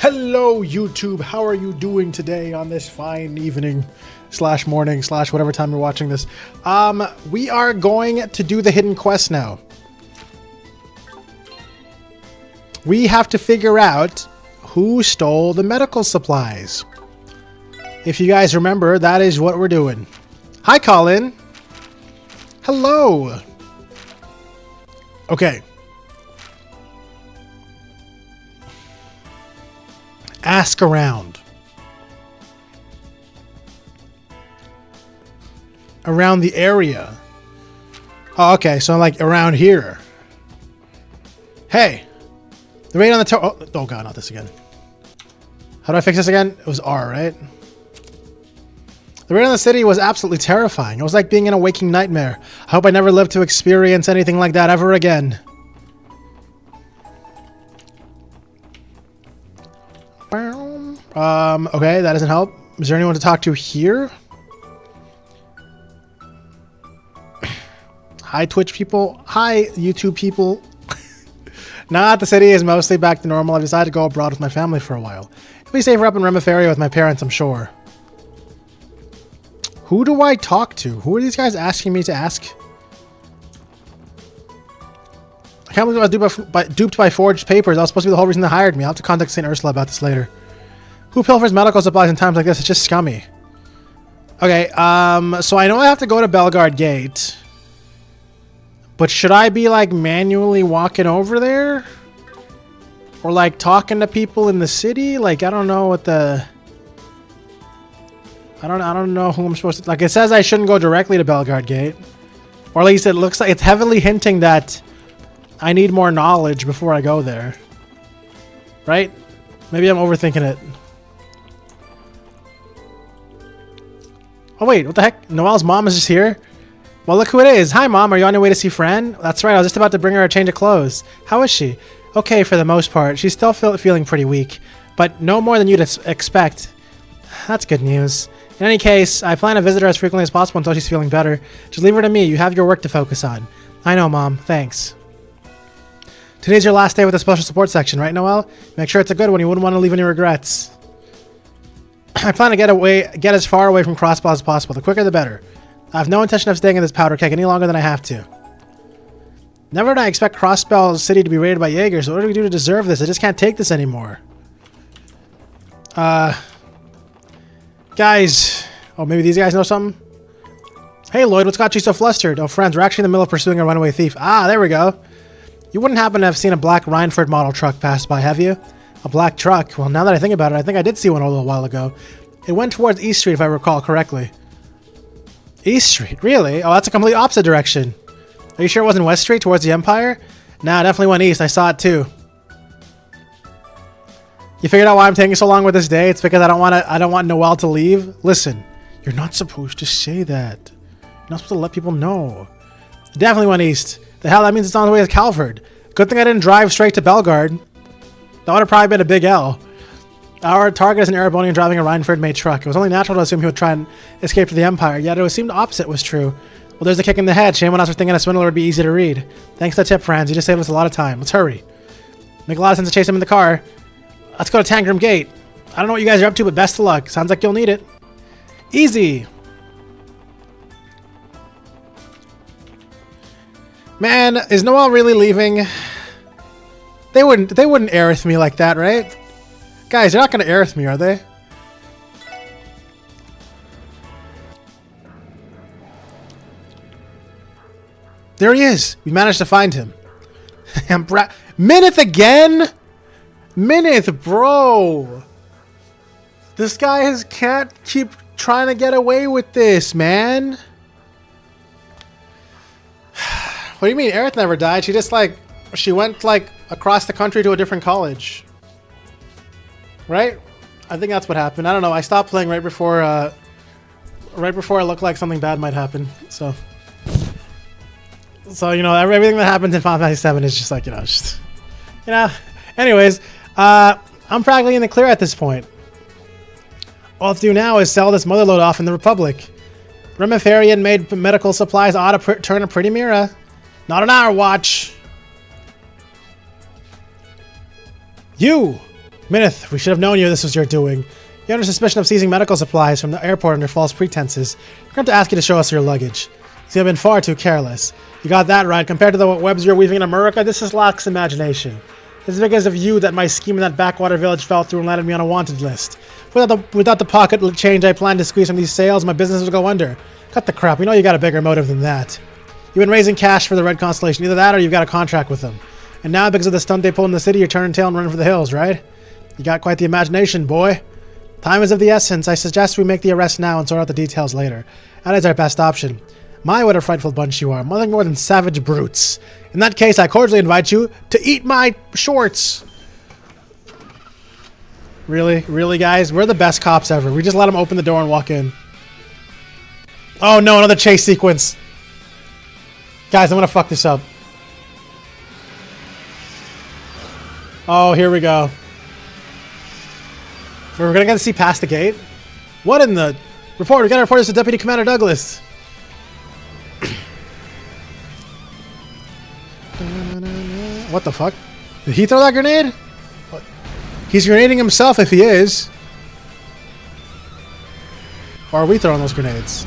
Hello YouTube, how are you doing today on this fine evening slash morning slash whatever time you're watching this? We are going to do the hidden quest now. We have to figure out who stole the medical supplies. If you guys remember, that is what we're doing. Hi Colin. Hello. Okay. Ask around. Around the area. Oh, okay, so like around here. Hey. The raid on the tower. Oh god, not this again. How do I fix this again? It was R, right? The raid on the city was absolutely terrifying. It was like being in a waking nightmare. I hope I never live to experience anything like that ever again. Okay, that doesn't help. Is there anyone to talk to here? Hi, Twitch people. Hi, YouTube people. Now that the city is mostly back to normal, I decided to go abroad with my family for a while. It'll be safer up in Remiferia with my parents, I'm sure. Who do I talk to? Who are these guys asking me to ask? I can't believe I was duped by forged papers. That was supposed to be the whole reason they hired me. I'll have to contact St. Ursula about this later. Who pilfers medical supplies in times like this? It's just scummy. Okay, so I know I have to go to Bellegarde Gate. But should I be, like, manually walking over there? Or, like, talking to people in the city? Like, I don't know what the... I don't know who I'm supposed to... Like, it says I shouldn't go directly to Bellegarde Gate. Or at least it looks like it's heavily hinting that I need more knowledge before I go there. Right? Maybe I'm overthinking it. Oh wait, what the heck? Noelle's mom is just here? Well, look who it is. Hi mom, are you on your way to see Fran? That's right, I was just about to bring her a change of clothes. How is she? Okay for the most part. She's still feeling pretty weak, but no more than you'd expect. That's good news. In any case, I plan to visit her as frequently as possible until she's feeling better. Just leave her to me. You have your work to focus on. I know, Mom. Thanks. Today's your last day with the special support section, right, Noelle? Make sure it's a good one. You wouldn't want to leave any regrets. I plan to get as far away from Crossbow as possible. The quicker, the better. I have no intention of staying in this powder keg any longer than I have to. Never did I expect Crossbow City to be raided by Jaegers. What do we do to deserve this? I just can't take this anymore. Guys. Oh, maybe these guys know something? Hey, Lloyd, what's got you so flustered? Oh, friends, we're actually in the middle of pursuing a runaway thief. Ah, there we go. You wouldn't happen to have seen a black Rhineford model truck pass by, have you? A black truck? Well, now that I think about it, I think I did see one a little while ago. It went towards East Street, if I recall correctly. East Street? Really? Oh, that's a complete opposite direction. Are you sure it wasn't West Street, towards the Empire? Nah, it definitely went east. I saw it too. You figured out why I'm taking so long with this day? It's because I don't want Noelle to leave? Listen, you're not supposed to say that. You're not supposed to let people know. It definitely went east. The hell, that means it's on the way to Calvard. Good thing I didn't drive straight to Bellegarde. That would have probably been a big L. Our target is an Erebonian driving a Rhineford-made truck. It was only natural to assume he would try and escape to the Empire, yet it seemed the opposite was true. Well, there's a kick in the head. Shame on us for thinking a swindler would be easy to read. Thanks for the tip, Franz. You just saved us a lot of time. Let's hurry. Make a lot of sense to chase him in the car. Let's go to Tangram Gate. I don't know what you guys are up to, but best of luck. Sounds like you'll need it. Easy. Man, is Noelle really leaving? They wouldn't Aerith me like that, right? Guys, they're not gonna Aerith me, are they? There he is. We managed to find him. Minith again? Minith, bro. This guy can't keep trying to get away with this, man. What do you mean? Aerith never died. She went like across the country to a different college. Right? I think that's what happened. I don't know. I stopped playing right before it looked like something bad might happen. So you know, everything that happens in Final Fantasy VII is just like, anyways, I'm practically in the clear at this point. All I have to do now is sell this motherload off in the Republic. Remiferian made medical supplies ought to turn a pretty mirror. Not on our watch. You! Minith, we should have known this was your doing. You're under suspicion of seizing medical supplies from the airport under false pretenses. We're going to ask you to show us your luggage. You have been far too careless. You got that right. Compared to the webs you're weaving in America, this is lacks imagination. It's because of you that my scheme in that backwater village fell through and landed me on a wanted list. Without the pocket change I planned to squeeze from these sales, my business would go under. Cut the crap. We know you got a bigger motive than that. You've been raising cash for the Red Constellation. Either that or you've got a contract with them. And now, because of the stunt they pulled in the city, you're turning tail and running for the hills, right? You got quite the imagination, boy. Time is of the essence. I suggest we make the arrest now and sort out the details later. That is our best option. My, what a frightful bunch you are. Nothing more than savage brutes. In that case, I cordially invite you to eat my shorts. Really? Really, guys? We're the best cops ever. We just let them open the door and walk in. Oh, no, another chase sequence. Guys, I'm going to fuck this up. Oh, here we go. We're going to get to see past the gate? What in the... Report, we got to report this to Deputy Commander Douglas. What the fuck? Did he throw that grenade? What? He's grenading himself if he is. Or are we throwing those grenades?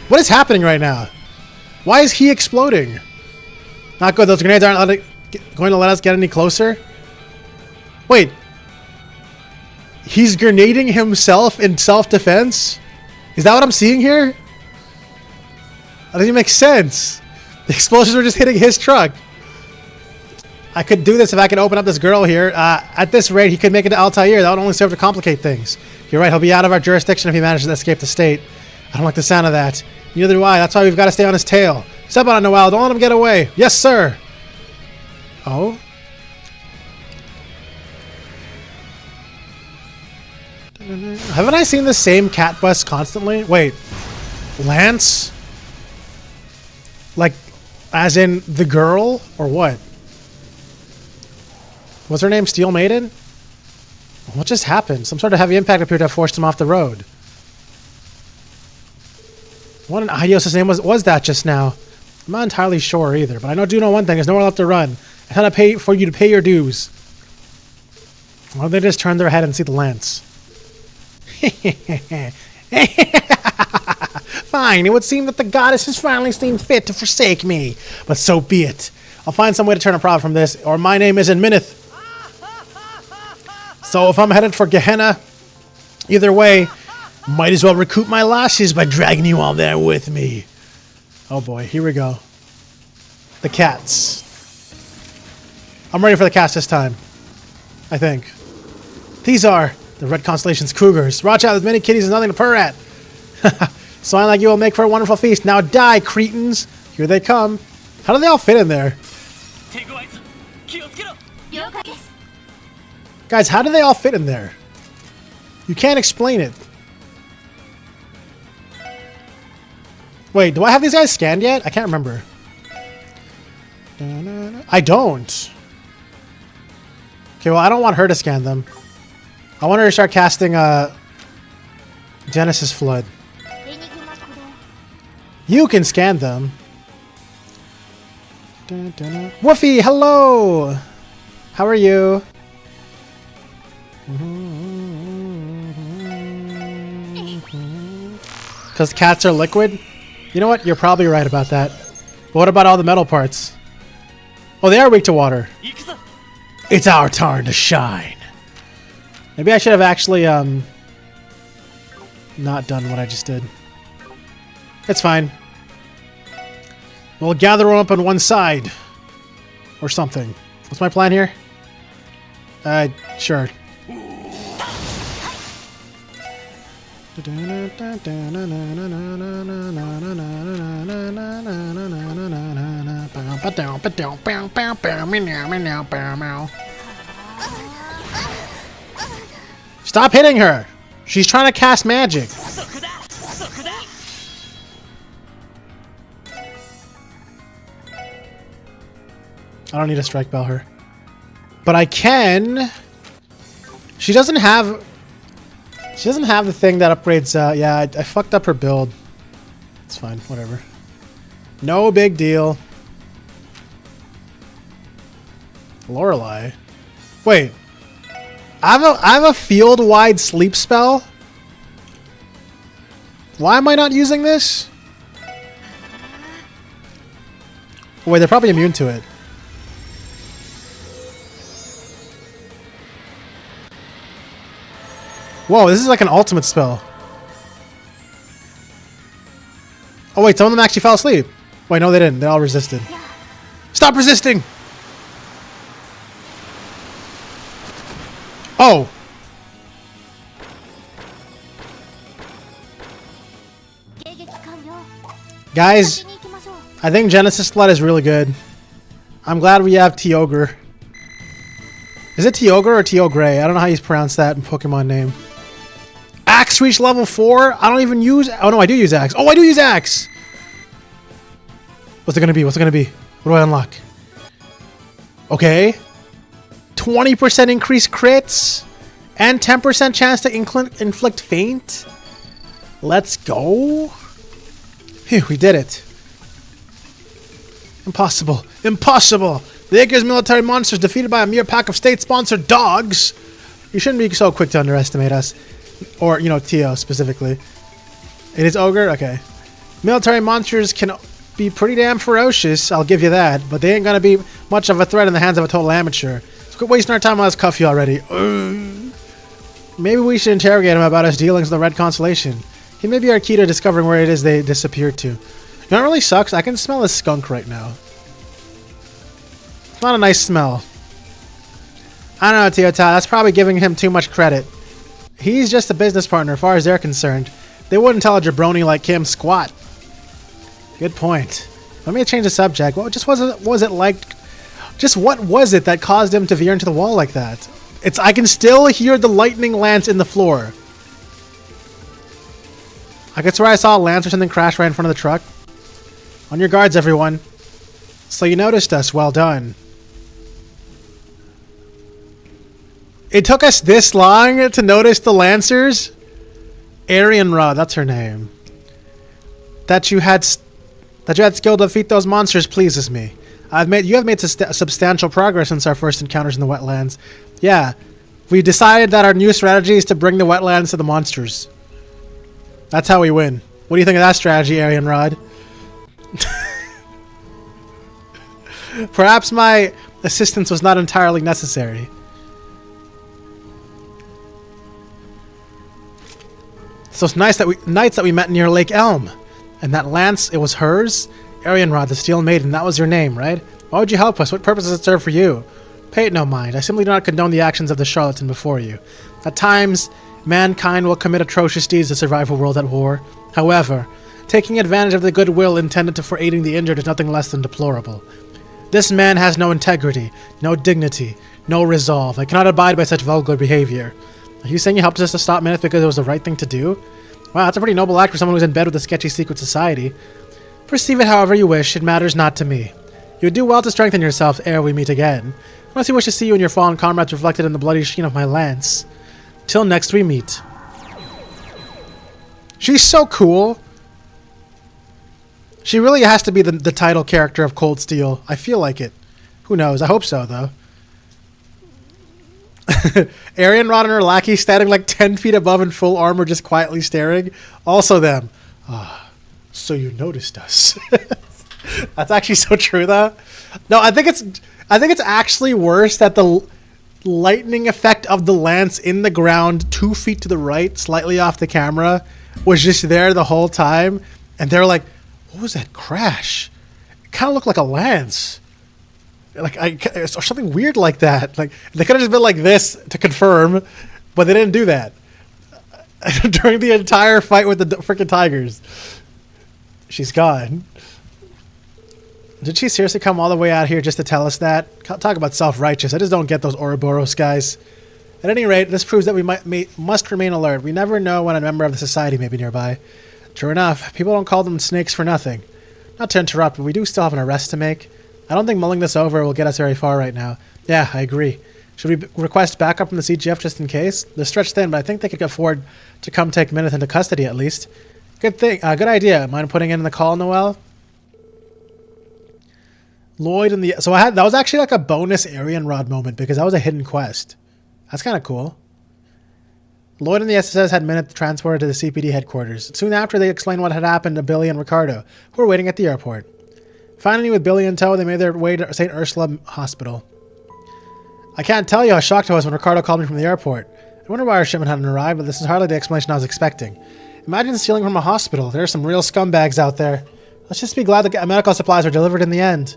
What is happening right now? Why is he exploding? Not good. Those grenades aren't going to let us get any closer. Wait. He's grenading himself in self-defense? Is that what I'm seeing here? That doesn't even make sense. The explosions were just hitting his truck. I could do this if I could open up this girl here. At this rate, he could make it to Altair. That would only serve to complicate things. You're right. He'll be out of our jurisdiction if he manages to escape the state. I don't like the sound of that. Neither do I. That's why we've got to stay on his tail. Step on it, Noel. Don't let him get away. Yes, sir. Oh? Haven't I seen the same cat bus constantly? Wait. Lance? Like, as in the girl? Or what? Was her name Steel Maiden? What just happened? Some sort of heavy impact appeared to have forced him off the road. What an Adios' name was that just now? I'm not entirely sure either, but I do know one thing. There's nowhere left to run. I had to pay for you to pay your dues. Why don't they just turn their head and see the lance? Fine, it would seem that the goddess has finally seen fit to forsake me. But so be it. I'll find some way to turn a profit from this, or my name isn't Minith. So if I'm headed for Gehenna, either way, might as well recoup my losses by dragging you all there with me. Oh boy, here we go. The cats. I'm ready for the cats this time. I think. These are the Red Constellation's cougars. Watch out, there's many kitties and nothing to purr at. Swine like you will make for a wonderful feast. Now die, cretins. Here they come. How do they all fit in there? Guys, how do they all fit in there? You can't explain it. Wait, do I have these guys scanned yet? I can't remember. I don't. Okay, well, I don't want her to scan them. I want her to start casting Genesis Flood. You can scan them. Woofy, hello! How are you? Because cats are liquid? You know what? You're probably right about that. But what about all the metal parts? Oh, they are weak to water. It's our turn to shine. Maybe I should have actually not done what I just did. It's fine. We'll gather them up on one side. Or something. What's my plan here? Sure. Stop hitting her! She's trying to cast magic. I don't need to strike bell her. But I can... She doesn't have the thing that upgrades... yeah, I fucked up her build. It's fine, whatever. No big deal. Lorelei? Wait. I have a field-wide sleep spell. Why am I not using this? Oh, wait, they're probably immune to it. Whoa, this is like an ultimate spell. Oh wait, some of them actually fell asleep. Wait, no they didn't. They all resisted. Stop resisting! Oh! Guys, I think Genesis Blood is really good. I'm glad we have Kyogre. Is it Kyogre or Kyogre? I don't know how you pronounce that in Pokemon name. Axe reach level 4? I don't even use... Oh no, I do use Axe. Oh, I do use Axe! What's it gonna be? What's it gonna be? What do I unlock? Okay. 20% increased crits. And 10% chance to inflict faint. Let's go. Phew, we did it. Impossible. Impossible! The Ager's military monsters defeated by a mere pack of state-sponsored dogs. You shouldn't be so quick to underestimate us. Or, you know, Tio specifically. It is Ogre? Okay. Military monsters can be pretty damn ferocious, I'll give you that. But they ain't gonna be much of a threat in the hands of a total amateur. So quit wasting our time on this Cuffy already. Maybe we should interrogate him about his dealings with the Red Constellation. He may be our key to discovering where it is they disappeared to. You know what really sucks? I can smell a skunk right now. It's not a nice smell. I don't know, Tio Ta. That's probably giving him too much credit. He's just a business partner, as far as they're concerned. They wouldn't tell a jabroni like him squat. Good point. Let me change the subject. What was it like? Just what was it that caused him to veer into the wall like that? I can still hear the lightning lance in the floor. I guess where I saw a lance or something crash right in front of the truck. On your guards, everyone. So you noticed us. Well done. It took us this long to notice the Lancers? Aryan Rod, that's her name. That you had skill to defeat those monsters pleases me. You have made substantial progress since our first encounters in the wetlands. Yeah, we decided that our new strategy is to bring the wetlands to the monsters. That's how we win. What do you think of that strategy, Aryan Rod? Perhaps my assistance was not entirely necessary. So it's nice that nights that we met near Lake Elm. And that lance, it was hers? Arianrod, the Steel Maiden, that was your name, right? Why would you help us? What purpose does it serve for you? Pay it no mind. I simply do not condone the actions of the charlatan before you. At times, mankind will commit atrocious deeds to survive a world at war. However, taking advantage of the goodwill intended for aiding the injured is nothing less than deplorable. This man has no integrity, no dignity, no resolve. I cannot abide by such vulgar behavior. Are you saying you helped us to stop Minutes because it was the right thing to do? Wow, that's a pretty noble act for someone who's in bed with a sketchy secret society. Perceive it however you wish, it matters not to me. You would do well to strengthen yourself ere we meet again, unless you wish to see you and your fallen comrades reflected in the bloody sheen of my lance. Till next we meet. She's so cool. She really has to be the title character of Cold Steel. I feel like it. Who knows? I hope so, though. Arianrod and her lackey standing like 10 feet above in full armor, just quietly staring. Also them. So you noticed us. That's actually so true, though. No, I think it's actually worse that the lightning effect of the lance in the ground 2 feet to the right, slightly off the camera, was just there the whole time. And they're like, what was that crash? It kind of looked like a lance. Or something weird like that. Like, they could have just been like this to confirm, but they didn't do that. During the entire fight with the freaking tigers. She's gone. Did she seriously come all the way out here just to tell us that? Talk about self-righteous. I just don't get those Ouroboros guys. At any rate, this proves that we must remain alert. We never know when a member of the society may be nearby. True enough, people don't call them snakes for nothing. Not to interrupt, but we do still have an arrest to make. I don't think mulling this over will get us very far right now. Yeah, I agree. Should we request backup from the CGF just in case? They're stretched thin, but I think they could afford to come take Minith into custody at least. Good idea. Mind putting in the call, Noel? Lloyd and the... So that was actually like a bonus Arianrod moment because that was a hidden quest. That's kind of cool. Lloyd and the SSS had Minute transported to the CPD headquarters. Soon after, they explained what had happened to Billy and Ricardo, who were waiting at the airport. Finally, with Billy in tow, they made their way to St. Ursula Hospital. I can't tell you how shocked I was when Ricardo called me from the airport. I wonder why our shipment hadn't arrived, but this is hardly the explanation I was expecting. Imagine stealing from a hospital. There are some real scumbags out there. Let's just be glad the medical supplies were delivered in the end.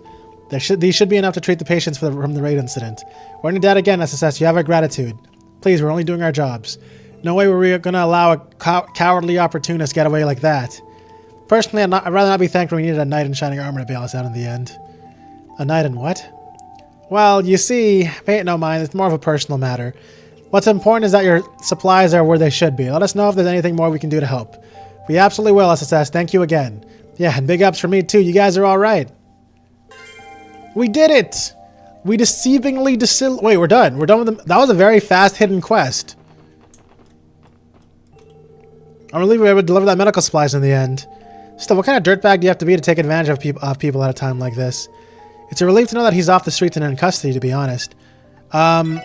These should be enough to treat the patients from the raid incident. We're in debt again, SSS. You have our gratitude. Please, we're only doing our jobs. No way were we going to allow a cowardly opportunist get away like that. Personally, I'd rather not be thankful we needed a knight in shining armor to bail us out in the end. A knight in what? Well, you see, pay it no mind. It's more of a personal matter. What's important is that your supplies are where they should be. Let us know if there's anything more we can do to help. We absolutely will, SSS. Thank you again. Yeah, and big ups for me too. You guys are all right. We did it! We deceivingly Wait, we're done. We're done with them. That was a very fast hidden quest. I'm relieved we were able to deliver that medical supplies in the end. Still, what kind of dirtbag do you have to be to take advantage of people at a time like this? It's a relief to know that he's off the streets and in custody, to be honest. Sorry,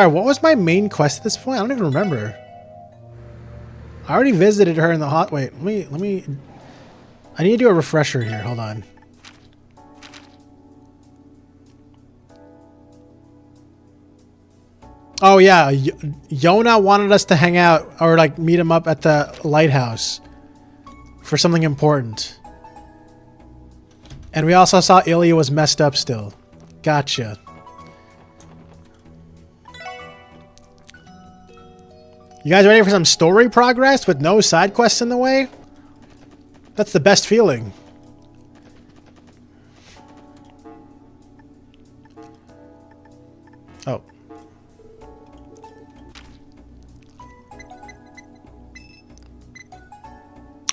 what was my main quest at this point? I don't even remember. I already visited her in the hot... Wait, let me... I need to do a refresher here. Hold on. Oh, yeah. Yona wanted us to hang out or, like, meet him up at the lighthouse for something important. And we also saw Ilya was messed up still. Gotcha. You guys ready for some story progress with no side quests in the way? That's the best feeling. Oh.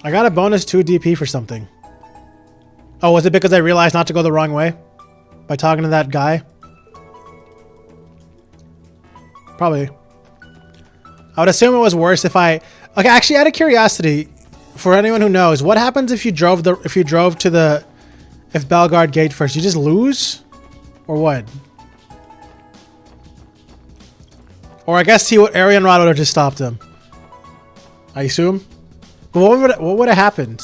I got a bonus 2 DP for something. Oh, was it because I realized not to go the wrong way? By talking to that guy? Probably. I would assume it was worse if I... Okay, actually, out of curiosity, for anyone who knows, what happens if you drove to the... If Bellegarde Gate first? You just lose? Or what? Or I guess Arian Rod would have just stopped him. I assume? But what would have happened?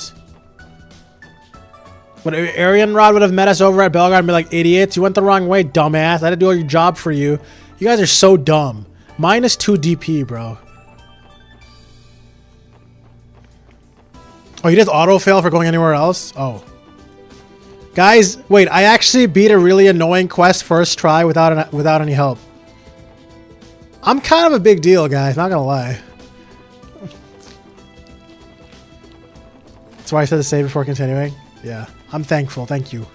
Would Arian Rod would have met us over at Bellegarde and be like, idiots, you went the wrong way, dumbass. I had to do all your job for you. You guys are so dumb. Minus 2 DP, bro. Oh, he does autofail for going anywhere else? Oh. Guys, wait, I actually beat a really annoying quest first try without any help. I'm kind of a big deal, guys, not gonna lie. That's why I said to save before continuing. Yeah, I'm thankful. Thank you.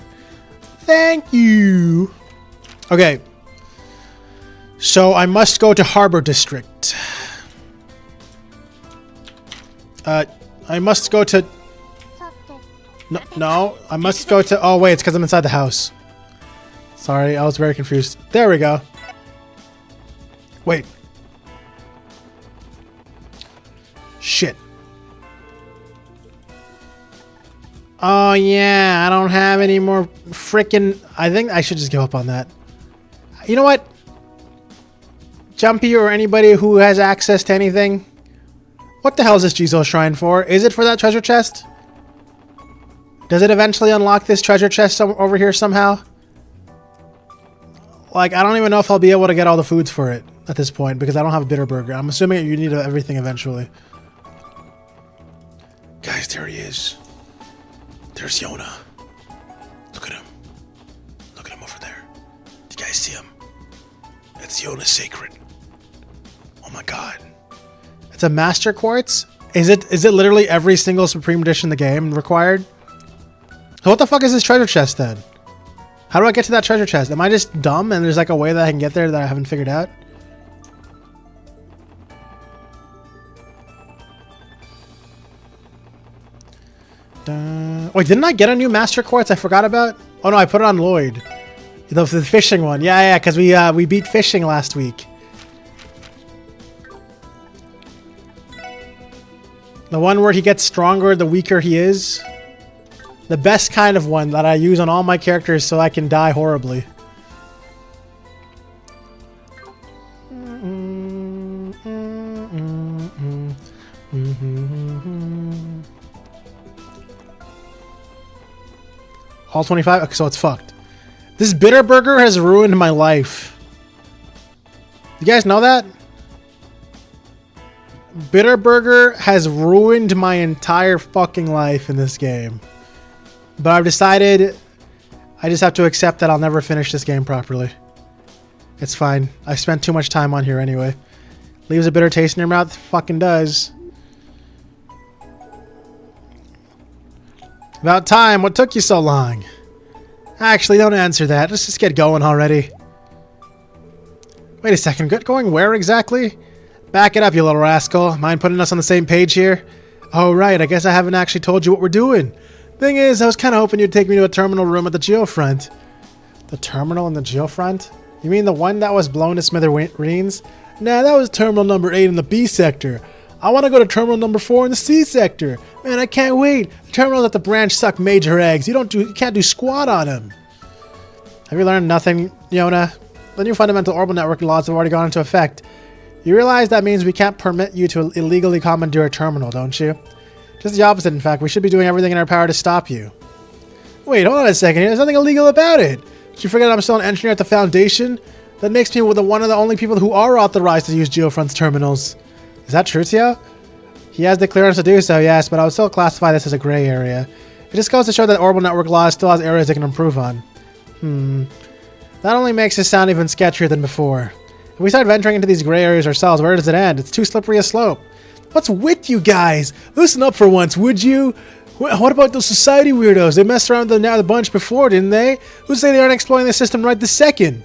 Thank you. Okay. So I must go to Harbor District. I must go to... No, I must go to... Oh, wait, it's because I'm inside the house. Sorry, I was very confused. There we go. Wait. Shit. Oh, yeah, I don't have any more frickin'... I think I should just give up on that. You know what? Jumpy or anybody who has access to anything. What the hell is this Jizo shrine for? Is it for that treasure chest? Does it eventually unlock this treasure chest over here somehow? Like, I don't even know if I'll be able to get all the foods for it at this point because I don't have a bitter burger. I'm assuming you need everything eventually. Guys, there he is. There's Yona. Look at him. Look at him over there. Do you guys see him? That's Yona Sacred. Oh my god. It's a Master Quartz? Is it literally every single Supreme Dish in the game required? So what the fuck is this treasure chest then? How do I get to that treasure chest? Am I just dumb and there's like a way that I can get there that I haven't figured out? Wait, didn't I get a new Master Quartz I forgot about? Oh no, I put it on Lloyd. The fishing one. Yeah, because we beat fishing last week. The one where he gets stronger the weaker he is. The best kind of one that I use on all my characters so I can die horribly. All 25? Okay, so it's fucked. This bitter burger has ruined my life. You guys know that? Bitter burger has ruined my entire fucking life in this game. But I've decided I just have to accept that I'll never finish this game properly. It's fine. I spent too much time on here anyway. Leaves a bitter taste in your mouth. Fucking does. About time. What took you so long? Actually, don't answer that. Let's just get going already. Wait a second. Get going where exactly? Back it up, you little rascal. Mind putting us on the same page here? Oh, right. I guess I haven't actually told you what we're doing. Thing is, I was kind of hoping you'd take me to a terminal room at the geofront. The terminal in the geofront? You mean the one that was blown to smithereens? Nah, that was terminal number 8 in the B sector. I want to go to terminal number 4 in the C sector. Man, I can't wait. The terminals at the branch suck major eggs. You can't do squat on them. Have you learned nothing, Yona? The new fundamental orbital network laws have already gone into effect. You realize that means we can't permit you to illegally commandeer a terminal, don't you? Just the opposite, in fact. We should be doing everything in our power to stop you. Wait, hold on a second here. There's nothing illegal about it. Did you forget I'm still an engineer at the Foundation? That makes me one of the only people who are authorized to use Geofront's terminals. Is that true, Tio? He has the clearance to do so, yes, but I would still classify this as a gray area. It just goes to show that orbital network law still has areas it can improve on. That only makes it sound even sketchier than before. If we start venturing into these gray areas ourselves, where does it end? It's too slippery a slope. What's with you guys? Listen up for once, would you? What about those society weirdos? They messed around with the bunch before, didn't they? Who'd say they aren't exploiting the system right this second?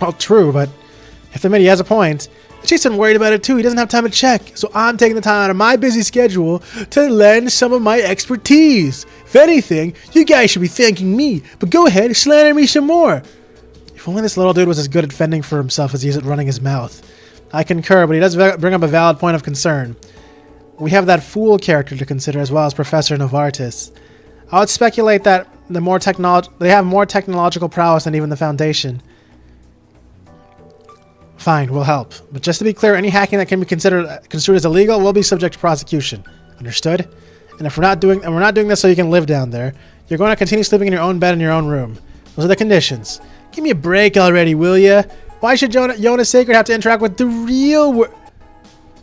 Well, true, but if the he has a point. The chief's been worried about it too. He doesn't have time to check, so I'm taking the time out of my busy schedule to lend some of my expertise. If anything, you guys should be thanking me, but go ahead, slander me some more. If only this little dude was as good at fending for himself as he is at running his mouth. I concur, but he does bring up a valid point of concern. We have that fool character to consider as well as Professor Novartis. I would speculate that they have more technological prowess than even the Foundation. Fine, we'll help. But just to be clear, any hacking that can be construed as illegal will be subject to prosecution. Understood? And if we're not doing this so you can live down there, you're going to continue sleeping in your own bed in your own room. Those are the conditions. Give me a break already, will ya? Why should Jonas Sacred have to interact with the real world?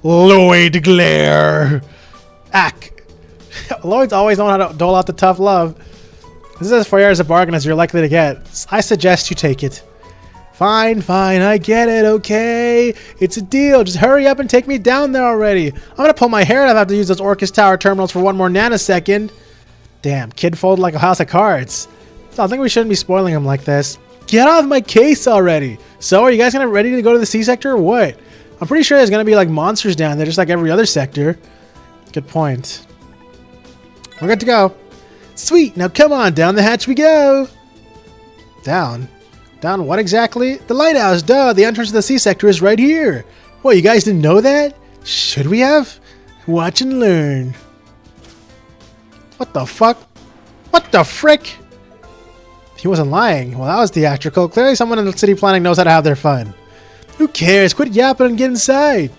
Lloyd Glare. Ack. Lloyd's always known how to dole out the tough love. This is as fair as a bargain as you're likely to get. I suggest you take it. Fine, I get it, okay? It's a deal. Just hurry up and take me down there already. I'm gonna pull my hair if I have to use those Orcus Tower terminals for one more nanosecond. Damn, kid folded like a house of cards. So I think we shouldn't be spoiling him like this. Get off my case already. So, are you guys ready to go to the C sector or what? I'm pretty sure there's gonna be like monsters down there just like every other sector. Good point. We're good to go. Sweet, now come on, down the hatch we go. Down? Down what exactly? The lighthouse, duh. The entrance to the C sector is right here. What, you guys didn't know that? Should we have? Watch and learn. What the fuck? What the frick? He wasn't lying. Well, that was theatrical. Clearly someone in the city planning knows how to have their fun. Who cares? Quit yapping and get inside.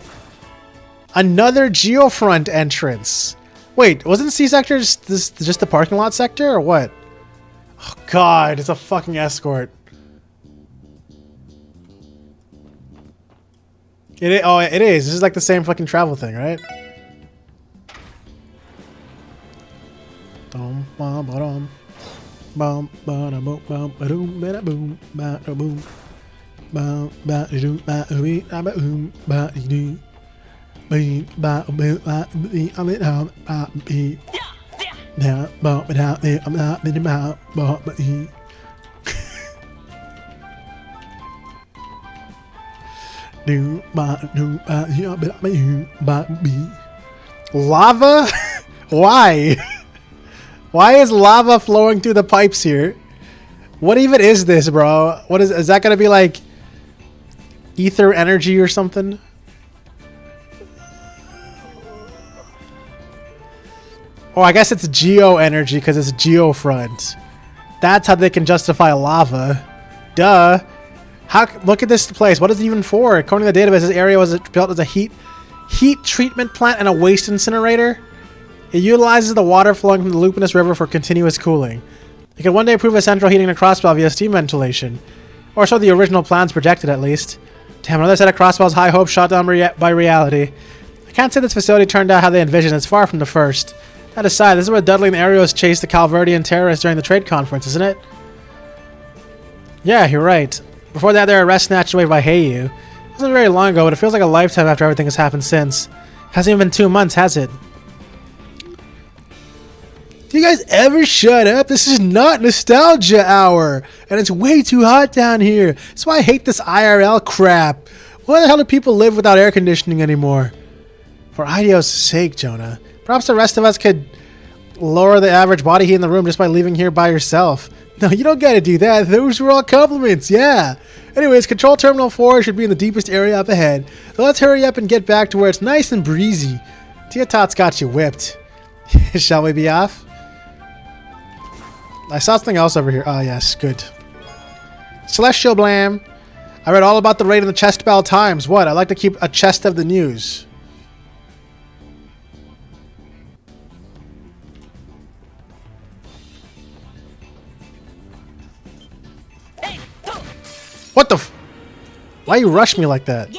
Another geofront entrance. Wait, wasn't C sector just the parking lot sector or what? Oh god, it's a fucking escort. It is. This is like the same fucking travel thing, right? Lava? Why? Why is lava flowing through the pipes here? What even is this, bro? What is that gonna be like ether energy or something? Oh, I guess it's geo energy because it's geofront. That's how they can justify lava. Duh. Look at this place. What is it even for? According to the database, this area was built as a heat heat treatment plant and a waste incinerator. It utilizes the water flowing from the Lupinus River for continuous cooling. It could one day prove a central heating and crossbow via steam ventilation. Or so the original plans projected, at least. Damn, another set of crossbows high hopes shot down by reality. I can't say this facility turned out how they envisioned. It's far from the first. That aside, this is where Dudley and Arios chased the Calverdian terrorists during the trade conference, isn't it? Yeah, you're right. Before that, they were arrested and snatched away by Heiyu. It wasn't very long ago, but it feels like a lifetime after everything has happened since. Hasn't even been 2 months, has it? Do you guys ever shut up? This is not nostalgia hour, and it's way too hot down here. That's why I hate this IRL crap. Why the hell do people live without air conditioning anymore? For Ideo's sake, Jonah. Perhaps the rest of us could lower the average body heat in the room just by leaving here by yourself. No, you don't gotta do that. Those were all compliments, yeah. Anyways, Control Terminal 4 should be in the deepest area up ahead. So let's hurry up and get back to where it's nice and breezy. Tia Tot's got you whipped. Shall we be off? I saw something else over here. Ah, yes, good. Celestial Blam. I read all about the raid in the Chest Bell Times. What? I like to keep a chest of the news. What the f- Why you rush me like that?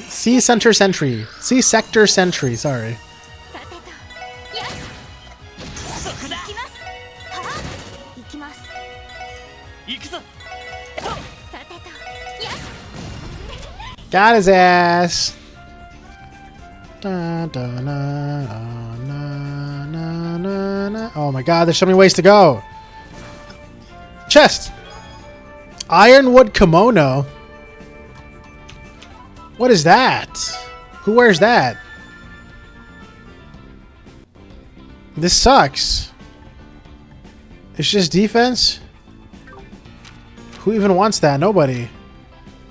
C Center Sentry. C Sector Sentry, sorry. Got his ass. Da, da, na, na, na, na, na. Oh my god, there's so many ways to go. Chest. Ironwood kimono. What is that? Who wears that? This sucks. It's just defense? Who even wants that? Nobody.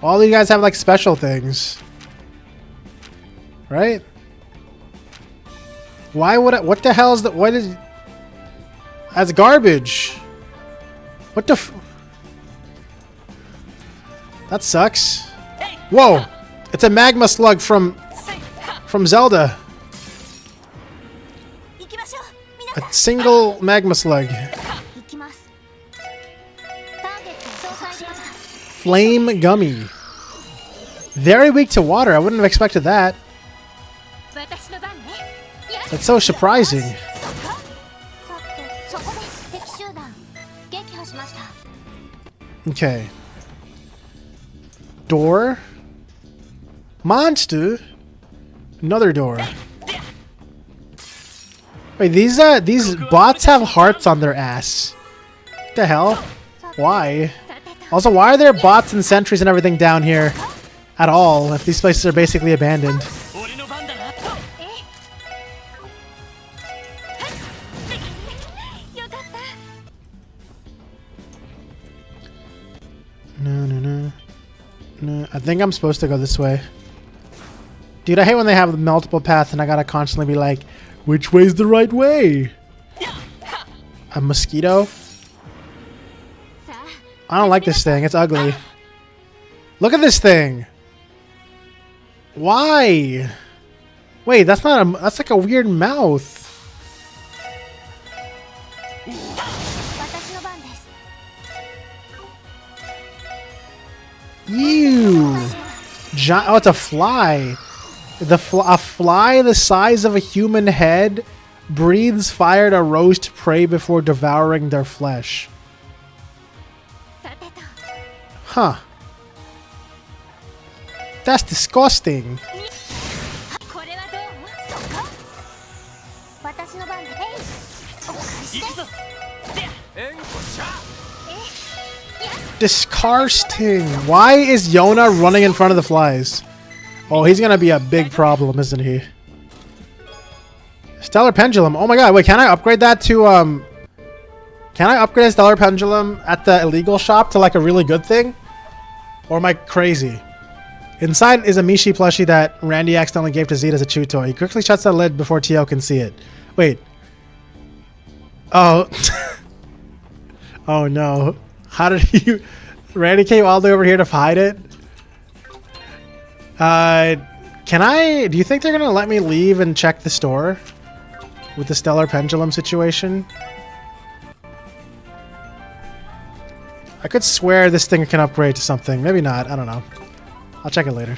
All you guys have like special things. Right? Why would I, what the hell is that? What is... That's garbage. What the f... That sucks. Whoa! It's a magma slug from Zelda. A single magma slug. Flame gummy. Very weak to water. I wouldn't have expected that. That's so surprising. Okay. Door. Monster. Another door. Wait, these bots have hearts on their ass. What the hell? Why? Also, why are there bots and sentries and everything down here at all if these places are basically abandoned? No. I think I'm supposed to go this way. Dude, I hate when they have multiple paths and I gotta constantly be like, which way's the right way? A mosquito? I don't like this thing. It's ugly. Look at this thing. Why? Wait, that's not a... That's like a weird mouth. Ew. Oh, it's a fly. A fly the size of a human head breathes fire to roast prey before devouring their flesh. Huh. That's disgusting. Disgusting. Why is Yona running in front of the flies? Oh, he's gonna be a big problem, isn't he? Stellar Pendulum. Oh my god, wait, can I upgrade that to, Can I upgrade a Stellar Pendulum at the illegal shop to like a really good thing? Or am I crazy? Inside is a Mishi plushie that Randy accidentally gave to Zeke as a chew toy. He quickly shuts the lid before Tio can see it. Wait. Oh. Oh no. How did you... Randy came all the way over here to hide it. Do you think they're gonna let me leave and check the store with the stellar pendulum situation? I could swear this thing can upgrade to something. Maybe not. I don't know. I'll check it later.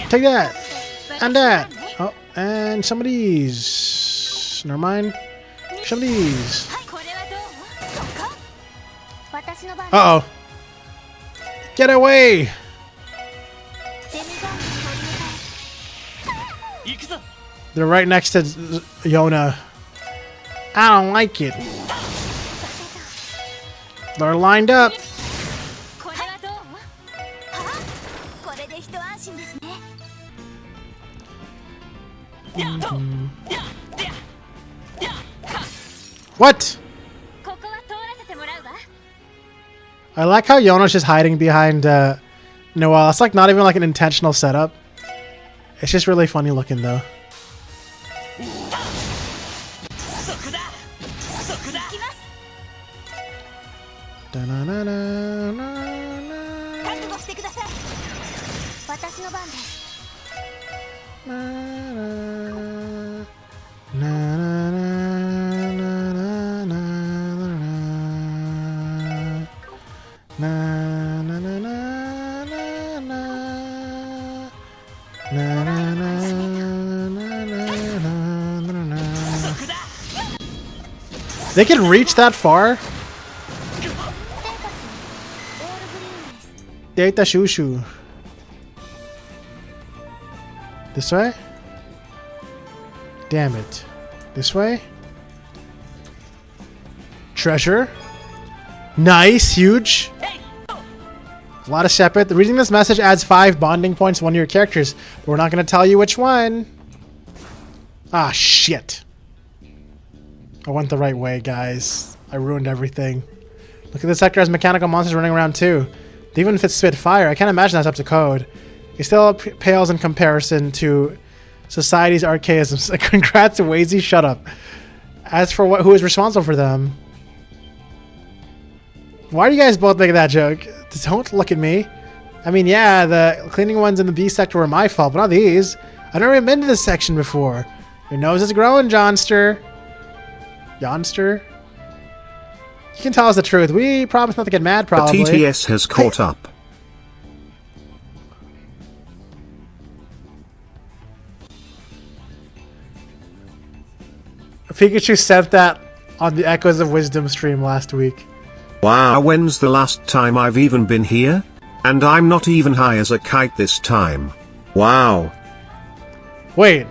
Take that! And that! Oh, and some of these. Never mind. Some of these. Uh-oh. Get away! They're right next to Yona. I don't like it. They're lined up. What? I like how Yona's just hiding behind Noelle. It's like not even like an intentional setup. It's just really funny looking though. They can reach that far? Data shushu. This way? Damn it. This way? Treasure? Nice, huge. A lot of Shepard. Reading this message adds 5 bonding points to one of your characters, but we're not going to tell you which one. Ah, shit. I went the right way, guys. I ruined everything. Look at this sector has mechanical monsters running around too. Even if it's spit fire, I can't imagine that's up to code. It still pales in comparison to society's archaisms. Congrats to Wazy, shut up. As for who is responsible for them. Why are you guys both making that joke? Don't look at me. I mean, yeah, the cleaning ones in the B sector were my fault, but not these. I've never even been to this section before. Your nose is growing, Johnster. Yohnster? You can tell us the truth. We promise not to get mad, probably. The TTS has caught up. Pikachu sent that on the Echoes of Wisdom stream last week. Wow, when's the last time I've even been here? And I'm not even high as a kite this time. Wow. Wait.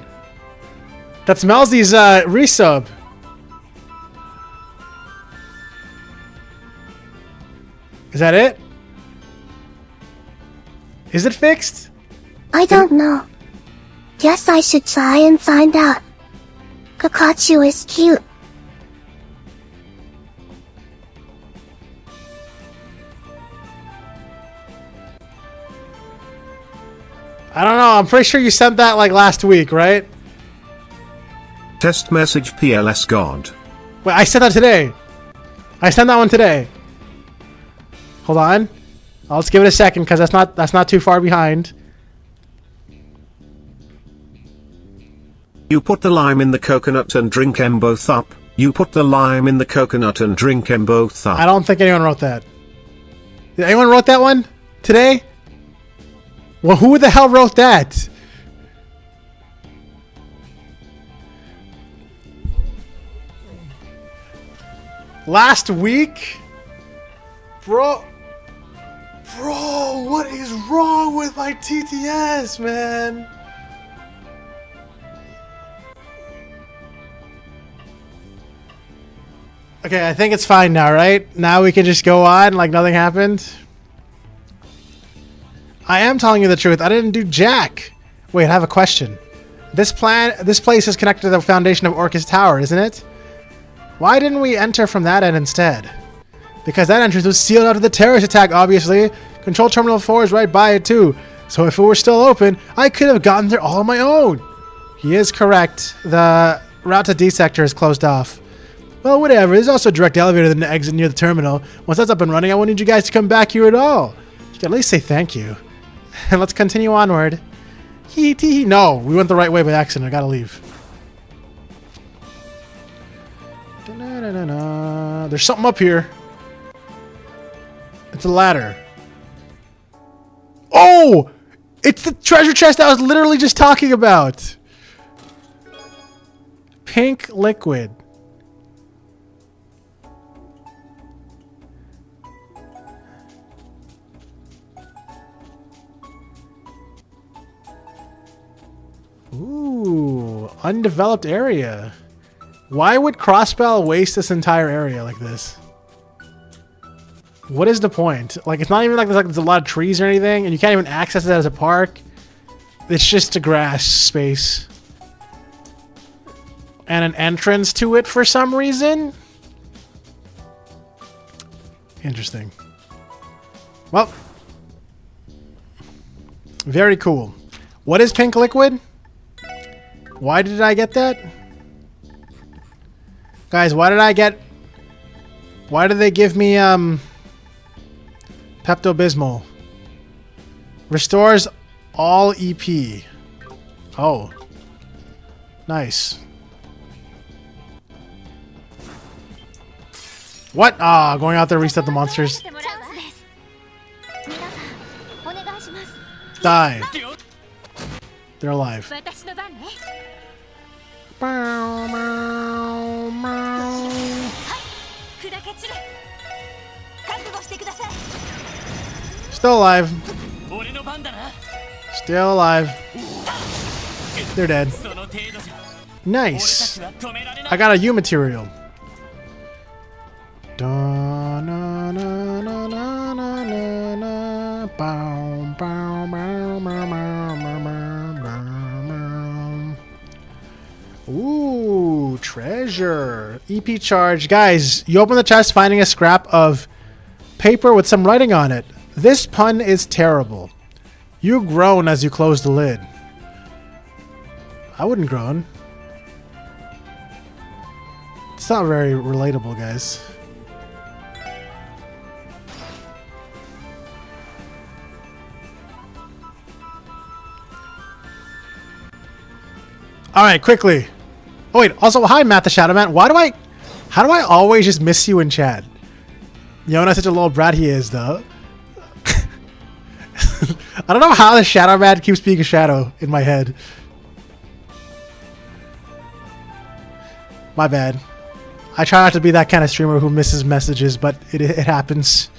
That's Melzy's resub. Is that it? Is it fixed? I don't know. Guess I should try and find out. Pikachu is cute. I don't know. I'm pretty sure you sent that like last week, right? Test message PLS God. Wait, I sent that today. I sent that one today. Hold on. I'll just give it a second because that's not too far behind. You put the lime in the coconut and drink them both up. You put the lime in the coconut and drink them both up. I don't think anyone wrote that. Did anyone wrote that one today? Well, who the hell wrote that? Last week? Bro, what is wrong with my TTS, man? Okay, I think it's fine now, right? Now we can just go on like nothing happened. I am telling you the truth. I didn't do jack. Wait, I have a question. This place is connected to the foundation of Orcus Tower, isn't it? Why didn't we enter from that end instead? Because that entrance was sealed after the terrorist attack, obviously. Control Terminal 4 is right by it, too. So if it were still open, I could have gotten there all on my own. He is correct. The route to D sector is closed off. Well, whatever. There's also a direct elevator than the exit near the terminal. Once that's up and running, I won't need you guys to come back here at all. You can at least say thank you. And let's continue onward. No, we went the right way by accident. I gotta leave. There's something up here. It's a ladder. Oh! It's the treasure chest I was literally just talking about. Pink liquid. Ooh, undeveloped area. Why would Crossbell waste this entire area like this? What is the point? Like, it's not even like there's a lot of trees or anything, and you can't even access it as a park. It's just a grass space. And an entrance to it for some reason? Interesting. Well. Very cool. What is pink liquid? Why did I get that? Guys, why did they give me, Pepto-Bismol? Restores all EP. Oh. Nice. What? Ah, going out there to reset the monsters. Die. They're alive. Still alive. Still alive. They're dead. Nice. I got a U material. Ooh, treasure. EP charge. Guys, you open the chest finding a scrap of paper with some writing on it. This pun is terrible. You groan as you close the lid. I wouldn't groan. It's not very relatable, guys. Alright, quickly. Oh wait, also hi Matt the Shadow Man. How do I always just miss you in chat? Yona's such a little brat he is though. I don't know how the Shadow Man keeps being a shadow in my head. My bad. I try not to be that kind of streamer who misses messages, but it happens.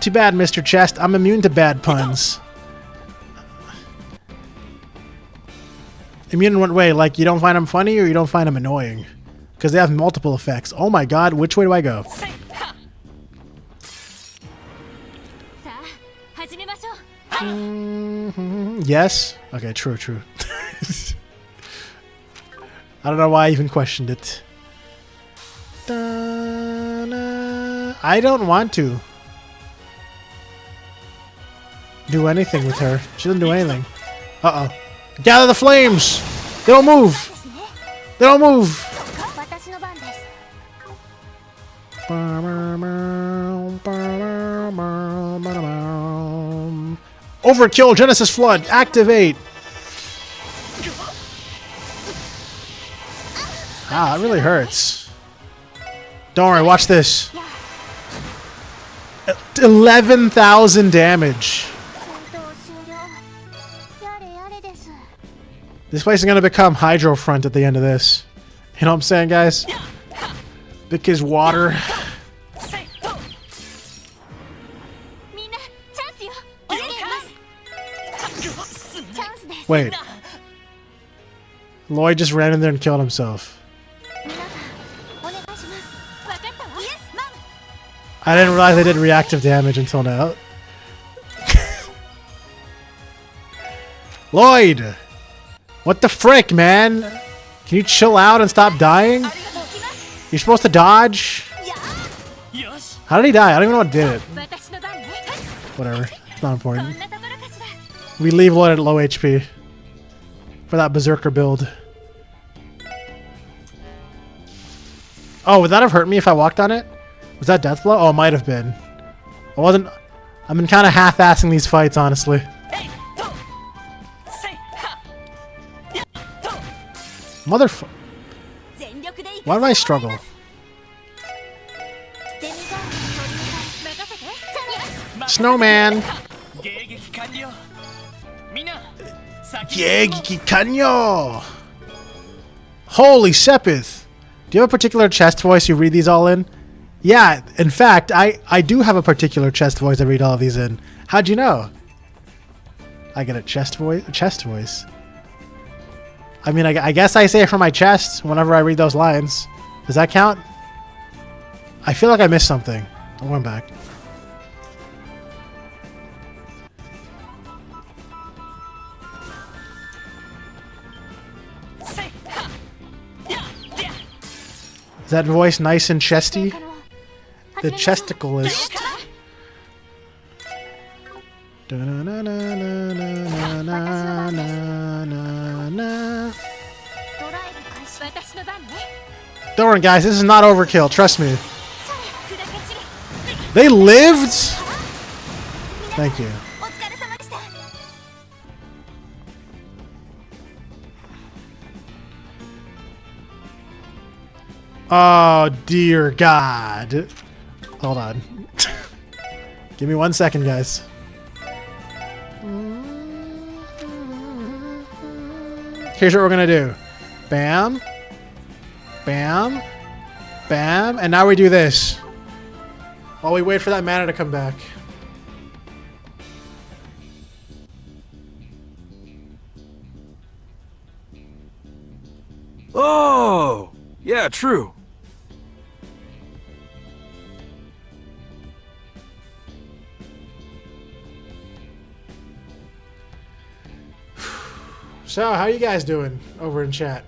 Too bad, Mr. Chest. I'm immune to bad puns. Immune in what way? Like you don't find them funny or you don't find them annoying? Because they have multiple effects. Oh my god, which way do I go? Yes? Okay, true. I don't know why I even questioned it. I don't want to do anything with her. She doesn't do anything. Uh-oh. Gather the flames! They don't move! They don't move! Overkill Genesis Flood! Activate! Ah, that really hurts. Don't worry, watch this. 11,000 damage. This place is going to become Hydro Front at the end of this. You know what I'm saying, guys? Because water. Wait. Lloyd just ran in there and killed himself. I didn't realize they did reactive damage until now. Lloyd! What the frick, man? Can you chill out and stop dying? You're supposed to dodge? How did he die? I don't even know what did it. Whatever. It's not important. We leave Lloyd at low HP. For that berserker build. Oh, would that have hurt me if I walked on it? Was that death blow? Oh, it might have been. I wasn't... I've been kind of half-assing these fights, honestly. Motherfucker. Why do I struggle? Snowman! Kanyo! Holy Sepith! Do you have a particular chest voice you read these all in? Yeah, in fact, I do have a particular chest voice I read all of these in. How'd you know? I get a chest voice. I mean, I guess I say it from my chest whenever I read those lines. Does that count? I feel like I missed something. I'm going back. Is that voice nice and chesty? The chesticleist. Don't worry, guys. This is not overkill. Trust me. They lived? Thank you. Oh, dear God. Hold on. Give me 1 second, guys. Here's what we're going to do. Bam. Bam. Bam. And now we do this. While we wait for that mana to come back. Oh! Yeah, true. So, how you guys doing over in chat?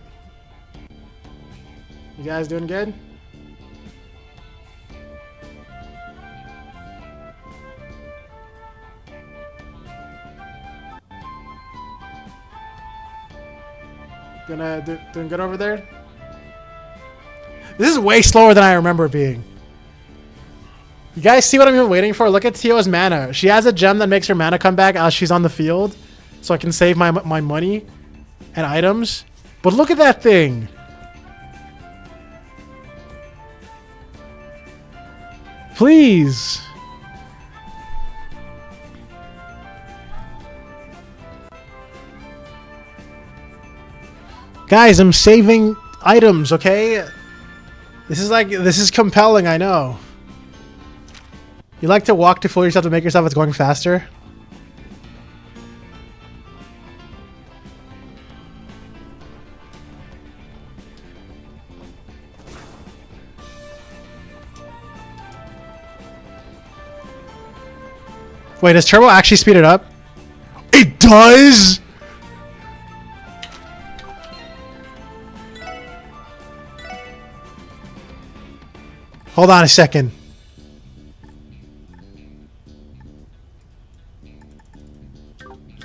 You guys doing good? Doing good over there? This is way slower than I remember it being. You guys see what I'm even waiting for? Look at Tio's mana. She has a gem that makes her mana come back as she's on the field. So I can save my money and items. But look at that thing. Please. Guys, I'm saving items, okay? This is compelling, I know. You like to walk to fool yourself to make yourself it's going faster? Wait, does Turbo actually speed it up? It does? Hold on a second.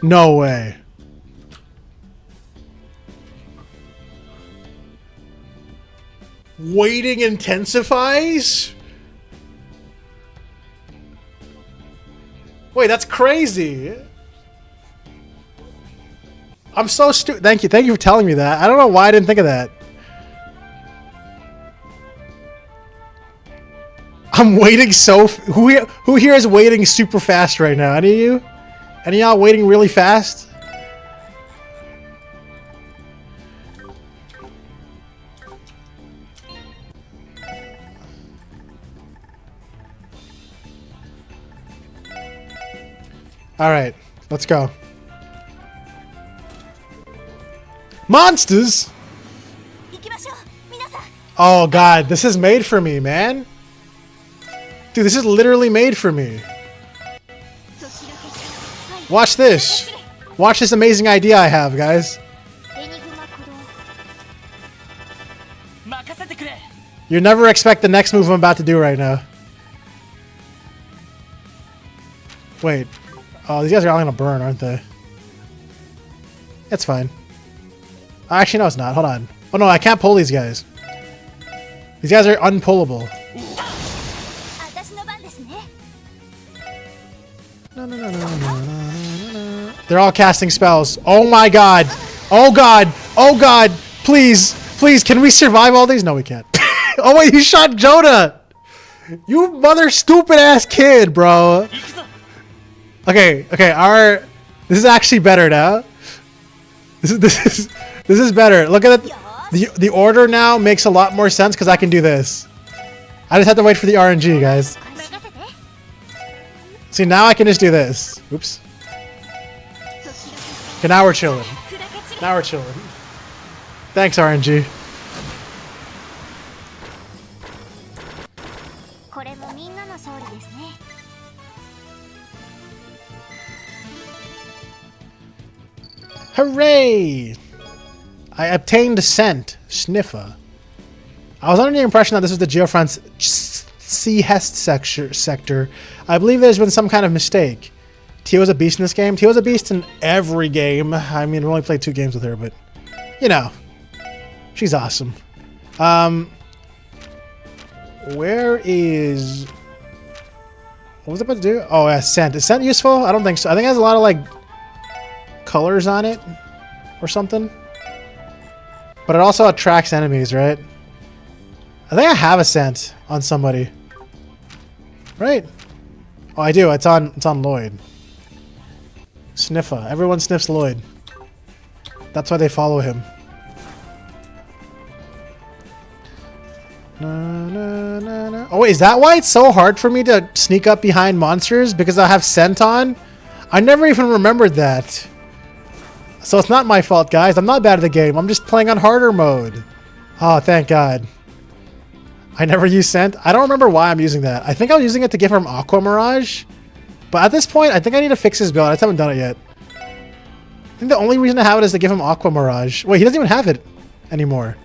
No way. Waiting intensifies? Wait, that's crazy. I'm so stupid. Thank you for telling me that. I don't know why I didn't think of that. I'm waiting who here is waiting super fast right now? Any of you? Any of y'all waiting really fast? All right, let's go. Monsters! Oh God, this is made for me, man. Dude, this is literally made for me. Watch this. Watch this amazing idea I have, guys. You never expect the next move I'm about to do right now. Wait. Oh, these guys are all gonna burn, aren't they? It's fine. Actually, no, it's not. Hold on. Oh, no, I can't pull these guys. These guys are unpullable. They're all casting spells. Oh my god. Oh god. Oh god. Please. Please, can we survive all these? No, we can't. Oh wait, you shot Jonah. You mother stupid ass kid, bro. Okay, okay, this is actually better now. This is better. Look at it. The order now makes a lot more sense because I can do this. I just have to wait for the RNG, guys. See, now I can just do this. Oops. Okay, now we're chilling. Now we're chilling. Thanks, RNG. Hooray! I obtained scent. Sniffer. I was under the impression that this was the Geofrance Sea Hest sector. I believe there's been some kind of mistake. Tio's a beast in this game. Tio's a beast in every game. I mean, I've only played 2 games with her, but you know, she's awesome. Where is... What was I about to do? Oh, yeah, scent. Is scent useful? I don't think so. I think it has a lot of, like, colors on it or something. But it also attracts enemies, right? I think I have a scent on somebody. Right? Oh, I do. It's on Lloyd. Sniffer. Everyone sniffs Lloyd. That's why they follow him. Oh wait, is that why it's so hard for me to sneak up behind monsters? Because I have scent on? I never even remembered that. So it's not my fault, guys. I'm not bad at the game. I'm just playing on harder mode. Oh, thank God. I never use scent. I don't remember why I'm using that. I think I was using it to give him Aqua Mirage. But at this point, I think I need to fix his build. I just haven't done it yet. I think the only reason to have it is to give him Aqua Mirage. Wait, he doesn't even have it anymore.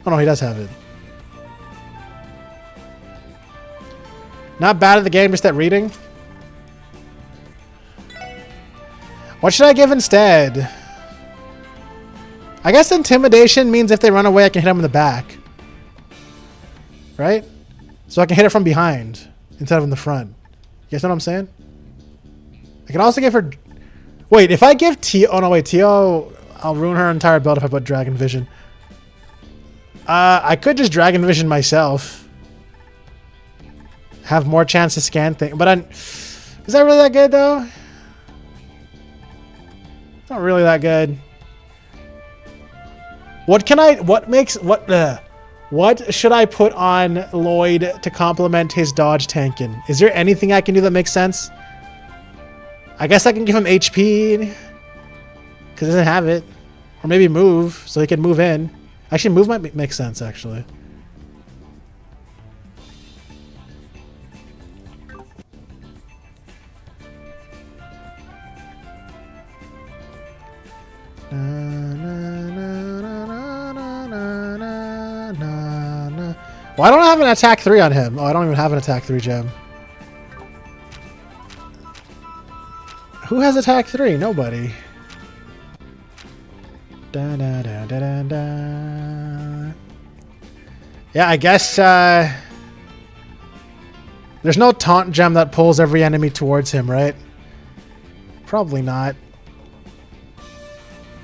Oh no, he does have it. Not bad at the game, just at reading. What should I give instead? I guess intimidation means if they run away, I can hit them in the back. Right? So I can hit it from behind instead of in the front. You guys know what I'm saying? I can also give her... Wait, if I give Tio... Oh, no, wait. Tio... I'll ruin her entire build if I put Dragon Vision. I could just Dragon Vision myself. Have more chance to scan things. But is that really that good, though? It's not really that good. What can I... What should I put on Lloyd to complement his dodge tanking? Is there anything I can do that makes sense? I guess I can give him HP. Because he doesn't have it. Or maybe move, so he can move in. Actually, move might make sense, actually. Why don't I have an attack 3 on him? Oh, I don't even have an attack 3 gem. Who has attack 3? Nobody. Da, da, da, da, da, da. Yeah, I guess there's no taunt gem that pulls every enemy towards him, right? Probably not.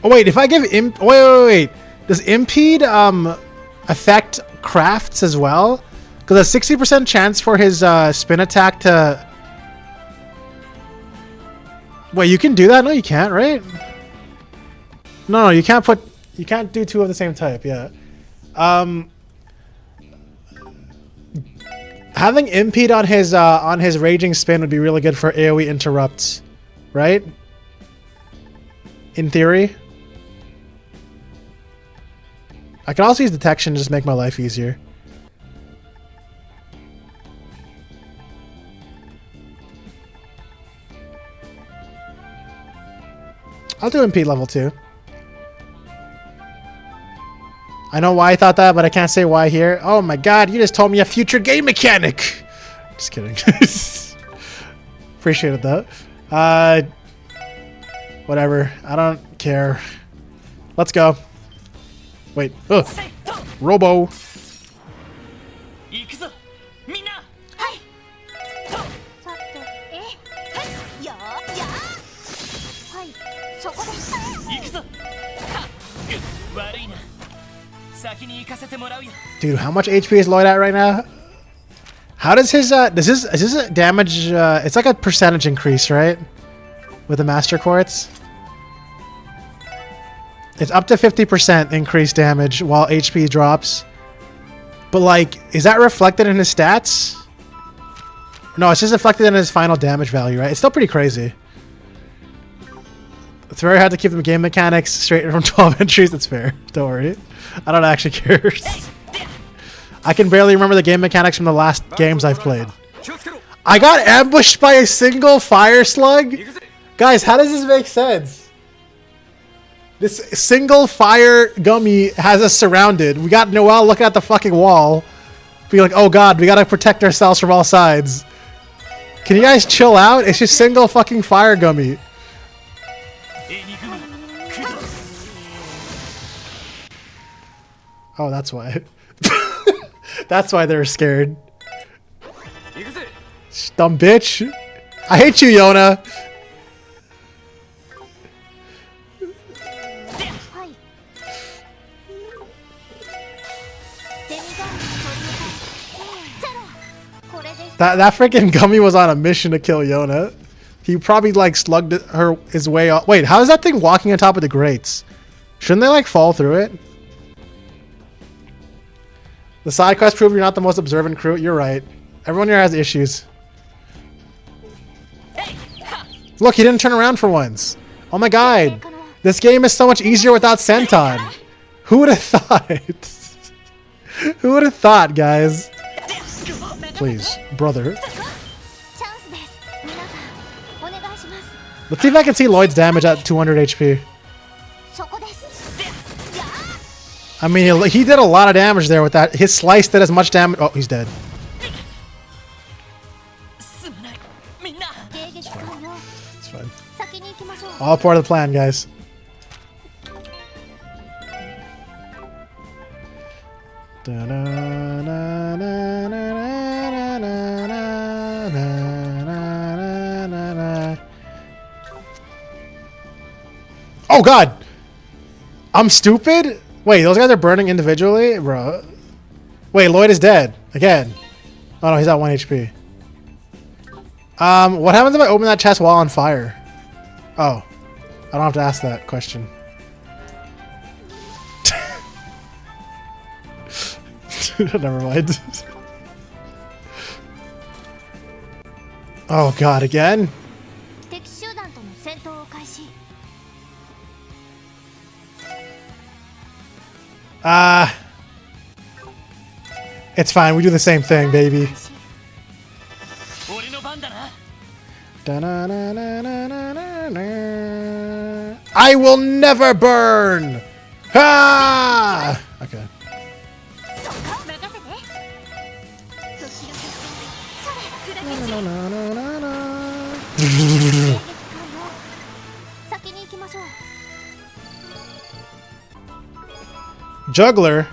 Oh wait, if I give wait. Does impede affect crafts as well? Because a 60% chance for his spin attack to... Wait, you can do that? No, you can't, right? No, you can't put... You can't do 2 of the same type, yeah. Having impede on his raging spin would be really good for AoE interrupts, right? In theory. I can also use detection to just make my life easier. I'll do MP level 2. I know why I thought that, but I can't say why here. Oh my god, you just told me a future game mechanic! Just kidding. Appreciate it though. Whatever. I don't care. Let's go. Wait. Ugh. Robo. 行くぞみんなさて、よはい、そこです。行くぞはっ悪いな先に行かせてもらうよ Dude, how much HP is Lloyd at right now? How does his is this a damage it's like a percentage increase, right? With the master quartz? It's up to 50% increased damage while HP drops. But like, is that reflected in his stats? No, it's just reflected in his final damage value, right? It's still pretty crazy. It's very hard to keep the game mechanics straight from 12 entries. That's fair. Don't worry. I don't actually care. I can barely remember the game mechanics from the last games I've played. I got ambushed by a single fire slug? Guys, how does this make sense? This single fire gummy has us surrounded. We got Noelle looking at the fucking wall. Being like, oh god, we gotta protect ourselves from all sides. Can you guys chill out? It's just single fucking fire gummy. Oh, that's why. That's why they're scared. Dumb bitch. I hate you, Yona. That freaking gummy was on a mission to kill Yona. He probably like slugged his way off. Wait, how is that thing walking on top of the grates? Shouldn't they like fall through it? The side quest prove you're not the most observant crew. You're right. Everyone here has issues. Look, he didn't turn around for once. Oh my god. This game is so much easier without Senton. Who would have thought? Who would have thought, guys? Please, brother. Let's see if I can see Lloyd's damage at 200 HP. I mean, he did a lot of damage there with that. His slice did as much damage. Oh, he's dead. It's fine. All part of the plan, guys. Oh god! I'm stupid? Wait, those guys are burning individually? Bro. Wait, Lloyd is dead. Again. Oh no, he's at 1 HP. What happens if I open that chest while on fire? Oh. I don't have to ask that question. Never mind. Oh god, again? It's fine, we do the same thing, baby. I will never burn! Ah! Okay. Juggler.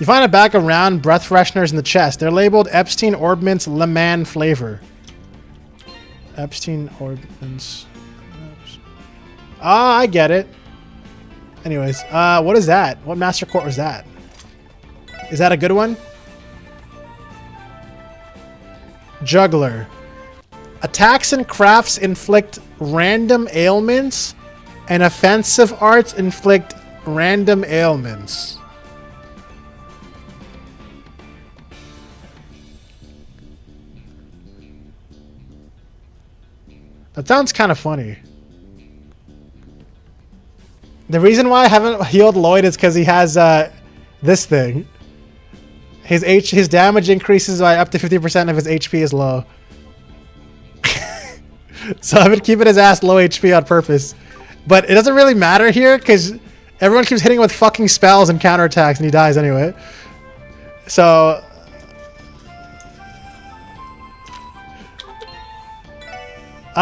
You find a bag of round breath fresheners in the chest. They're labeled Epstein Ordnance Le Man flavor. Epstein Ordnance. Ah, I get it. Anyways, what is that? What master quart was that? Is that a good one? Juggler. Attacks and crafts inflict random ailments, and offensive arts inflict random ailments. That sounds kind of funny. The reason why I haven't healed Lloyd is because he has this thing. His damage increases by up to 50% if his HP is low. So I've been keeping his ass low HP on purpose. But it doesn't really matter here because everyone keeps hitting him with fucking spells and counterattacks and he dies anyway. So...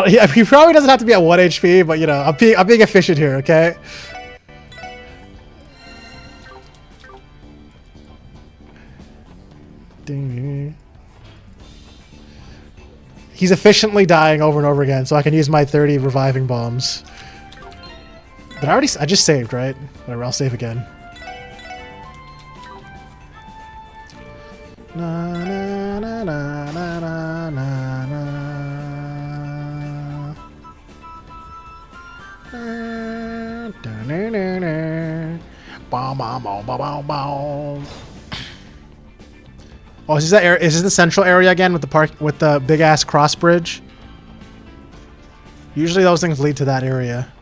he probably doesn't have to be at 1 HP, but you know, I'm being efficient here, okay? He's efficiently dying over and over again, so I can use my 30 reviving bombs. But I just saved, right? Whatever, I'll save again. Na, na, na, na, na, na, na, na. Oh, is this that area? Is this the central area again with the park with the big ass cross bridge? Usually those things lead to that area.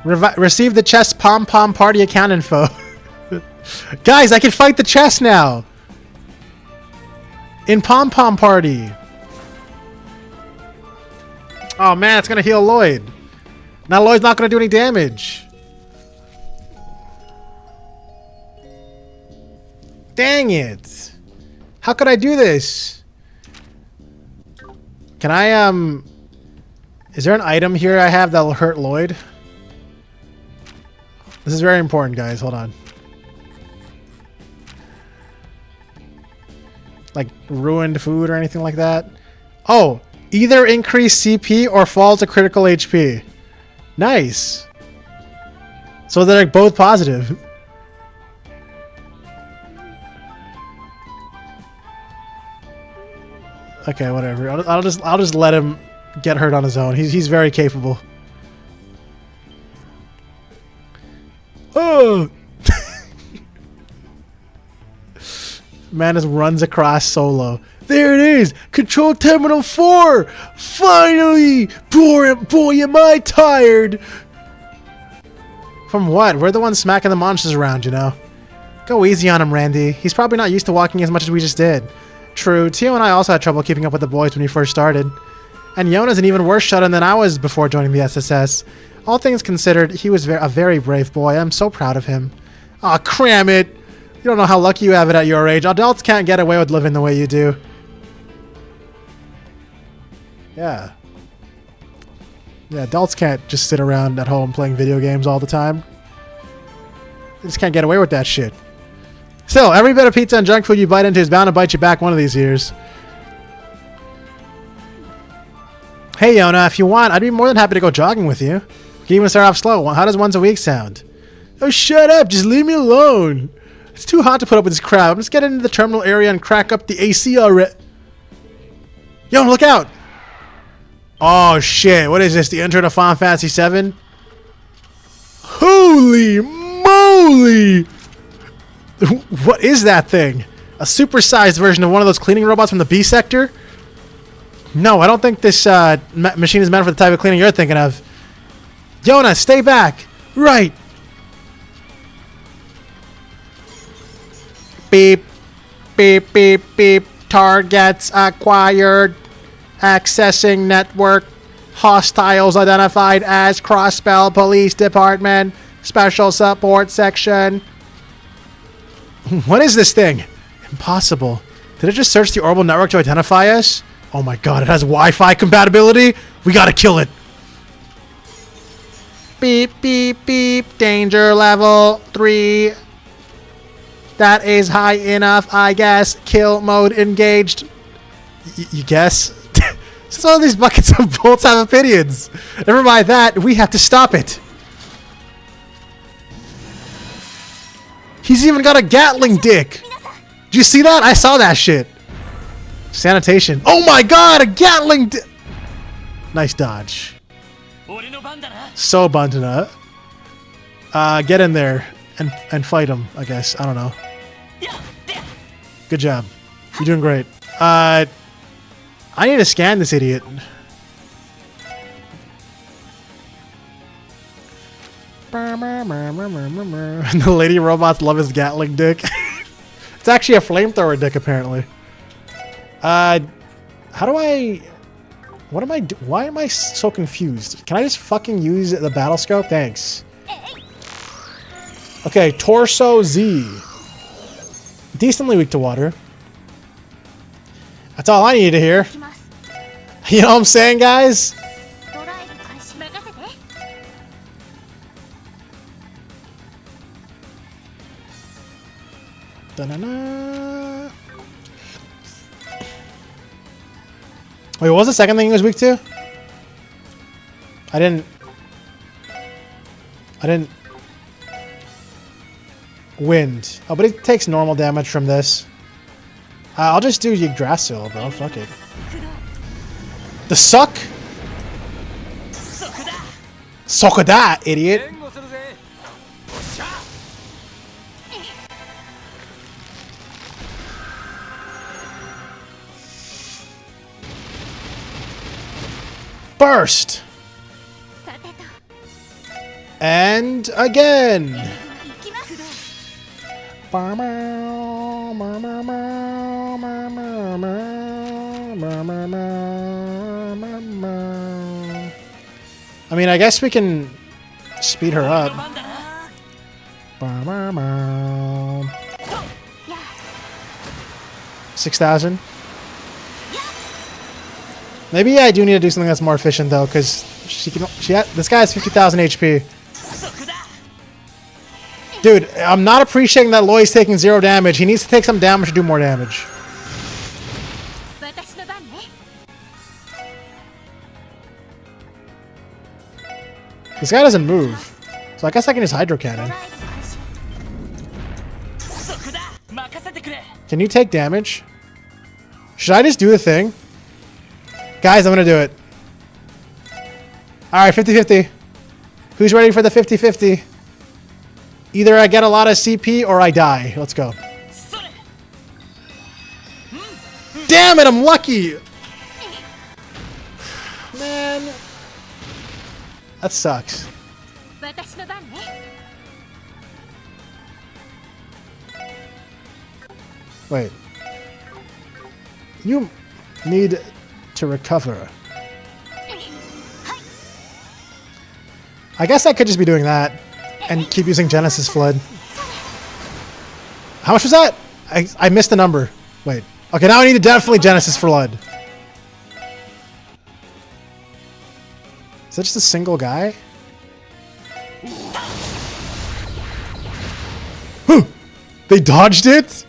Receive the chest pom pom party account info. Guys, I can fight the chest now. In pom pom party. Oh man, it's gonna heal Lloyd. Now Lloyd's not gonna do any damage. Dang it. How could I do this? Can I, is there an item here I have that'll hurt Lloyd? This is very important, guys. Hold on. Like ruined food or anything like that? Oh, either increase CP or fall to critical HP. Nice. So they're like both positive. Okay, whatever. I'll just let him get hurt on his own. He's very capable. Oh. Man just runs across solo. There it is! Control Terminal 4! Finally! Boy, am I tired! From what? We're the ones smacking the monsters around, you know? Go easy on him, Randy. He's probably not used to walking as much as we just did. True, Tio and I also had trouble keeping up with the boys when we first started. And Yona's an even worse shut-in than I was before joining the SSS. All things considered, he was a very brave boy. I'm so proud of him. Aw, cram it! You don't know how lucky you have it at your age. Adults can't get away with living the way you do. Yeah. Yeah, adults can't just sit around at home playing video games all the time. They just can't get away with that shit. Still, every bit of pizza and junk food you bite into is bound to bite you back one of these years. Hey, Yona, if you want, I'd be more than happy to go jogging with you. We can even start off slow. How does once a week sound? Oh, shut up. Just leave me alone. It's too hot to put up with this crowd. Let's get into the terminal area and crack up the AC already. Yona, look out. Oh, shit. What is this? The intro to Final Fantasy VII? Holy moly. What is that thing? A supersized version of one of those cleaning robots from the B sector? No, I don't think this machine is meant for the type of cleaning you're thinking of. Yona, stay back. Right. Beep. Beep, beep, beep. Targets acquired. Accessing network. Hostiles identified as Crossbell Police Department. Special Support Section. What is this thing? Impossible. Did it just search the orbital network to identify us? Oh my god, it has Wi-Fi compatibility? We gotta kill it. Beep, beep, beep. Danger level 3. That is high enough, I guess. Kill mode engaged. You guess? Since all these buckets of bolts have opinions. Never mind that, we have to stop it. He's even got a Gatling dick. Did you see that? I saw that shit. Sanitation. Oh my god, a Gatling dick. Nice dodge. So Bantana. Get in there and fight him, I guess. I don't know. Good job. You're doing great. I need to scan this idiot. And the lady robots love his Gatling dick. It's actually a flamethrower dick, apparently. How do I... What am I why am I so confused? Can I just fucking use the battle scope? Thanks. Okay, Torso Z. Decently weak to water. That's all I need to hear. You know what I'm saying, guys? Da-na-na. Wait, what was the second thing he was weak to? I didn't... Wind. Oh, but it takes normal damage from this. I'll just do Yggdrasil, bro. Fuck it. The suck? Sokoda, idiot. Burst! And again! I mean, I guess we can speed her up. 6,000. Maybe I do need to do something that's more efficient though, because this guy has 50,000 HP. Dude, I'm not appreciating that Loi's taking 0 damage. He needs to take some damage to do more damage. This guy doesn't move, so I guess I can just Hydro Cannon. Can you take damage? Should I just do the thing? Guys, I'm gonna do it. Alright, 50-50. Who's ready for the 50-50? Either I get a lot of CP or I die. Let's go. Damn it, I'm lucky! Man. That sucks. Wait. You need to recover. I guess I could just be doing that and keep using Genesis Flood. How much was that? I missed the number. Wait. Okay, now I need to definitely Genesis Flood. Is that just a single guy? They dodged it?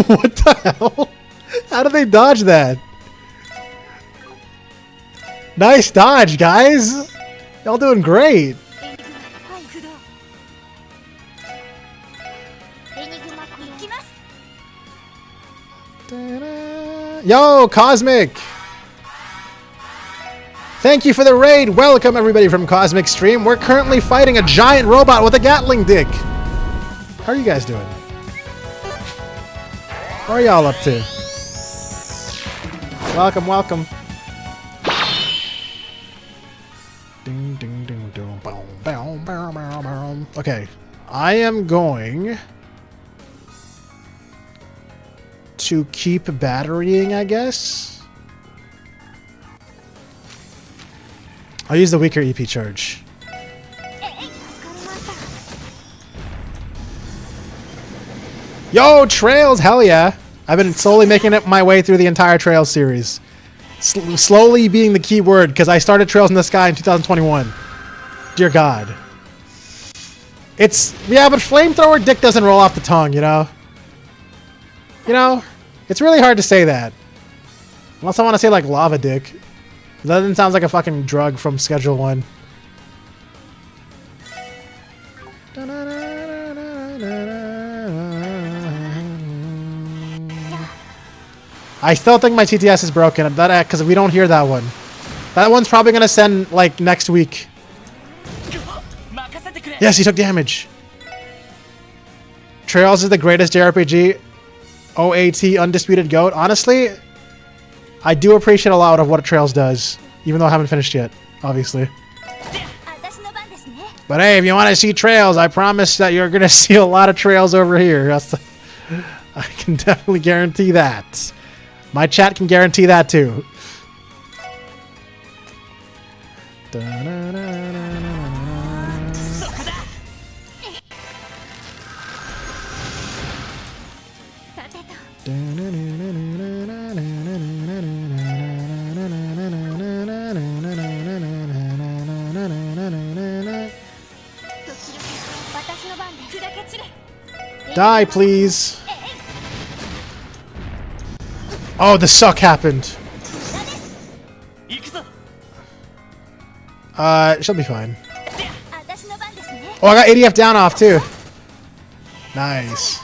What the hell? How did they dodge that? Nice dodge, guys! Y'all doing great! Yo, Cosmic! Thank you for the raid! Welcome everybody from Cosmic Stream. We're currently fighting a giant robot with a Gatling dick. How are you guys doing? What are y'all up to? Welcome, welcome. Ding, ding, ding, ding, boom, boom, boom, boom, boom. Okay, I am going to keep batterying, I guess. I'll use the weaker EP charge. Yo, Trails! Hell yeah! I've been slowly making it my way through the entire Trails series. Slowly being the key word, because I started Trails in the Sky in 2021. Dear God. Yeah, but Flamethrower dick doesn't roll off the tongue, you know? You know? It's really hard to say that. Unless I want to say, like, Lava Dick. That then sounds like a fucking drug from Schedule 1. I still think my TTS is broken, because we don't hear that one. That one's probably going to send, like, next week. Yes, he took damage. Trails is the greatest JRPG. OAT, undisputed GOAT. Honestly, I do appreciate a lot of what Trails does, even though I haven't finished yet, obviously. But hey, if you want to see Trails, I promise that you're going to see a lot of Trails over here. I can definitely guarantee that. My chat can guarantee that too. Die, please. Oh, the suck happened. She'll be fine. Oh, I got ADF down off too. Nice.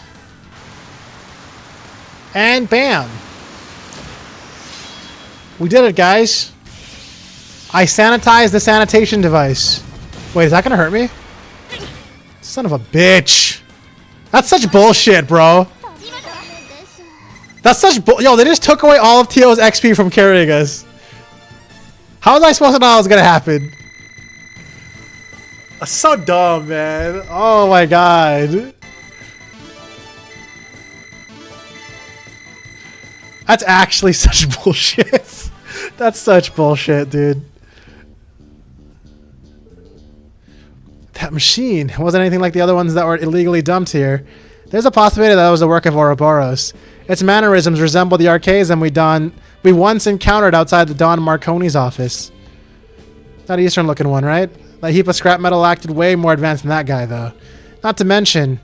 And bam. We did it, guys. I sanitized the sanitation device. Wait, is that gonna hurt me? Son of a bitch. That's such bullshit, bro. That's such yo, they just took away all of Teo's XP from carrying us. How was I supposed to know that was gonna happen? That's so dumb, man. Oh my god. That's actually such bullshit. That's such bullshit, dude. That machine wasn't anything like the other ones that were illegally dumped here. There's a possibility that it was the work of Ouroboros. Its mannerisms resemble the archaism we once encountered outside the Don Marconi's office. That Eastern looking one, right? That heap of scrap metal acted way more advanced than that guy, though. Not to mention...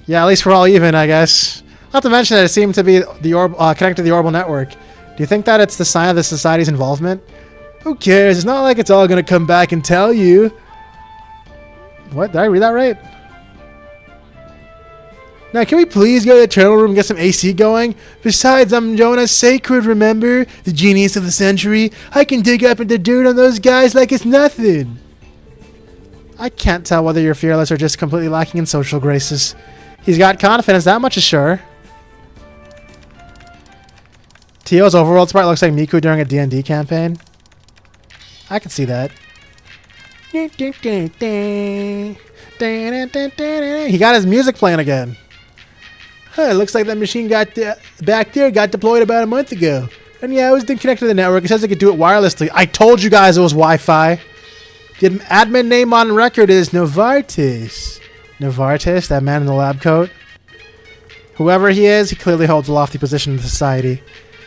Yeah, at least we're all even, I guess. Not to mention that it seemed to be the connected to the orbital network. Do you think that it's the sign of the society's involvement? Who cares? It's not like it's all gonna come back and tell you. What? Did I read that right? Now, can we please go to the terminal room and get some AC going? Besides, I'm Jonah Sacred, remember? The genius of the century. I can dig up into dirt on those guys like it's nothing. I can't tell whether you're fearless or just completely lacking in social graces. He's got confidence, that much is sure. Teo's overworld sprite looks like Miku during a D&D campaign. I can see that. He got his music playing again. Huh, it looks like that machine back there got deployed about a month ago. And yeah, it was connected to the network. It says it could do it wirelessly. I told you guys it was Wi-Fi. The admin name on record is Novartis. Novartis, that man in the lab coat. Whoever he is, he clearly holds a lofty position in society.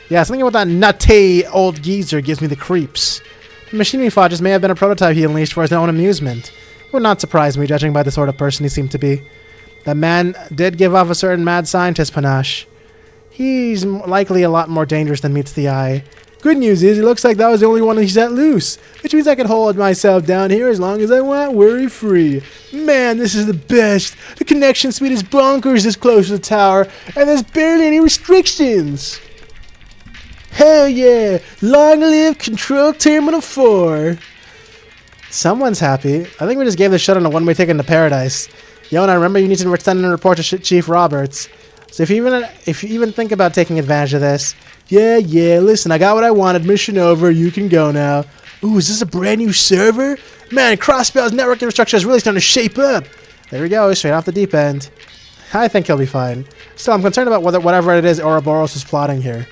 Yeah, something about that nutty old geezer gives me the creeps. The machine we fought just may have been a prototype he unleashed for his own amusement. It would not surprise me, judging by the sort of person he seemed to be. That man did give off a certain mad scientist panache. He's likely a lot more dangerous than meets the eye. Good news is, it looks like that was the only one he set loose, which means I can hold myself down here as long as I want, worry-free. Man, this is the best. The connection speed is bonkers this close to the tower, and there's barely any restrictions. Hell yeah! Long live Control Terminal 4! Someone's happy. I think we just gave the shut on a one-way ticket into paradise. Yo, and I remember you need to send in a report to Chief Roberts. So if you even think about taking advantage of this, yeah, listen, I got what I wanted, mission over, you can go now. Ooh, is this a brand new server? Man, Crossbell's network infrastructure is really starting to shape up. There we go, straight off the deep end. I think he'll be fine. Still, I'm concerned about whatever it is Ouroboros is plotting here.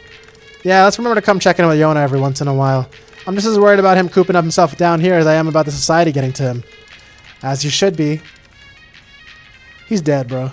Yeah, let's remember to come check in with Yona every once in a while. I'm just as worried about him cooping up himself down here as I am about the society getting to him. As you should be. He's dead, bro.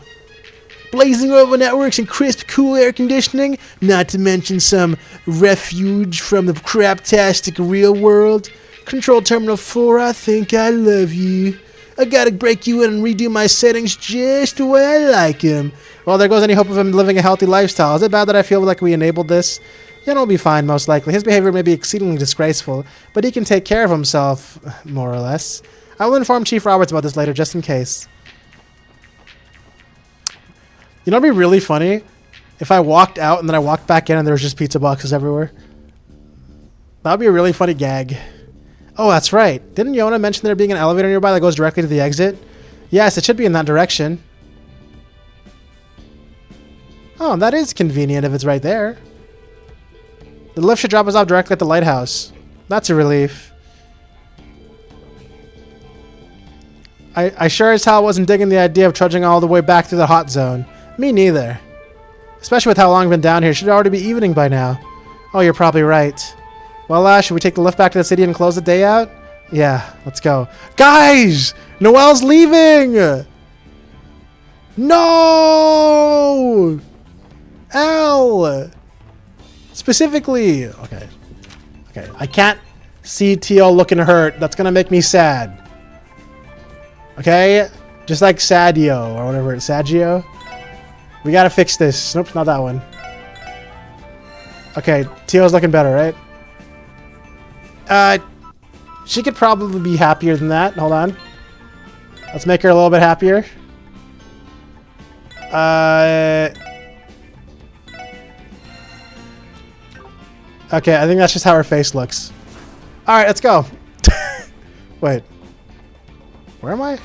Blazing over networks and crisp, cool air conditioning, not to mention some refuge from the craptastic real world. Control Terminal 4, I think I love you. I gotta break you in and redo my settings just the way I like them. Well, there goes any hope of him living a healthy lifestyle. Is it bad that I feel like we enabled this? Yana will be fine, most likely. His behavior may be exceedingly disgraceful, but he can take care of himself, more or less. I will inform Chief Roberts about this later, just in case. You know what would be really funny? If I walked out and then I walked back in and there was just pizza boxes everywhere. That would be a really funny gag. Oh, that's right. Didn't Yona mention there being an elevator nearby that goes directly to the exit? Yes, it should be in that direction. Oh, that is convenient if it's right there. The lift should drop us off directly at the lighthouse. That's a relief. I sure as hell wasn't digging the idea of trudging all the way back through the hot zone. Me neither. Especially with how long I've been down here. It should already be evening by now. Oh, you're probably right. Well, should we take the lift back to the city and close the day out? Yeah, let's go. Guys! Noelle's leaving! No! L! Specifically. Okay. Okay, I can't see Teal looking hurt. That's gonna make me sad. Okay? Just like Sadio, or whatever it's Saggio. We gotta fix this. Nope, not that one. Okay, Teal's looking better, right? She could probably be happier than that. Hold on. Let's make her a little bit happier. Okay, I think that's just how her face looks. Alright, let's go. Wait. Where am I?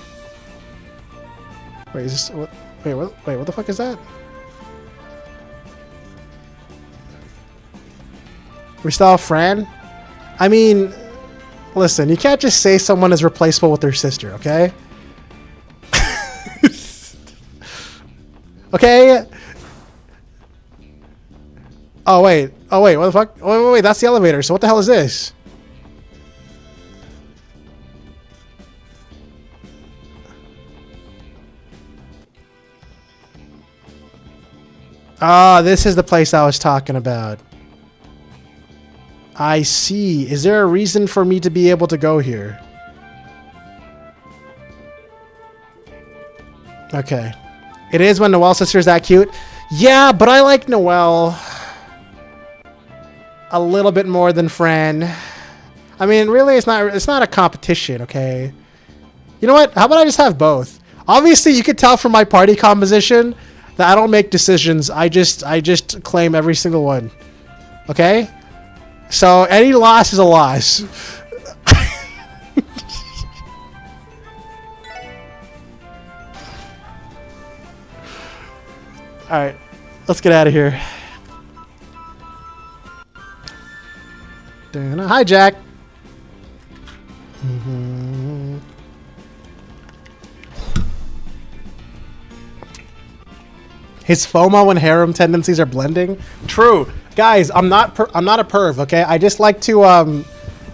Wait, is this... What, wait, what the fuck is that? We still have Fran? I mean... Listen, you can't just say someone is replaceable with their sister, okay? Okay? Oh, wait. Oh, wait. What the fuck? Wait. That's the elevator. So what the hell is this? Ah, this is the place I was talking about. I see. Is there a reason for me to be able to go here? Okay. It is when Noelle's sister is that cute. Yeah, but I like Noelle a little bit more than Fran. I mean, really, it's not a competition, okay? You know what? How about I just have both? Obviously, you could tell from my party composition that I don't make decisions. I just claim every single one. Okay? So any loss is a loss. All right, let's get out of here. Hi, Jack. His FOMO and harem tendencies are blending. True, guys. I'm not a perv. Okay, I just like to I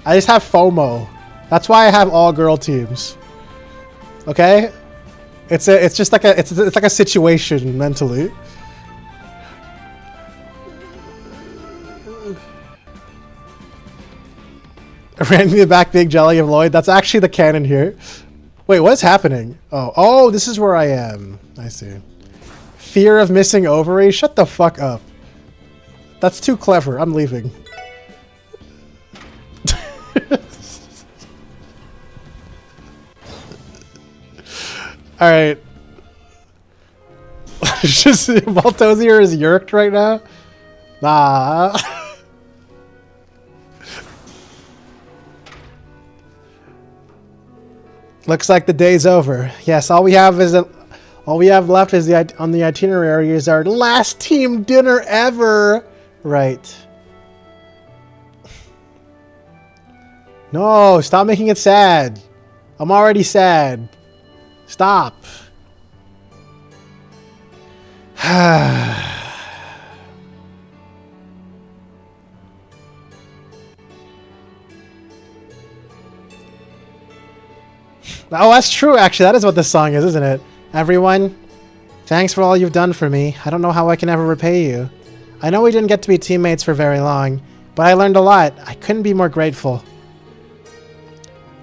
just have FOMO. That's why I have all girl teams. Okay, it's just like it's like a situation mentally. Randy the back big jelly of Lloyd. That's actually the canon here. Wait, what's happening? Oh, this is where I am. I see. Fear of missing ovary? Shut the fuck up. That's too clever. I'm leaving. Alright. Just Maltosier is yerked right now? Nah. Looks like the day's over. Yes, all we have left is on the itinerary is our last team dinner ever. Right. No, stop making it sad. I'm already sad. Stop. Oh, that's true, actually. That is what this song is, isn't it? Everyone, thanks for all you've done for me. I don't know how I can ever repay you. I know we didn't get to be teammates for very long, but I learned a lot. I couldn't be more grateful.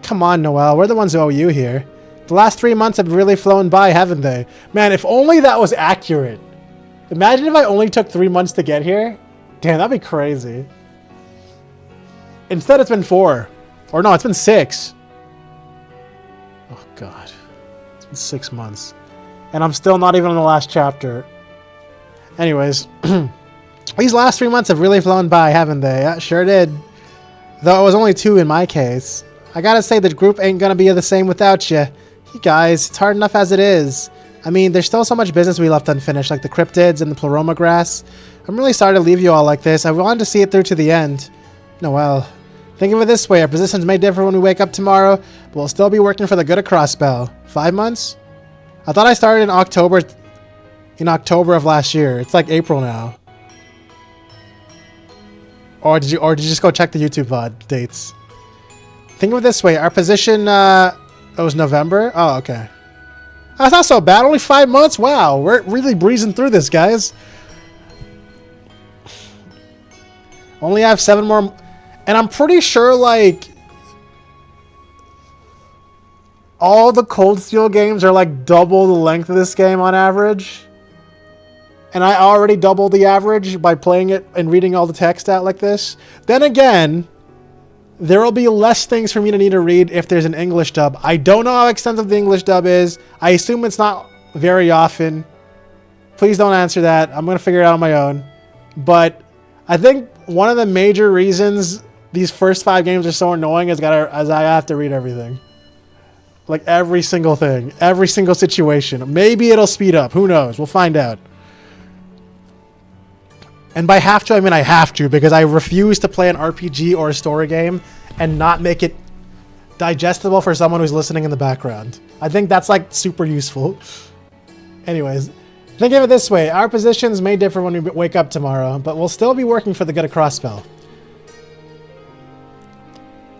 Come on, Noelle. We're the ones who owe you here. The last 3 months have really flown by, haven't they? Man, if only that was accurate. Imagine if I only took 3 months to get here. Damn, that'd be crazy. Instead, it's been 4. Or no, it's been 6. Oh, God. It's been 6 months. And I'm still not even on the last chapter. Anyways. These last 3 months have really flown by, haven't they? Yeah, sure did. Though it was only 2 in my case. I gotta say, the group ain't gonna be the same without you. You guys, it's hard enough as it is. I mean, there's still so much business we left unfinished, like the cryptids and the pleroma grass. I'm really sorry to leave you all like this. I wanted to see it through to the end. Noelle. Think of it this way, our positions may differ when we wake up tomorrow, but we'll still be working for the good of Crossbell. 5 months? I thought I started in October of last year. It's like April now. Or did you just go check the YouTube VOD dates? Think of it this way. Our position, it was November. Oh, okay. That's not so bad. Only 5 months. Wow. We're really breezing through this, guys. Only have 7 more. And I'm pretty sure, like, all the Cold Steel games are, like, double the length of this game on average. And I already doubled the average by playing it and reading all the text out like this. Then again, there will be less things for me to need to read if there's an English dub. I don't know how extensive the English dub is. I assume it's not very often. Please don't answer that. I'm going to figure it out on my own. But I think one of the major reasons these first 5 games are so annoying is I have to read everything. Like every single thing. Every single situation. Maybe it'll speed up. Who knows? We'll find out. And by have to, I mean I have to, because I refuse to play an RPG or a story game and not make it digestible for someone who's listening in the background. I think that's like super useful. Anyways, think of it this way. Our positions may differ when we wake up tomorrow, but we'll still be working for the good of Crossspell.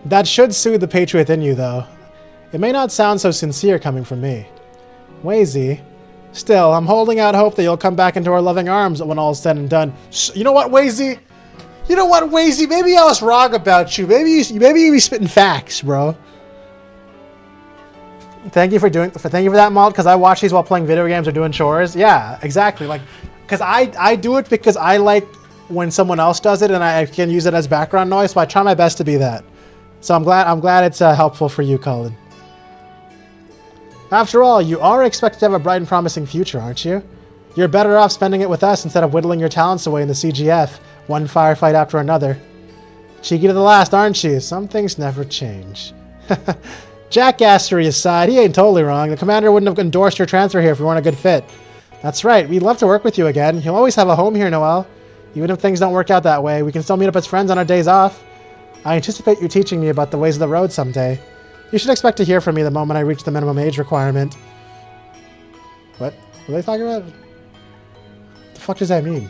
That should soothe the patriot within you, though. It may not sound so sincere coming from me. Wazy. Still, I'm holding out hope that you'll come back into our loving arms when all is said and done. You know what, Wazy? You know what, Wazy? Maybe I was wrong about you. Maybe you be spitting facts, bro. Thank you for that, Malt, because I watch these while playing video games or doing chores. Yeah, exactly. Like, because I do it because I like when someone else does it and I can use it as background noise, so I try my best to be that. So I'm glad it's helpful for you, Colin. After all, you are expected to have a bright and promising future, aren't you? You're better off spending it with us instead of whittling your talents away in the CGF, one firefight after another. Cheeky to the last, aren't you? Some things never change. Jackassery aside, he ain't totally wrong. The commander wouldn't have endorsed your transfer here if we weren't a good fit. That's right, we'd love to work with you again. You'll always have a home here, Noel. Even if things don't work out that way, we can still meet up as friends on our days off. I anticipate you teaching me about the ways of the road someday. You should expect to hear from me the moment I reach the minimum age requirement. What? What are they talking about? What the fuck does that mean?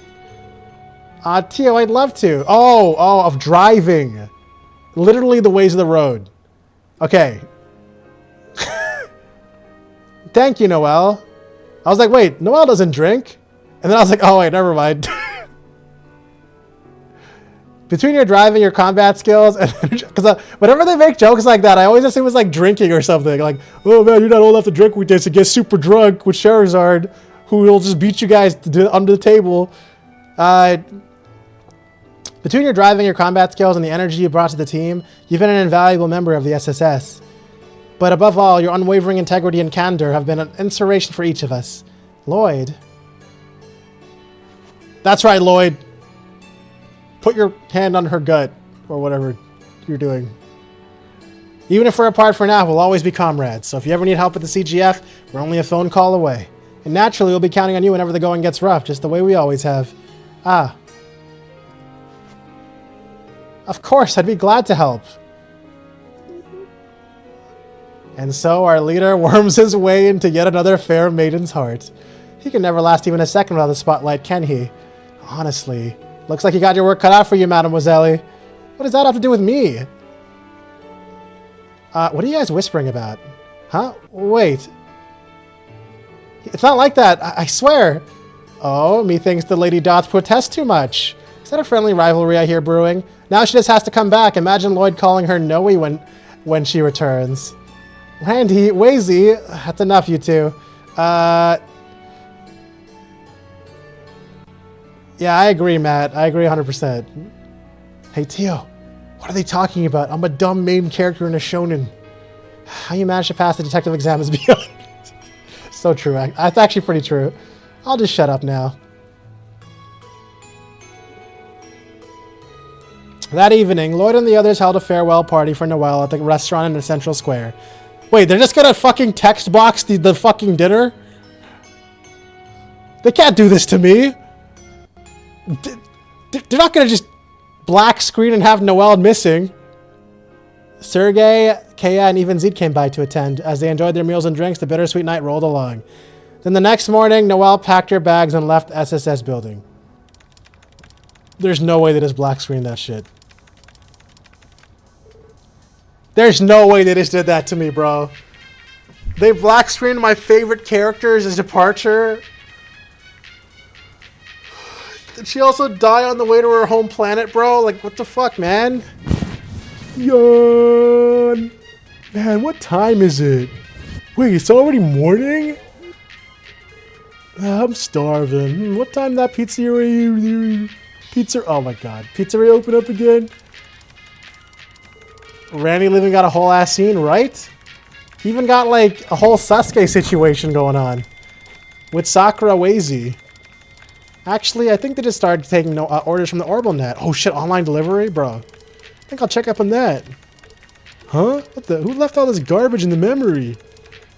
Tio, I'd love to. Oh, of driving. Literally the ways of the road. Okay. Thank you, Noel. I was like, wait, Noel doesn't drink? And then I was like, oh, wait, never mind. Between your driving, your combat skills, and because whenever they make jokes like that, I always assume it's like drinking or something. Like, oh man, you're not old enough to drink with this and get super drunk with Charizard, who will just beat you guys under the table. Between your driving, your combat skills, and the energy you brought to the team, you've been an invaluable member of the SSS. But above all, your unwavering integrity and candor have been an inspiration for each of us. Lloyd. That's right, Lloyd. Put your hand on her gut, or whatever you're doing. Even if we're apart for now, we'll always be comrades. So if you ever need help with the CGF, we're only a phone call away. And naturally, we'll be counting on you whenever the going gets rough, just the way we always have. Ah. Of course, I'd be glad to help. And so our leader worms his way into yet another fair maiden's heart. He can never last even a second without the spotlight, can he? Honestly. Looks like you got your work cut out for you, Mademoiselle. What does that have to do with me? What are you guys whispering about? Huh? Wait. It's not like that, I swear. Oh, methinks the lady doth protest too much. Is that a friendly rivalry I hear brewing? Now she just has to come back. Imagine Lloyd calling her Noe when she returns. Randy, Wazy, that's enough, you two. Yeah, I agree, Matt. I agree 100%. Hey, Tio, what are they talking about? I'm a dumb main character in a shonen. How you managed to pass the detective exam is beyond. So true. That's actually pretty true. I'll just shut up now. That evening, Lloyd and the others held a farewell party for Noel at the restaurant in the Central Square. Wait, they're just gonna fucking text box the fucking dinner? They can't do this to me! They're not gonna just black screen and have Noel missing. Sergey, Kaya, and even Zeke came by to attend. As they enjoyed their meals and drinks, the bittersweet night rolled along. Then the next morning, Noel packed her bags and left SSS building. There's no way they just black screen that shit. There's no way they just did that to me, bro. They black screened my favorite character's departure. Did she also die on the way to her home planet, bro? Like, what the fuck, man? Yawn. Man, what time is it? Wait, it's already morning? I'm starving. What time that pizzeria? Oh my god. Pizzeria open up again? Randy living got a whole ass scene, right? He even got like a whole Sasuke situation going on. With Sakura Wazy. Actually, I think they just started taking orders from the OrbitalNet. Oh shit, online delivery? Bro. I think I'll check up on that. Huh? What the? Who left all this garbage in the memory?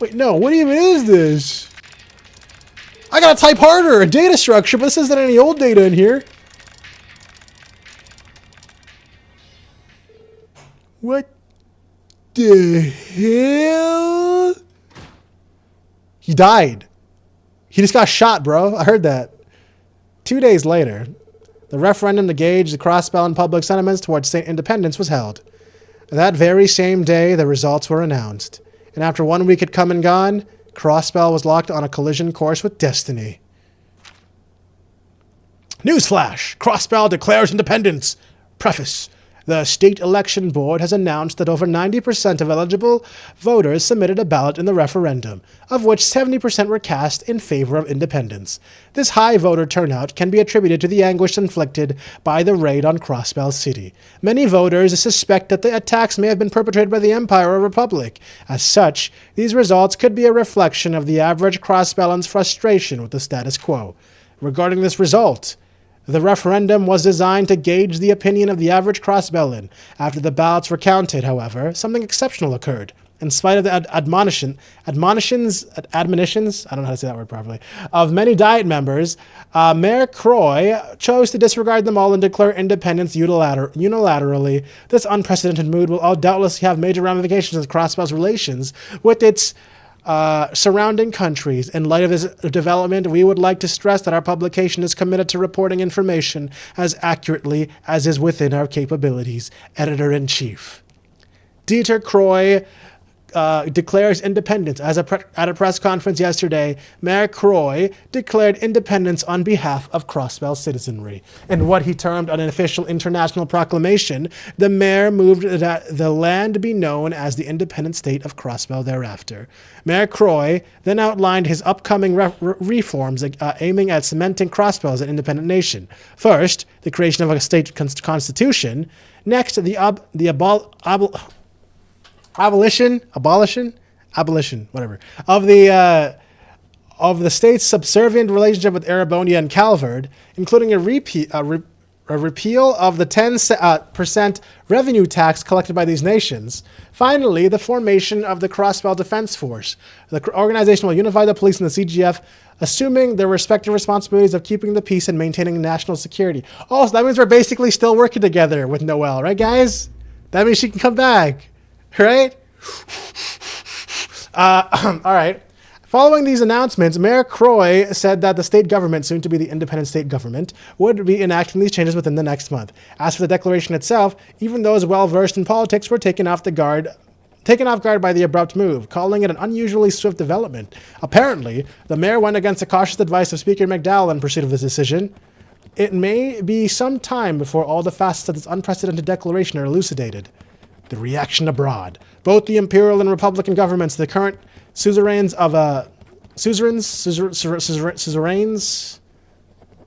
Wait, no, what even is this? I gotta type harder! A data structure, but this isn't any old data in here. What the hell? He died. He just got shot, bro. I heard that. 2 days later, the referendum to gauge the cross-spell and public sentiments towards state independence was held. That very same day, the results were announced. And after 1 week had come and gone, Crossspell was locked on a collision course with destiny. Newsflash! Crossspell declares independence. Preface. The State Election Board has announced that over 90% of eligible voters submitted a ballot in the referendum, of which 70% were cast in favor of independence. This high voter turnout can be attributed to the anguish inflicted by the raid on Crossspell City. Many voters suspect that the attacks may have been perpetrated by the Empire or Republic. As such, these results could be a reflection of the average Crossspellan's frustration with the status quo. Regarding this result, the referendum was designed to gauge the opinion of the average Crossbellan. After the ballots were counted, however, something exceptional occurred. In spite of the admonitions, I don't know how to say that word properly, of many Diet members, Mayor Croy chose to disregard them all and declare independence unilaterally. This unprecedented move will doubtless have major ramifications in Crossspell's relations with its surrounding countries. In light of this development, we would like to stress that our publication is committed to reporting information as accurately as is within our capabilities. Editor-in-Chief. Dieter Croy declares independence. At a press conference yesterday, Mayor Croy declared independence on behalf of Crossspell citizenry. In what he termed an official international proclamation, the mayor moved that the land be known as the independent state of Crossspell thereafter. Mayor Croy then outlined his upcoming reforms aiming at cementing Crossspell as an independent nation. First, the creation of a state constitution. Next, abolition, whatever, of the state's subservient relationship with Erebonia and Calvard, including a repeal of the 10% revenue tax collected by these nations. Finally, the formation of the Crossspell Defense Force. The organization will unify the police and the CGF, assuming their respective responsibilities of keeping the peace and maintaining national security. Oh, so that means we're basically still working together with Noelle, right, guys? That means she can come back. Right? All right. Following these announcements, Mayor Croy said that the state government, soon to be the independent state government, would be enacting these changes within the next month. As for the declaration itself, even those well-versed in politics were taken off guard by the abrupt move, calling it an unusually swift development. Apparently, the mayor went against the cautious advice of Speaker McDowell in pursuit of this decision. It may be some time before all the facets of this unprecedented declaration are elucidated. The reaction abroad. Both the imperial and republican governments, the current suzerains of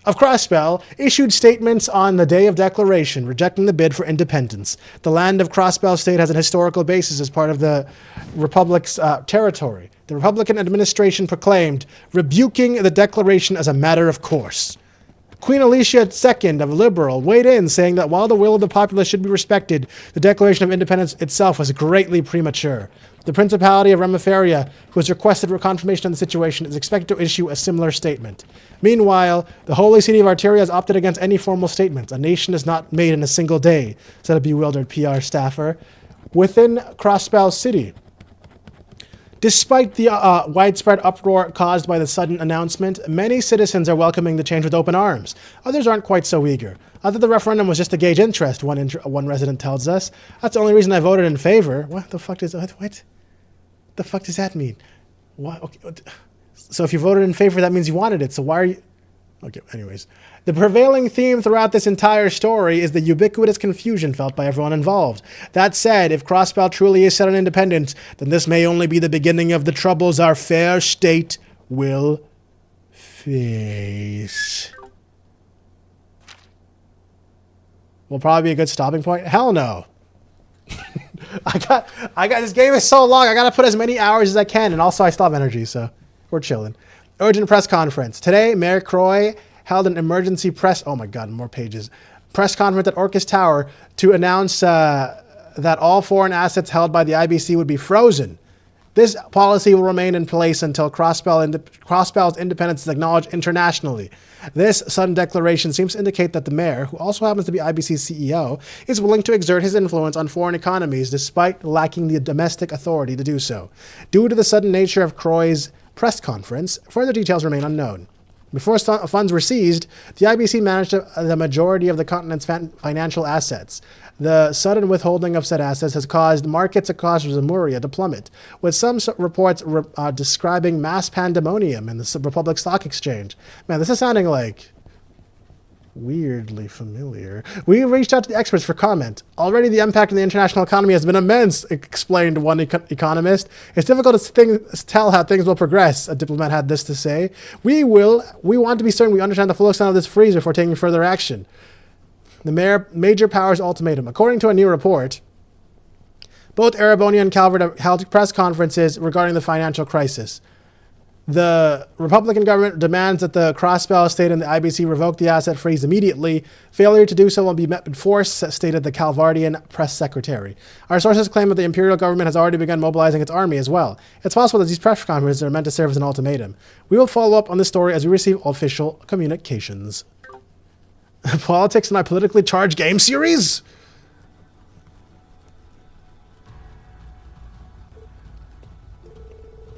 Crossspell, issued statements on the day of declaration, rejecting the bid for independence. The land of Crossspell State has an historical basis as part of the Republic's territory. The Republican administration proclaimed, rebuking the declaration as a matter of course. Queen Alicia II of Liberal weighed in, saying that while the will of the populace should be respected, the Declaration of Independence itself was greatly premature. The Principality of Remiferia, who has requested confirmation of the situation, is expected to issue a similar statement. Meanwhile, the Holy City of Arteria has opted against any formal statements. A nation is not made in a single day, said a bewildered PR staffer. Within Crossspell City, Despite the widespread uproar caused by the sudden announcement, many citizens are welcoming the change with open arms. Others aren't quite so eager. I thought the referendum was just to gauge interest, one resident tells us. That's the only reason I voted in favor. What the fuck does that mean? What? Okay. So if you voted in favor, that means you wanted it. So why are you... Okay, anyways. The prevailing theme throughout this entire story is the ubiquitous confusion felt by everyone involved. That said, if Crossbell truly is set on independence, then this may only be the beginning of the troubles our fair state will face. Will probably be a good stopping point. Hell no. I got this game is so long. I gotta put as many hours as I can, and also I still have energy, so we're chilling. Urgent press conference. Today, Mayor Croy held an emergency press... Oh my god, more pages. Press conference at Orcus Tower to announce that all foreign assets held by the IBC would be frozen. This policy will remain in place until Crossbell's independence is acknowledged internationally. This sudden declaration seems to indicate that the mayor, who also happens to be IBC's CEO, is willing to exert his influence on foreign economies despite lacking the domestic authority to do so. Due to the sudden nature of Croy's press conference, further details remain unknown. Before funds were seized, the IBC managed the majority of the continent's financial assets. The sudden withholding of said assets has caused markets across Zamuria to plummet, with some reports describing mass pandemonium in the Republic Stock Exchange. Man, this is sounding like weirdly familiar. We reached out to the experts for comment. Already the impact on the international economy has been immense, explained one economist. It's difficult to tell how things will progress, a diplomat had this to say. We want to be certain we understand the full extent of this freeze before taking further action. The major powers ultimatum. According to a new report, both Ereboni and Calvert held press conferences regarding the financial crisis. The Republican government demands that the Crossbell estate and the IBC revoke the asset freeze immediately. Failure to do so will be met with force, stated the Calvardian press secretary. Our sources claim that the imperial government has already begun mobilizing its army as well. It's possible that these press conferences are meant to serve as an ultimatum. We will follow up on this story as we receive official communications. Politics in my politically charged game series?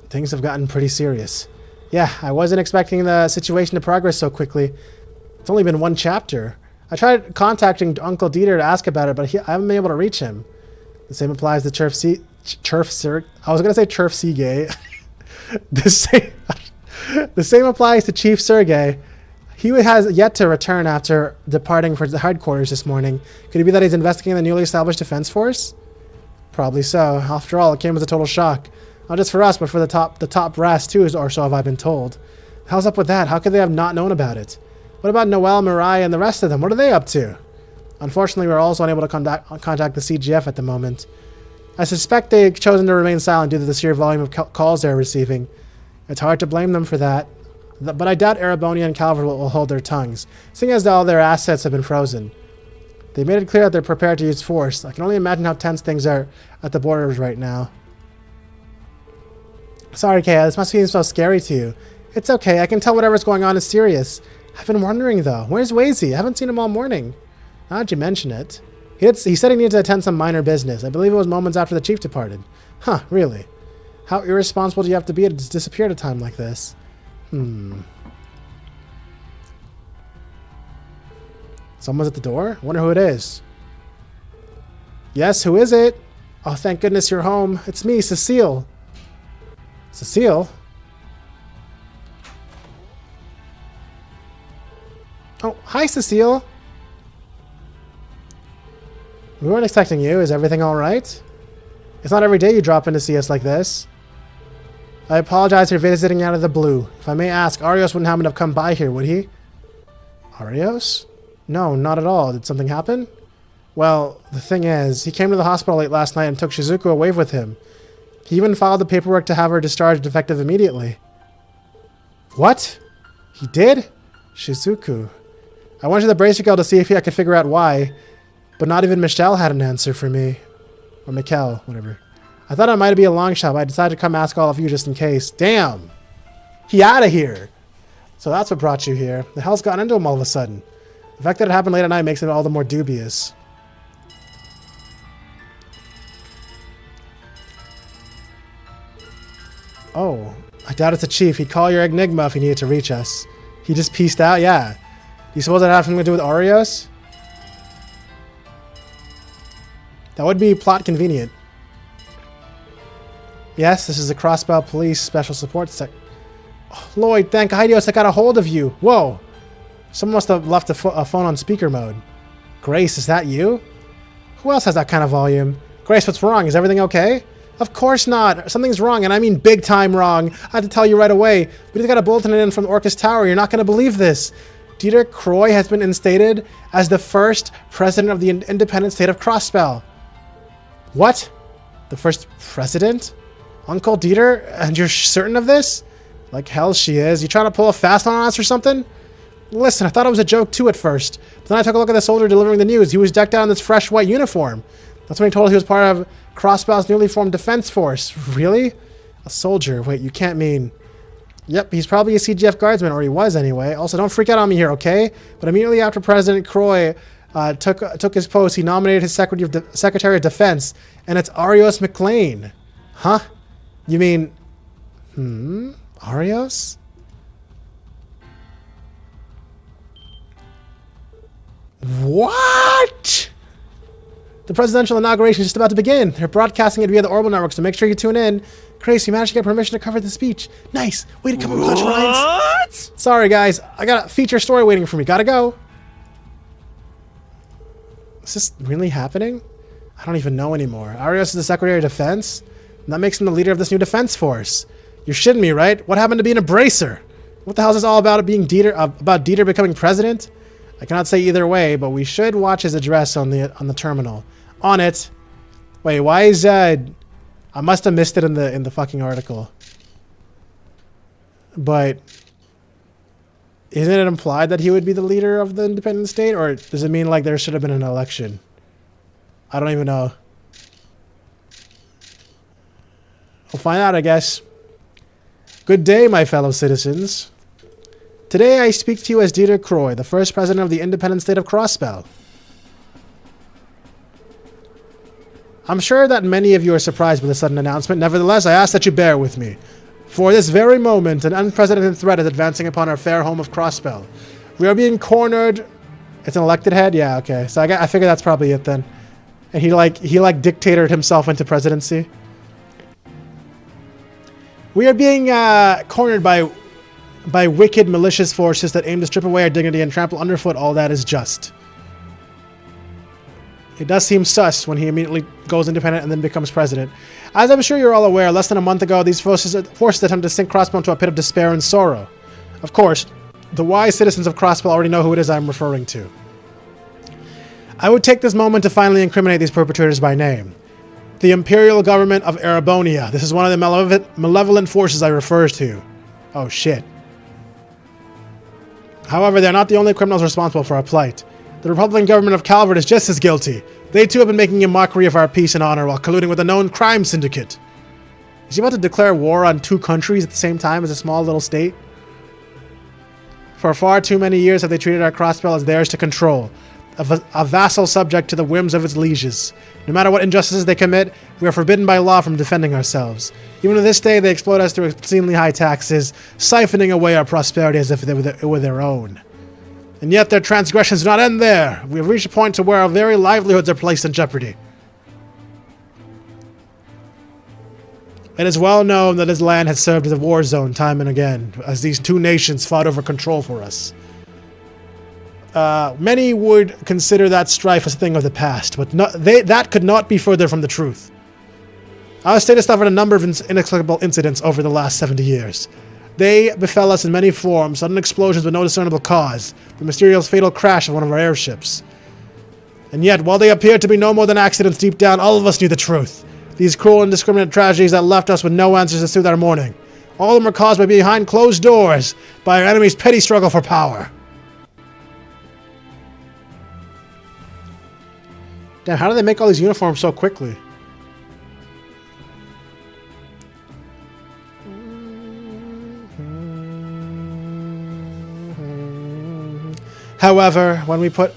Things have gotten pretty serious. Yeah, I wasn't expecting the situation to progress so quickly. It's only been one chapter. I tried contacting Uncle Dieter to ask about it, but I haven't been able to reach him. The same applies to Turf Sergey. The same applies to Chief Sergey. He has yet to return after departing for the headquarters this morning. Could it be that he's investigating the newly established defense force? Probably so. After all, it came as a total shock. Not just for us, but for the top brass too, or so have I been told. How's up with that? How could they have not known about it? What about Noel, Mariah, and the rest of them? What are they up to? Unfortunately, we're also unable to contact the CGF at the moment. I suspect they've chosen to remain silent due to the sheer volume of calls they're receiving. It's hard to blame them for that. But I doubt Ereboni and Calvert will hold their tongues, seeing as all their assets have been frozen. They made it clear that they're prepared to use force. I can only imagine how tense things are at the borders right now. Sorry, Kaya, this must seem so scary to you. It's okay, I can tell whatever's going on is serious. I've been wondering, though. Where's Wazy? I haven't seen him all morning. Now that you mention it. He said he needed to attend some minor business. I believe it was moments after the chief departed. Huh, really? How irresponsible do you have to be to disappear at a time like this? Someone's at the door? Wonder who it is. Yes, who is it? Oh, thank goodness you're home. It's me, Cecile. Cecile? Oh, hi, Cecile. We weren't expecting you. Is everything all right? It's not every day you drop in to see us like this. I apologize for visiting out of the blue. If I may ask, Arios wouldn't happen to have come by here, would he? Arios? No, not at all. Did something happen? Well, the thing is, he came to the hospital late last night and took Shizuku away with him. He even filed the paperwork to have her discharged effective immediately. What? He did? Shizuku. I went to the Bracer Guild to see if I could figure out why, but not even Michelle had an answer for me. Or Mikkel, whatever. I thought it might be a long shot, but I decided to come ask all of you just in case. Damn! He outta here! So that's what brought you here. The hell's gotten into him all of a sudden? The fact that it happened late at night makes it all the more dubious. Oh, I doubt it's a chief. He'd call your Enigma if he needed to reach us. He just pieced out? Yeah. Do you suppose that had something to do with Arios? That would be plot convenient. Yes, this is the Crossbow Police Special Support Sec... Oh, Lloyd, thank Idios I got a hold of you. Whoa. Someone must have left a phone on speaker mode. Grace, is that you? Who else has that kind of volume? Grace, what's wrong? Is everything okay? Of course not. Something's wrong, and I mean big time wrong. I had to tell you right away. We just got a bulletin in from Orcus Tower. You're not going to believe this. Dieter Croy has been instated as the first president of the independent state of Crossspell. What? The first president? Uncle Dieter? And you're certain of this? Like hell she is. You trying to pull a fast one on us or something? Listen, I thought it was a joke too at first. But then I took a look at the soldier delivering the news. He was decked out in this fresh white uniform. That's when he told us he was part of Crossbell's newly formed defense force. Really? A soldier? Wait, you can't mean... Yep, he's probably a CGF guardsman, or he was anyway. Also, don't freak out on me here, okay? But immediately after President Croy took his post, he nominated his Secretary of Defense, and it's Arios McLean. Huh? You mean... Arios? What? The presidential inauguration is just about to begin. They're broadcasting it via the Orbital networks, so make sure you tune in. Grace, you managed to get permission to cover the speech. Nice. Way to come on, Clutch Lines. What? Sorry, guys. I got a feature story waiting for me. Gotta go. Is this really happening? I don't even know anymore. Arios is the Secretary of Defense? And that makes him the leader of this new defense force. You're shitting me, right? What happened to being a bracer? What the hell is this all about? It being Dieter, about Dieter becoming president? I cannot say either way, but we should watch his address on the terminal. On it. Wait, why is I must have missed it in the fucking article. But isn't it implied that he would be the leader of the independent state, or does it mean like there should have been an election? I don't even know. We'll find out, I guess. Good day, my fellow citizens. Today I speak to you as Dieter Croy, the first president of the independent state of Crossspell. I'm sure that many of you are surprised by the sudden announcement. Nevertheless, I ask that you bear with me. For this very moment, an unprecedented threat is advancing upon our fair home of Crossspell. We are being cornered... It's an elected head? Yeah, okay. So I figure that's probably it then. And he dictated himself into presidency. We are being cornered by wicked, malicious forces that aim to strip away our dignity and trample underfoot all that is just. It does seem sus when he immediately goes independent and then becomes president. As I'm sure you're all aware, less than a month ago, these forces attempt to sink Crossspell into a pit of despair and sorrow. Of course, the wise citizens of Crossspell already know who it is I'm referring to. I would take this moment to finally incriminate these perpetrators by name. The Imperial Government of Erebonia. This is one of the malevolent forces I refer to. Oh shit. However, they're not the only criminals responsible for our plight. The Republican government of Calvert is just as guilty. They too have been making a mockery of our peace and honor while colluding with a known crime syndicate. Is he about to declare war on 2 countries at the same time as a small little state? For far too many years have they treated our Crossspell as theirs to control, a vassal subject to the whims of its lieges. No matter what injustices they commit, we are forbidden by law from defending ourselves. Even to this day, they exploit us through obscenely high taxes, siphoning away our prosperity as if it were their own. And yet their transgressions do not end there. We have reached a point to where our very livelihoods are placed in jeopardy. It is well known that this land has served as a war zone time and again, as these 2 nations fought over control for us. Many would consider that strife as a thing of the past, but that could not be further from the truth. Our state has suffered a number of inexplicable incidents over the last 70 years. They befell us in many forms, sudden explosions with no discernible cause, the mysterious fatal crash of one of our airships. And yet, while they appeared to be no more than accidents deep down, all of us knew the truth. These cruel and indiscriminate tragedies that left us with no answers to soothe our mourning. All of them were caused by behind closed doors, by our enemy's petty struggle for power. Damn, how do they make all these uniforms so quickly? However, when put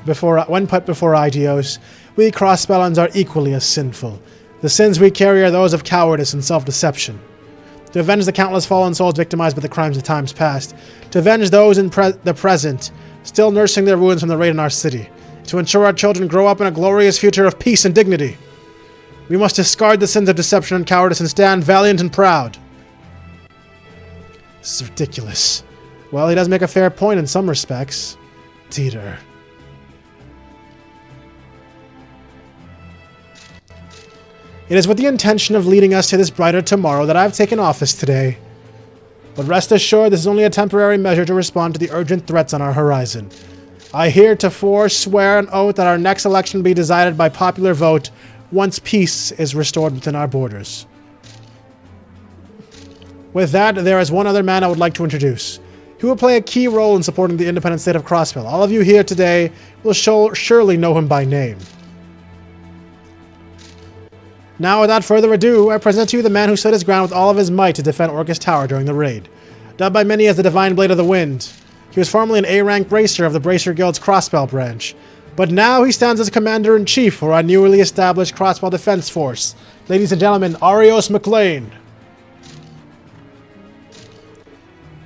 before Idios, we Crossspellans are equally as sinful. The sins we carry are those of cowardice and self-deception. To avenge the countless fallen souls victimized by the crimes of times past. To avenge those in the present, still nursing their wounds from the raid on our city. To ensure our children grow up in a glorious future of peace and dignity. We must discard the sins of deception and cowardice and stand valiant and proud. This is ridiculous. Well, he does make a fair point in some respects. Dieter. It is with the intention of leading us to this brighter tomorrow that I have taken office today. But rest assured, this is only a temporary measure to respond to the urgent threats on our horizon. I heretofore swear an oath that our next election be decided by popular vote once peace is restored within our borders. With that, there is one other man I would like to introduce. He will play a key role in supporting the independent state of Crossbell. All of you here today will surely know him by name. Now, without further ado, I present to you the man who stood his ground with all of his might to defend Orcus Tower during the raid. Dubbed by many as the Divine Blade of the Wind, he was formerly an A-rank bracer of the Bracer Guild's Crossbell branch, but now he stands as Commander-in-Chief for our newly established Crossbell Defense Force. Ladies and gentlemen, Arios McLean.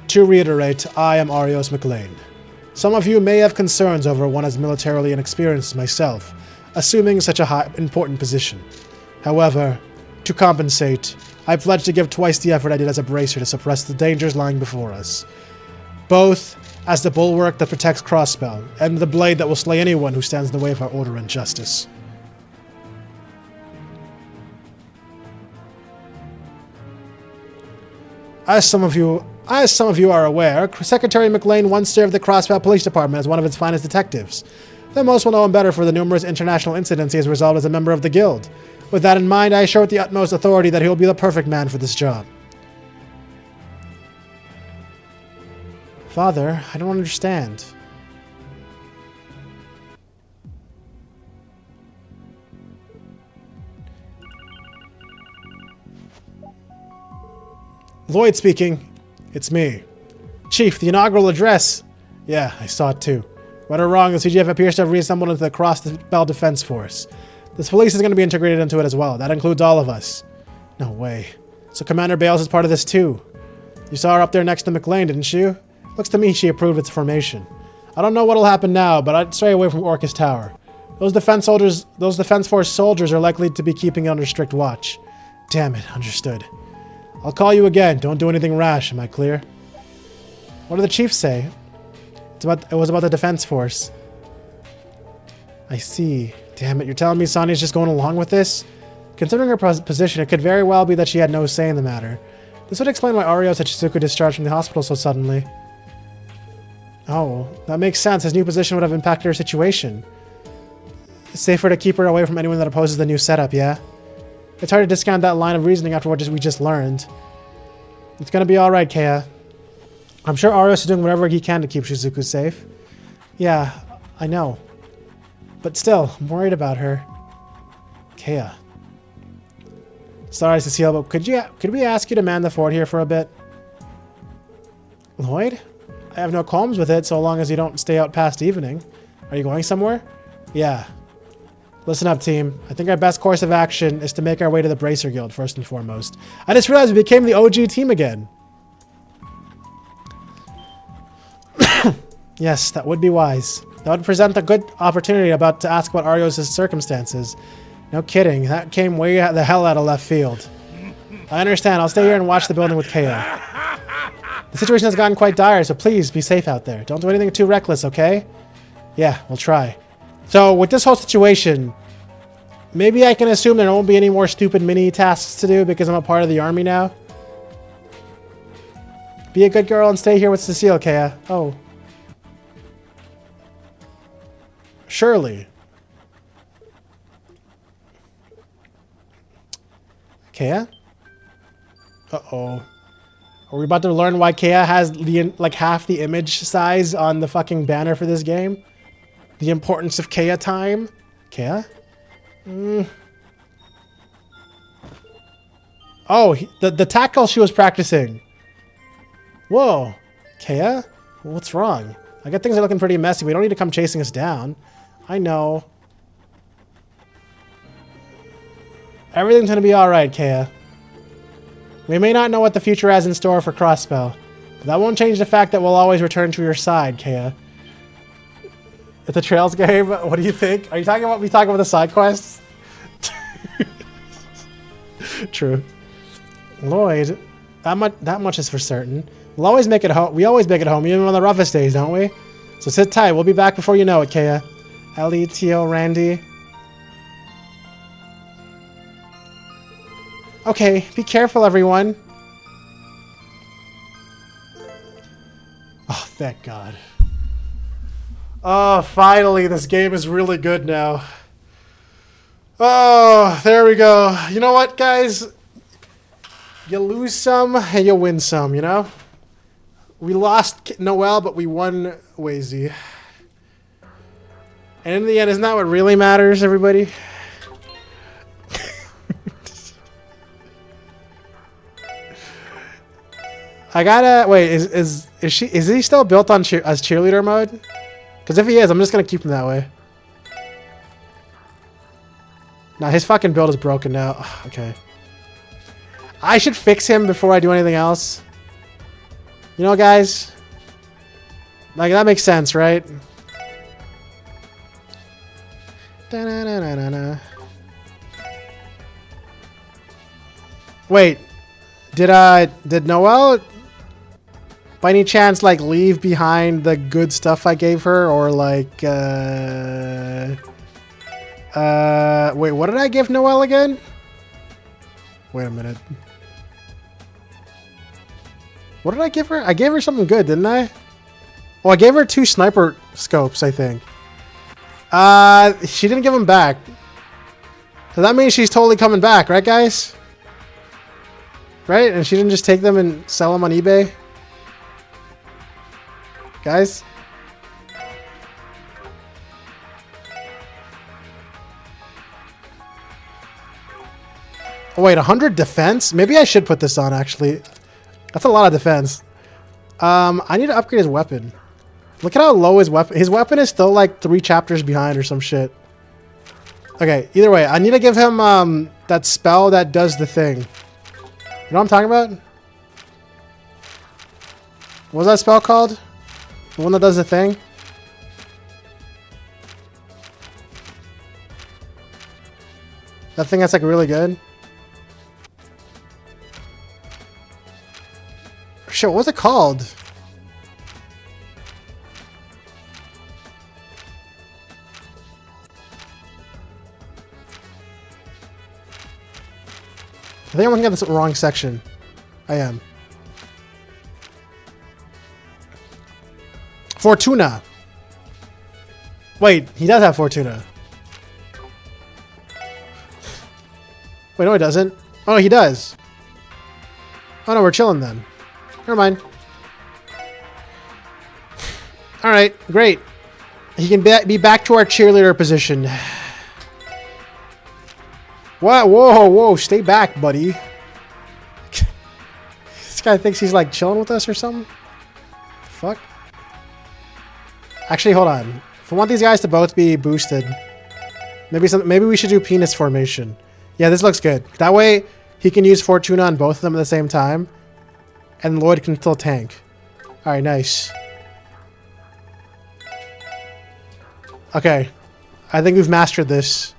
To reiterate, I am Arios McLean. Some of you may have concerns over one as militarily inexperienced as myself, assuming such a high, important position. However, to compensate, I pledge to give twice the effort I did as a bracer to suppress the dangers lying before us. Both as the bulwark that protects Crossbell, and the blade that will slay anyone who stands in the way of our order and justice. As some of you are aware, Secretary McLean once served the Crossbell Police Department as one of its finest detectives. Though most will know him better for the numerous international incidents he has resolved as a member of the Guild. With that in mind, I assure with the utmost authority that he will be the perfect man for this job. Father, I don't understand. Lloyd speaking. It's me. Chief, the inaugural address. Yeah, I saw it too. Right or wrong, the CGF appears to have reassembled into the Crossbell Defense Force. This police is going to be integrated into it as well. That includes all of us. No way. So Commander Bales is part of this too. You saw her up there next to McLean, didn't you? Looks to me she approved its formation. I don't know what'll happen now, but I'd stray away from Orcus Tower. Those Defense Force soldiers are likely to be keeping it under strict watch. Damn it, understood. I'll call you again. Don't do anything rash, am I clear? What did the chief say? It was about the Defense Force. I see. Damn it, you're telling me Sonya's just going along with this? Considering her position, it could very well be that she had no say in the matter. This would explain why Arios had Shizuku discharged from the hospital so suddenly. Oh, that makes sense. His new position would have impacted her situation. It's safer to keep her away from anyone that opposes the new setup, yeah? It's hard to discount that line of reasoning after what we just learned. It's gonna be alright, Kea. I'm sure Arios is doing whatever he can to keep Shizuku safe. Yeah, I know. But still, I'm worried about her. Kea. Sorry, Cecile, but could we ask you to man the fort here for a bit? Lloyd? I have no qualms with it so long as you don't stay out past evening. Are you going somewhere? Yeah. Listen up, team. I think our best course of action is to make our way to the Bracer Guild, first and foremost. I just realized we became the OG team again. Yes, that would be wise. That would present a good opportunity to ask about Arios' circumstances. No kidding, that came way the hell out of left field. I understand, I'll stay here and watch the building with Kea. The situation has gotten quite dire, so please be safe out there. Don't do anything too reckless, okay? Yeah, we'll try. So, with this whole situation, maybe I can assume there won't be any more stupid mini tasks to do because I'm a part of the army now. Be a good girl and stay here with Cecile, Kea. Oh. Surely. Kea? Uh-oh. Are we about to learn why Kea has like half the image size on the fucking banner for this game? The importance of Kea time? Kea? Oh, the tackle she was practicing. Whoa. Kea? What's wrong? I get things are looking pretty messy. We don't need to come chasing us down. I know. Everything's gonna be alright, Kea. We may not know what the future has in store for Crossspell, but that won't change the fact that we'll always return to your side, Kea. It's a Trails game. What do you think? Are you talking about the side quests? True. Lloyd, that much is for certain. We'll always make it home. We always make it home, even on the roughest days, don't we? So sit tight. We'll be back before you know it, Kea. L-E-T-O, Randy. Okay, be careful, everyone. Oh, thank God. Oh, finally, this game is really good now. Oh, there we go. You know what, guys? You lose some and you win some, you know? We lost Noelle, but we won Wazy. And in the end, isn't that what really matters, everybody? I gotta wait. Is he still built on as cheerleader mode? Because if he is, I'm just gonna keep him that way. Nah, his fucking build is broken now. Okay. I should fix him before I do anything else. You know, guys? Like, that makes sense, right? Da-na-na-na-na-na. Wait. Did Noelle by any chance like leave behind the good stuff I gave her, or like wait, what did I give Noelle again? Wait a minute. What did I give her? I gave her something good, didn't I? Well, I gave her 2 sniper scopes, I think. She didn't give them back. So that means she's totally coming back, right, guys? Right? And she didn't just take them and sell them on eBay? Guys? Oh, wait, 100 defense? Maybe I should put this on, actually. That's a lot of defense. I need to upgrade his weapon. Look at how low his weapon... His weapon is still like 3 chapters behind or some shit. Okay, either way, I need to give him that spell that does the thing. You know what I'm talking about? What was that spell called? The one that does the thing? That thing that's like really good? Shit, what was it called? I think I'm looking at the wrong section. I am. Fortuna. Wait, he does have Fortuna. Wait, no he doesn't. Oh, no, he does. Oh no, we're chilling then. Never mind. Alright, great. He can be back to our cheerleader position. What? Whoa, whoa, stay back, buddy. This guy thinks he's like chilling with us or something? Fuck. Actually, hold on. If I want these guys to both be boosted, maybe we should do penis formation. Yeah, this looks good. That way, he can use Fortuna on both of them at the same time, and Lloyd can still tank. Alright, nice. Okay. I think we've mastered this.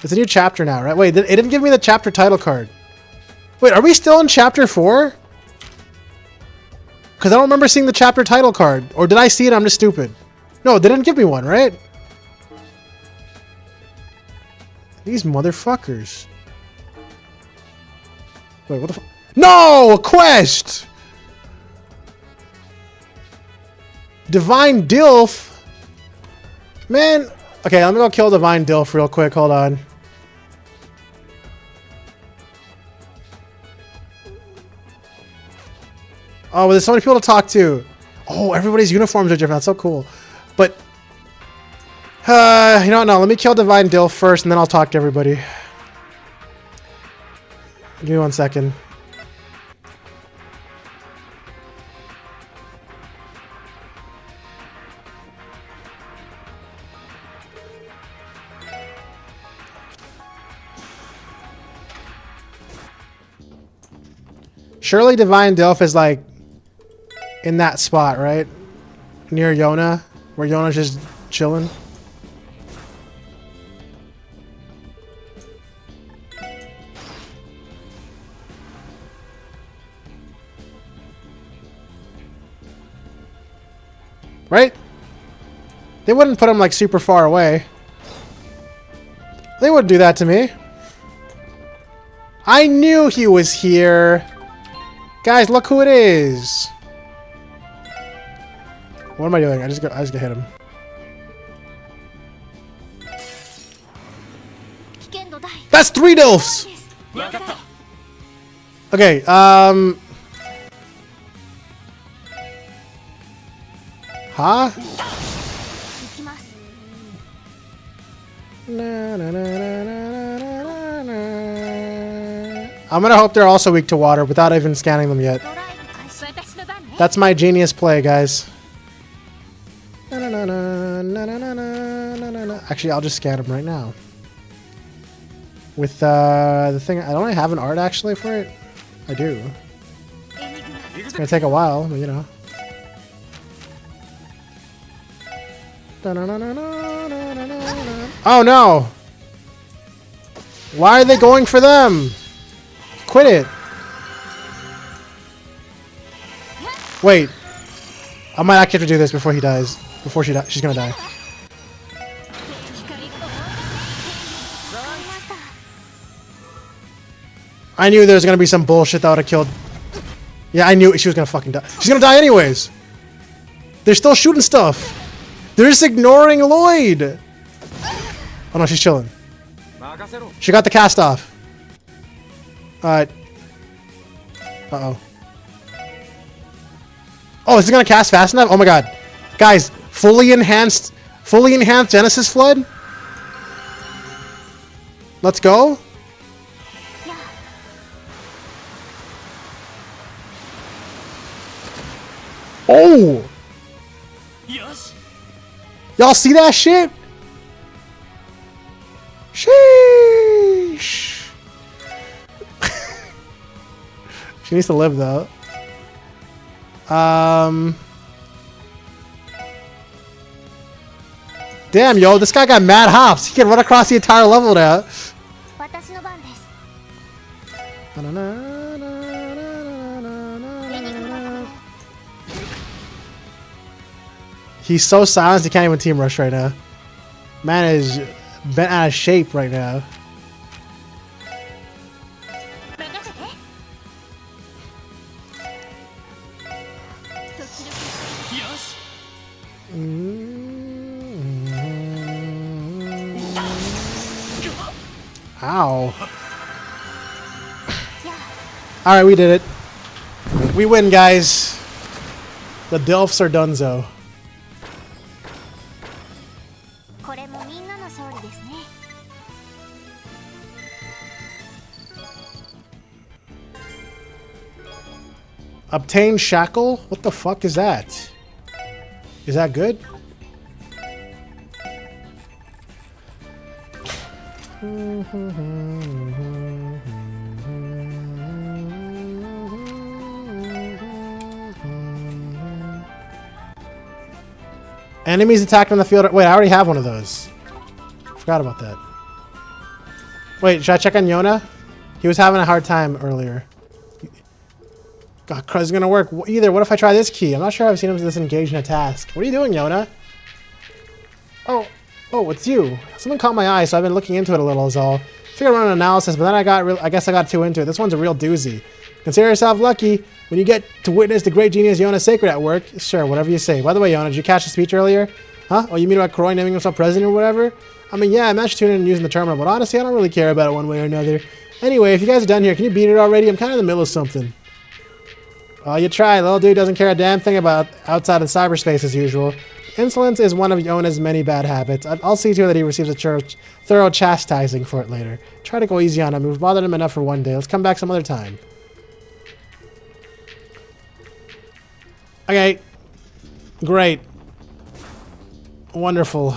It's a new chapter now, right? Wait, it didn't give me the chapter title card. Wait, are we still in chapter 4? Because I don't remember seeing the chapter title card. Or did I see it? I'm just stupid. No, they didn't give me one, right? These motherfuckers. Wait, what the fuck? No! A quest! Divine Dilf? Man. Okay, let me go kill Divine Dilf real quick. Hold on. Oh, there's so many people to talk to. Oh, everybody's uniforms are different. That's so cool. But, you know what? No, let me kill Divine Dilf first, and then I'll talk to everybody. Give me 1 second. Surely Divine Delph is like in that spot, right? Near Yona, where Yona's just chilling. Right? They wouldn't put him like super far away. They wouldn't do that to me. I knew he was here. Guys, look who it is. What am I doing? I just got hit him. That's 3 Dilfs! Okay, Huh? I'm gonna hope they're also weak to water without even scanning them yet. That's my genius play, guys. Actually, I'll just scan them right now. With the thing, I don't have an art actually for it. I do. It's gonna take a while, but you know. Oh no! Why are they going for them? Quit it! Wait. I might actually have to do this before he dies. Before she's gonna die. I knew there was gonna be some bullshit that would have killed. Yeah, I knew she was gonna fucking die. She's gonna die anyways! They're still shooting stuff! They're just ignoring Lloyd! Oh no, she's chilling. She got the cast off. Uh-oh. Oh, is it gonna cast fast enough? Oh my god. Guys, fully enhanced Genesis Flood? Let's go. Oh! Y'all see that shit? Sheesh. She needs to live though. Damn, yo, this guy got mad hops. He can run across the entire level now. He's so silenced he can't even team rush right now. Man is bent out of shape right now. Ow. Alright, we did it. We win, guys. The Dilfs are donezo. Obtain shackle? What the fuck is that? Is that good? Enemies attacked on the field. Wait, I already have one of those. Forgot about that. Wait, should I check on Yona? He was having a hard time earlier. God, crud's gonna work either. What if I try this key? I'm not sure I've seen him disengage in a task. What are you doing, Yona? Oh, it's you. Something caught my eye, so I've been looking into it a little. Is all. Figured I'd run an analysis, but then I guess I got too into it. This one's a real doozy. Consider yourself lucky when you get to witness the great genius Yona Sacred at work. Sure, whatever you say. By the way, Yona, did you catch the speech earlier? Huh? Oh, you mean about Croy naming himself president or whatever? I mean, yeah, I managed to tune in and using the terminal, but honestly, I don't really care about it one way or another. Anyway, if you guys are done here, can you beat it already? I'm kind of in the middle of something. Oh, you try. Little dude doesn't care a damn thing about outside of cyberspace as usual. Insolence is one of Yona's many bad habits. I'll see to it that he receives a thorough chastising for it later. Try to go easy on him. We've bothered him enough for one day. Let's come back some other time. Okay. Great. Wonderful.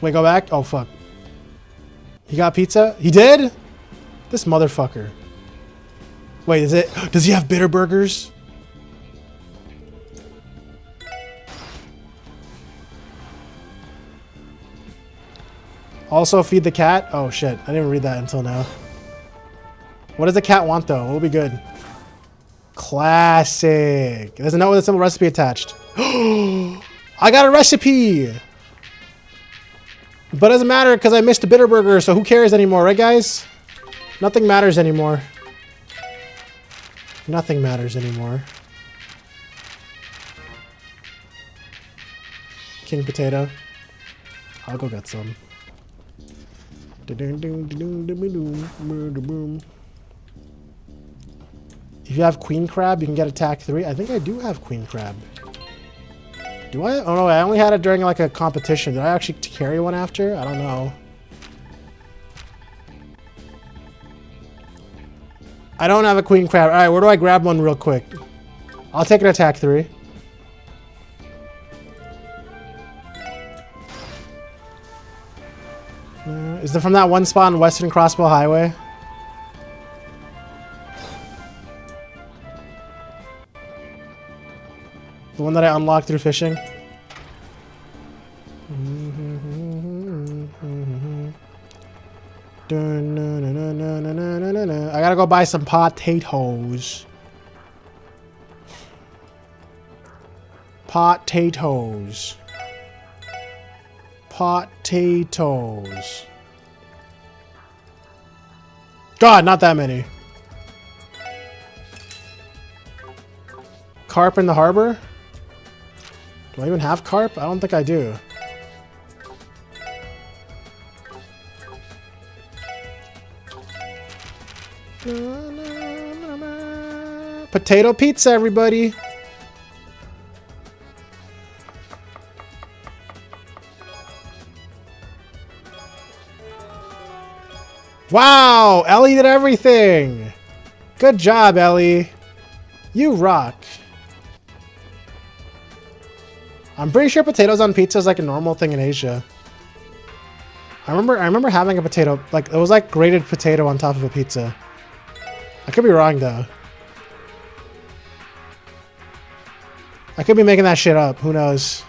Wait, go back? Oh, fuck. He got pizza? He did? This motherfucker. Wait, is it? Does he have bitter burgers? Also feed the cat? Oh shit, I didn't read that until now. What does the cat want though? What will be good? Classic. There's a note with a simple recipe attached. I got a recipe! But it doesn't matter because I missed a bitter burger, so who cares anymore, right guys? Nothing matters anymore. Nothing matters anymore. King potato. I'll go get some. If you have queen crab, you can get attack 3. I think I do have queen crab. Do I? Oh no, I only had it during like a competition. Did I actually carry one after? I don't know. I don't have a queen crab. Alright, where do I grab one real quick? I'll take an attack 3. Is it from that one spot on Western Crossbow Highway? The one that I unlocked through fishing? I gotta go buy some potatoes. Potatoes. Potatoes. God, not that many. Carp in the harbor? Do I even have carp? I don't think I do. Potato pizza, everybody. Wow, Ellie did everything. Good job, Ellie. You rock. I'm pretty sure potatoes on pizza is like a normal thing in Asia. I remember having a potato, like it was like grated potato on top of a pizza. I could be wrong though. I could be making that shit up. Who knows?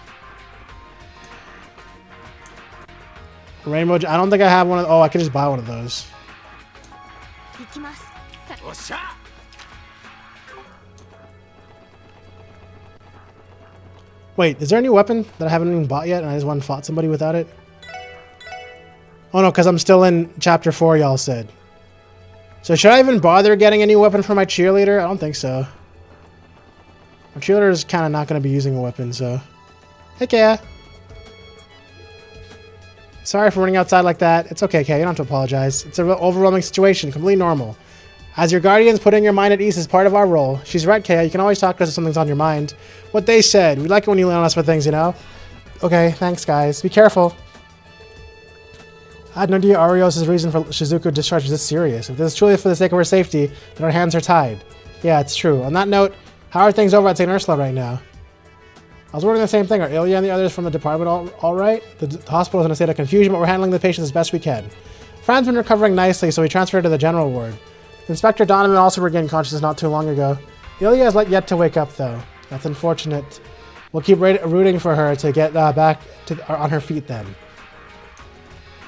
Rainbow. I don't think I have one of. Oh, I could just buy one of those. Wait, is there a new weapon that I haven't even bought yet and I just went and fought somebody without it? Oh no, because I'm still in chapter 4, y'all said. So should I even bother getting a new weapon for my cheerleader? I don't think so. My cheerleader is kind of not going to be using a weapon, so... Hey, Kaya. Sorry for running outside like that. It's okay, Kaya. You don't have to apologize. It's an overwhelming situation. Completely normal. As your guardians, putting your mind at ease is part of our role. She's right, Kaya. You can always talk to us if something's on your mind. What they said. We like it when you lean on us for things, you know? Okay, thanks, guys. Be careful. I had no idea Arios' reason for Shizuku discharge was this serious. If this is truly for the sake of her safety, then our hands are tied. Yeah, it's true. On that note, how are things over at St. Ursula right now? I was wondering the same thing. Are Ilya and the others from the department all right? The hospital is in a state of confusion, but we're handling the patients as best we can. Fran's been recovering nicely, so we transferred to the general ward. Inspector Donovan also regained consciousness not too long ago. Ilya has yet to wake up, though. That's unfortunate. We'll keep rooting for her to get back on her feet then.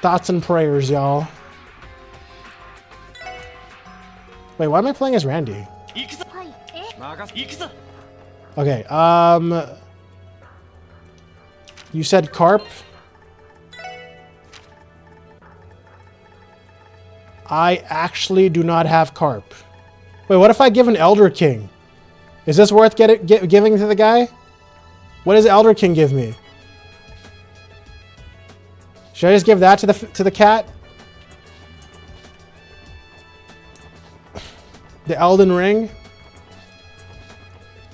Thoughts and prayers, y'all. Wait, why am I playing as Randy? Okay, you said carp? I actually do not have carp. Wait, what if I give an Elder King? Is this worth giving to the guy? What does Elder King give me? Should I just give that to the cat? The Elden Ring?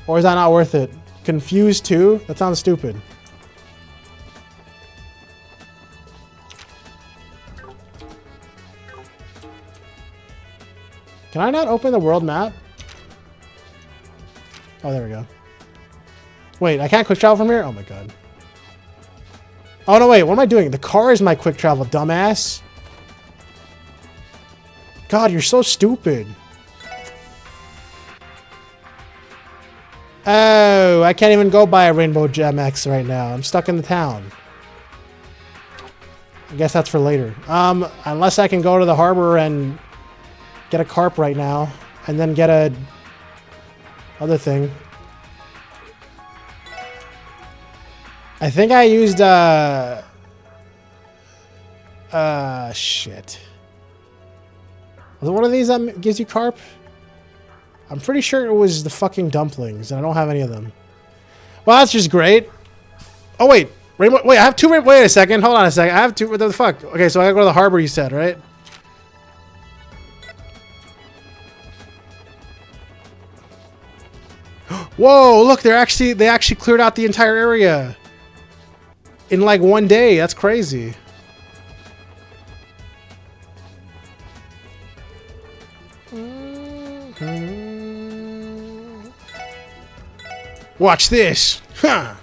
Or is that not worth it? Confused 2? That sounds stupid. Can I not open the world map? Oh, there we go. Wait, I can't quick travel from here? Oh my god. Oh no, wait, what am I doing? The car is my quick travel, dumbass. God, you're so stupid. Oh, I can't even go buy a Rainbow Gem X right now. I'm stuck in the town. I guess that's for later. Unless I can go to the harbor and get a carp right now, and then get a other thing. I think I used shit. Was it one of these that gives you carp? I'm pretty sure it was the fucking dumplings, and I don't have any of them. Well, that's just great. Oh wait, Rainbow. Wait, I have two. Wait a second. Hold on a second. I have two. What the fuck? Okay, so I gotta go to the harbor. You said, right? Whoa! Look, they actually cleared out the entire area in like one day. That's crazy. Watch this. Huh.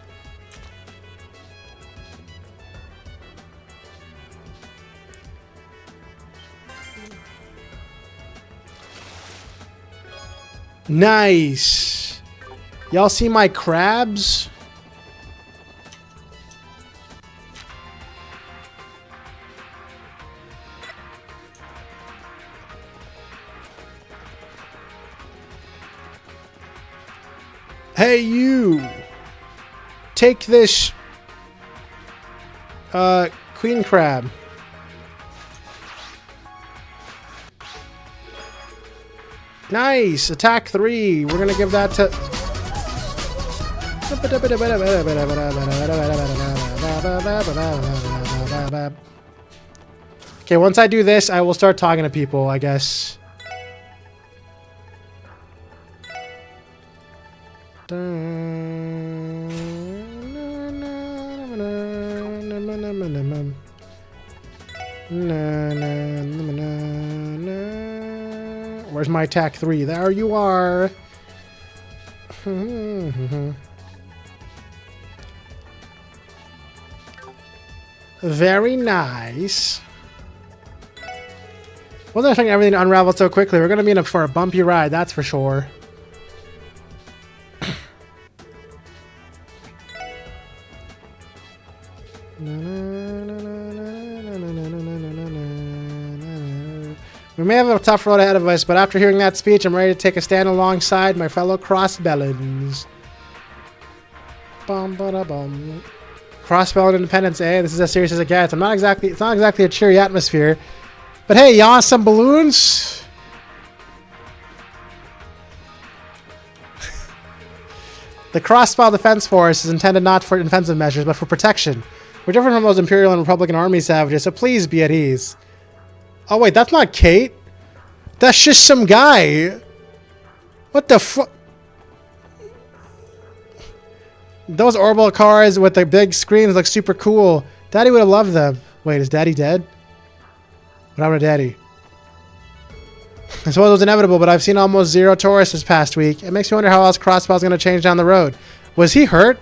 Nice. Y'all see my crabs? Hey, you! Take this, queen crab. Nice! Attack 3! We're gonna give that to... Okay, once I do this, I will start talking to people, I guess. Where's my attack 3? There you are. Very nice. Wasn't expecting everything to unravel so quickly. We're going to be in for a bumpy ride, that's for sure. We may have a tough road ahead of us, but after hearing that speech, I'm ready to take a stand alongside my fellow crossbellins. Bum ba da bum. Crossbellin Independence, eh? This is as serious as it gets. It's not exactly a cheery atmosphere. But hey, y'all want some balloons? The Crossbell Defense Force is intended not for defensive measures, but for protection. We're different from those Imperial and Republican Army savages, so please be at ease. Oh wait, that's not Kate. That's just some guy. What the fuck? Those orbital cars with the big screens look super cool. Daddy would have loved them. Wait, is Daddy dead? What happened to Daddy? I suppose it was inevitable, but I've seen almost zero tourists this past week. It makes me wonder how else Crossbell's going to change down the road. Was he hurt?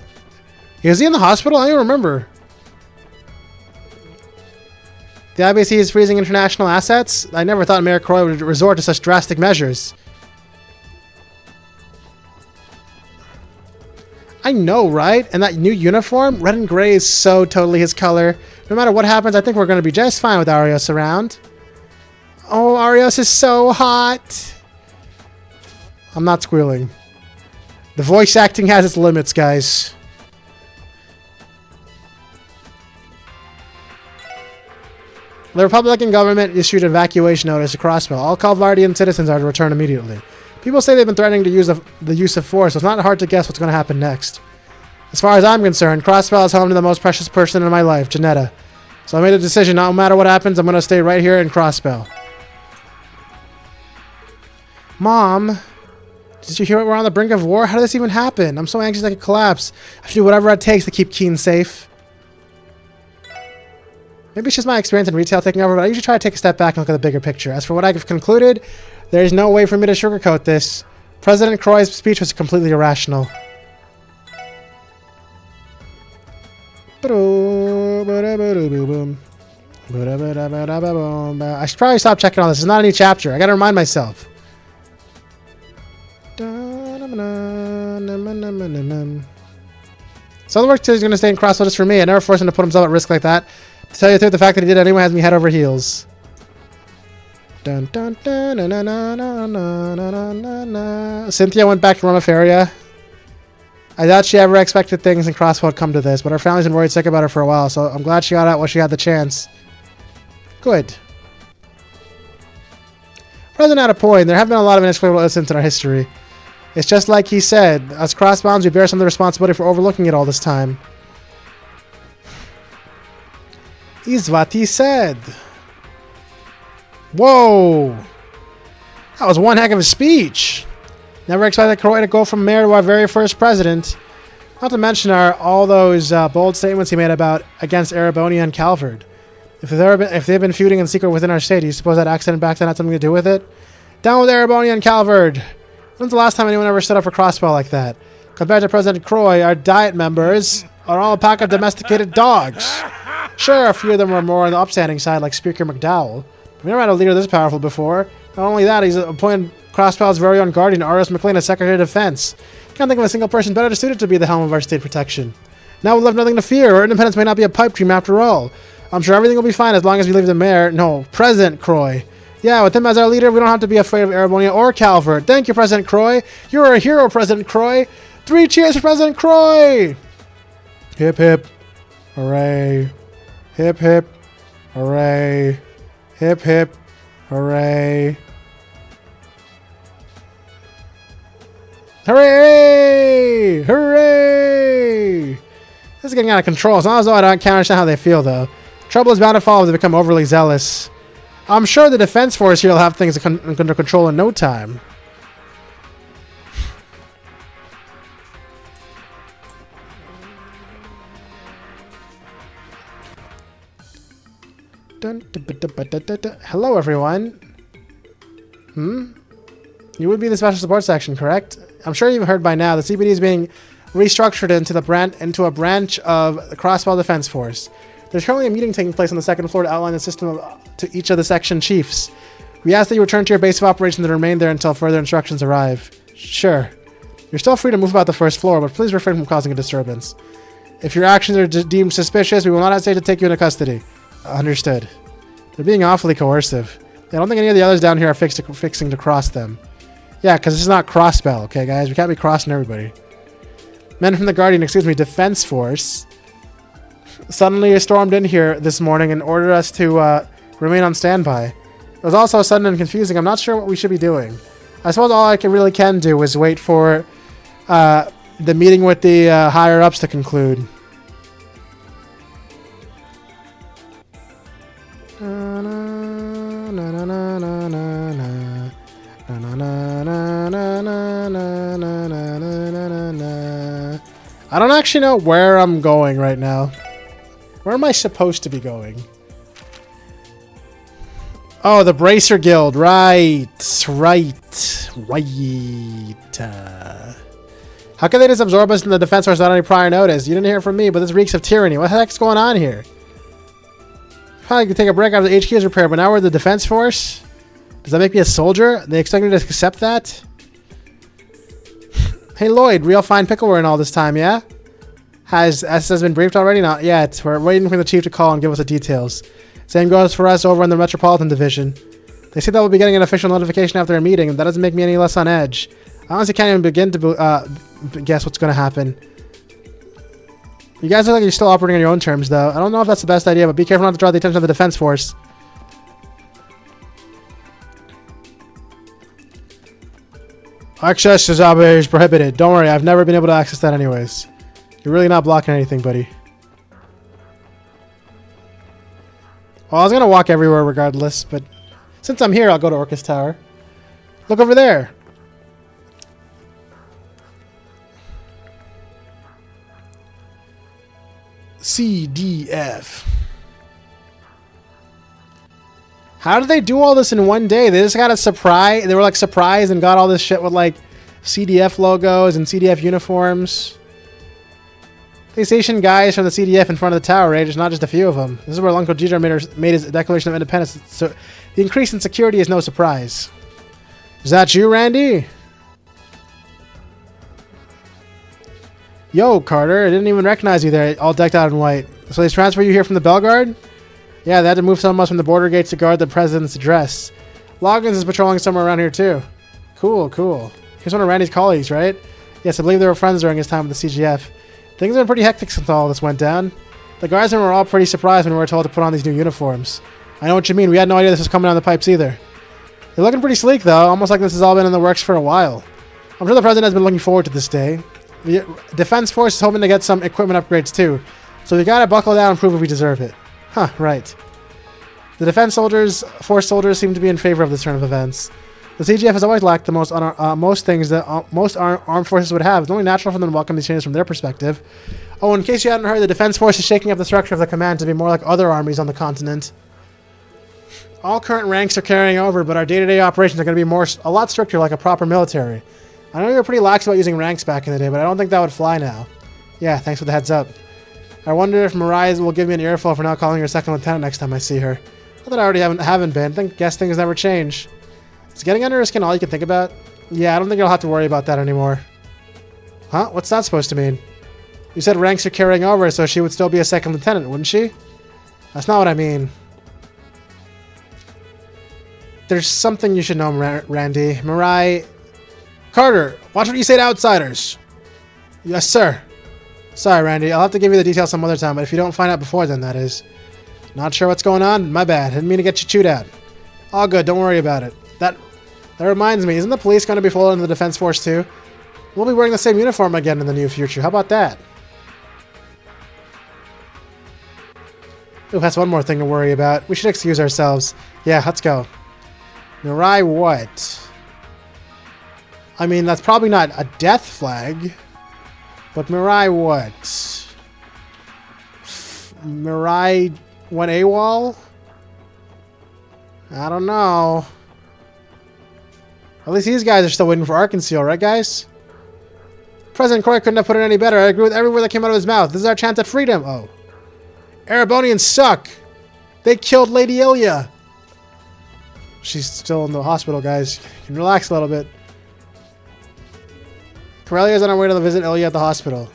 Is he in the hospital? I don't even remember. The IBC is freezing international assets? I never thought Mayor Croy would resort to such drastic measures. I know, right? And that new uniform? Red and gray is so totally his color. No matter what happens, I think we're going to be just fine with Arios around. Oh, Arios is so hot. I'm not squealing. The voice acting has its limits, guys. The Republican government issued an evacuation notice to Crossbell. All Calvardian citizens are to return immediately. People say they've been threatening to use the use of force, so it's not hard to guess what's going to happen next. As far as I'm concerned, Crossbell is home to the most precious person in my life, Janetta. So I made a decision, no matter what happens, I'm going to stay right here in Crossbell. Mom, did you hear we're on the brink of war? How did this even happen? I'm so anxious I could collapse. I have to do whatever it takes to keep Keen safe. Maybe it's just my experience in retail taking over, but I usually try to take a step back and look at the bigger picture. As for what I've concluded, there is no way for me to sugarcoat this. President Croy's speech was completely irrational. I should probably stop checking all this. It's not any chapter. I gotta remind myself. So the work says he's gonna stay in Crossbow just for me. I never forced him to put himself at risk like that. To tell you the truth, the fact that he did anyway has me head over heels. Cynthia went back to Romaferia. I doubt she ever expected things in Crossbow would come to this, but her family's been worried sick about her for a while, so I'm glad she got out while she had the chance. Good. President had a point. There have been a lot of inexplicable incidents in our history. It's just like he said. As Crossbounds, we bear some of the responsibility for overlooking it all this time. Is what he said. Whoa! That was one heck of a speech. Never expected Croy to go from mayor to our very first president. Not to mention all those bold statements he made against Erebonia and Calvard. If they've been feuding in secret within our state, do you suppose that accident back then had something to do with it? Down with Erebonia and Calvard! When's the last time anyone ever stood up for Crossbow like that? Compared to President Croy, our diet members are all a pack of domesticated dogs. Sure, a few of them were more on the upstanding side, like Speaker McDowell. But we never had a leader this powerful before. Not only that, he's appointed Crosspow's very own guardian, R.S. McLean, as Secretary of Defense. Can't think of a single person better suited to be the helm of our state protection. Now we'll have nothing to fear. Our independence may not be a pipe dream after all. I'm sure everything will be fine as long as we leave the mayor. No, President Croy. Yeah, with him as our leader, we don't have to be afraid of Erebonia or Calvert. Thank you, President Croy. You're a hero, President Croy. 3 cheers for President Croy! Hip hip. Hooray. Hip hip. Hooray. Hip hip. Hooray. Hooray! Hooray! This is getting out of control. As long as I can't understand how they feel, though. Trouble is bound to follow if they become overly zealous. I'm sure the defense force here will have things under control in no time. Hello, everyone. You would be the special support section, correct? I'm sure you've heard by now the CPD is being restructured into a branch of the Crossbow Defense Force. There's currently a meeting taking place on the second floor to outline the system to each of the section chiefs. We ask that you return to your base of operations and remain there until further instructions arrive. Sure. You're still free to move about the first floor, but please refrain from causing a disturbance. If your actions are deemed suspicious, we will not hesitate to take you into custody. Understood. They're being awfully coercive. I don't think any of the others down here are fixing to cross them. Yeah, because this is not cross-spell, okay, guys? We can't be crossing everybody. Men from the Defense Force suddenly stormed in here this morning and ordered us to remain on standby. It was also sudden and confusing. I'm not sure what we should be doing. I suppose all I really can do is wait for the meeting with the higher-ups to conclude. I don't actually know where I'm going right now. Where am I supposed to be going? Oh, the Bracer Guild. Right. How can they just absorb us in the defense force without any prior notice? You didn't hear from me, but this reeks of tyranny. What the heck's going on here? Probably could take a break out of the HQ's repair, but now we're the defense force? Does that make me a soldier? They expect me to accept that? Hey Lloyd, real fine pickleware in all this time, yeah? Has been briefed already? Not yet. We're waiting for the chief to call and give us the details. Same goes for us over in the Metropolitan Division. They say that we'll be getting an official notification after our meeting, and that doesn't make me any less on edge. I honestly can't even begin to guess what's going to happen. You guys look like you're still operating on your own terms, though. I don't know if that's the best idea, but be careful not to draw the attention of the defense force. Access to is prohibited. Don't worry, I've never been able to access that anyways. You're really not blocking anything, buddy. Well, I was going to walk everywhere regardless, but since I'm here, I'll go to Orcus Tower. Look over there. CDF. How did they do all this in one day? They just got a surprise. They were like surprised and got all this shit with like CDF logos and CDF uniforms. They stationed guys from the CDF in front of the tower, right? There's not just a few of them. This is where Uncle Jeter made his Declaration of Independence, so the increase in security is no surprise. Is that you, Randy? Yo, Carter, I didn't even recognize you there, all decked out in white. So they transferred you here from the Belguard? Yeah, they had to move some of us from the border gates to guard the president's address. Loggins is patrolling somewhere around here, too. Cool, cool. He's one of Randy's colleagues, right? Yes, I believe they were friends during his time with the CGF. Things have been pretty hectic since all this went down. The guardsmen were all pretty surprised when we were told to put on these new uniforms. I know what you mean. We had no idea this was coming down the pipes either. They're looking pretty sleek, though. Almost like this has all been in the works for a while. I'm sure the president has been looking forward to this day. The Defense Force is hoping to get some equipment upgrades, too. So we gotta buckle down and prove if we deserve it. Huh, right. The Defense Force soldiers seem to be in favor of this turn of events. The CGF has always lacked the most things that most armed forces would have. It's only natural for them to welcome these changes from their perspective. Oh, in case you hadn't heard, the Defense Force is shaking up the structure of the command to be more like other armies on the continent. All current ranks are carrying over, but our day-to-day operations are going to be a lot stricter, like a proper military. I know you were pretty lax about using ranks back in the day, but I don't think that would fly now. Yeah, thanks for the heads up. I wonder if Mariah will give me an earful for not calling her second lieutenant next time I see her. Not that I already haven't been. Guess things never change. Is getting under her skin all you can think about? Yeah, I don't think I'll have to worry about that anymore. Huh? What's that supposed to mean? You said ranks are carrying over, so she would still be a second lieutenant, wouldn't she? That's not what I mean. There's something you should know, Randy. Mariah... Carter, watch what you say to outsiders. Yes, sir. Sorry, Randy. I'll have to give you the details some other time, but if you don't find out before then, that is. Not sure what's going on? My bad. Didn't mean to get you chewed out. All good. Don't worry about it. That reminds me. Isn't the police going to be folded into the Defense Force, too? We'll be wearing the same uniform again in the near future. How about that? Ooh, that's one more thing to worry about. We should excuse ourselves. Yeah, let's go. Mirai what? I mean, that's probably not a death flag. But Mirai what? Mirai went AWOL? I don't know. At least these guys are still waiting for Arkansas, right, guys? President Croy couldn't have put it any better. I agree with every word that came out of his mouth. This is our chance at freedom. Oh. Erebonians suck. They killed Lady Ilya. She's still in the hospital, guys. You can relax a little bit. Corellia's on our way to visit Ilya at the hospital.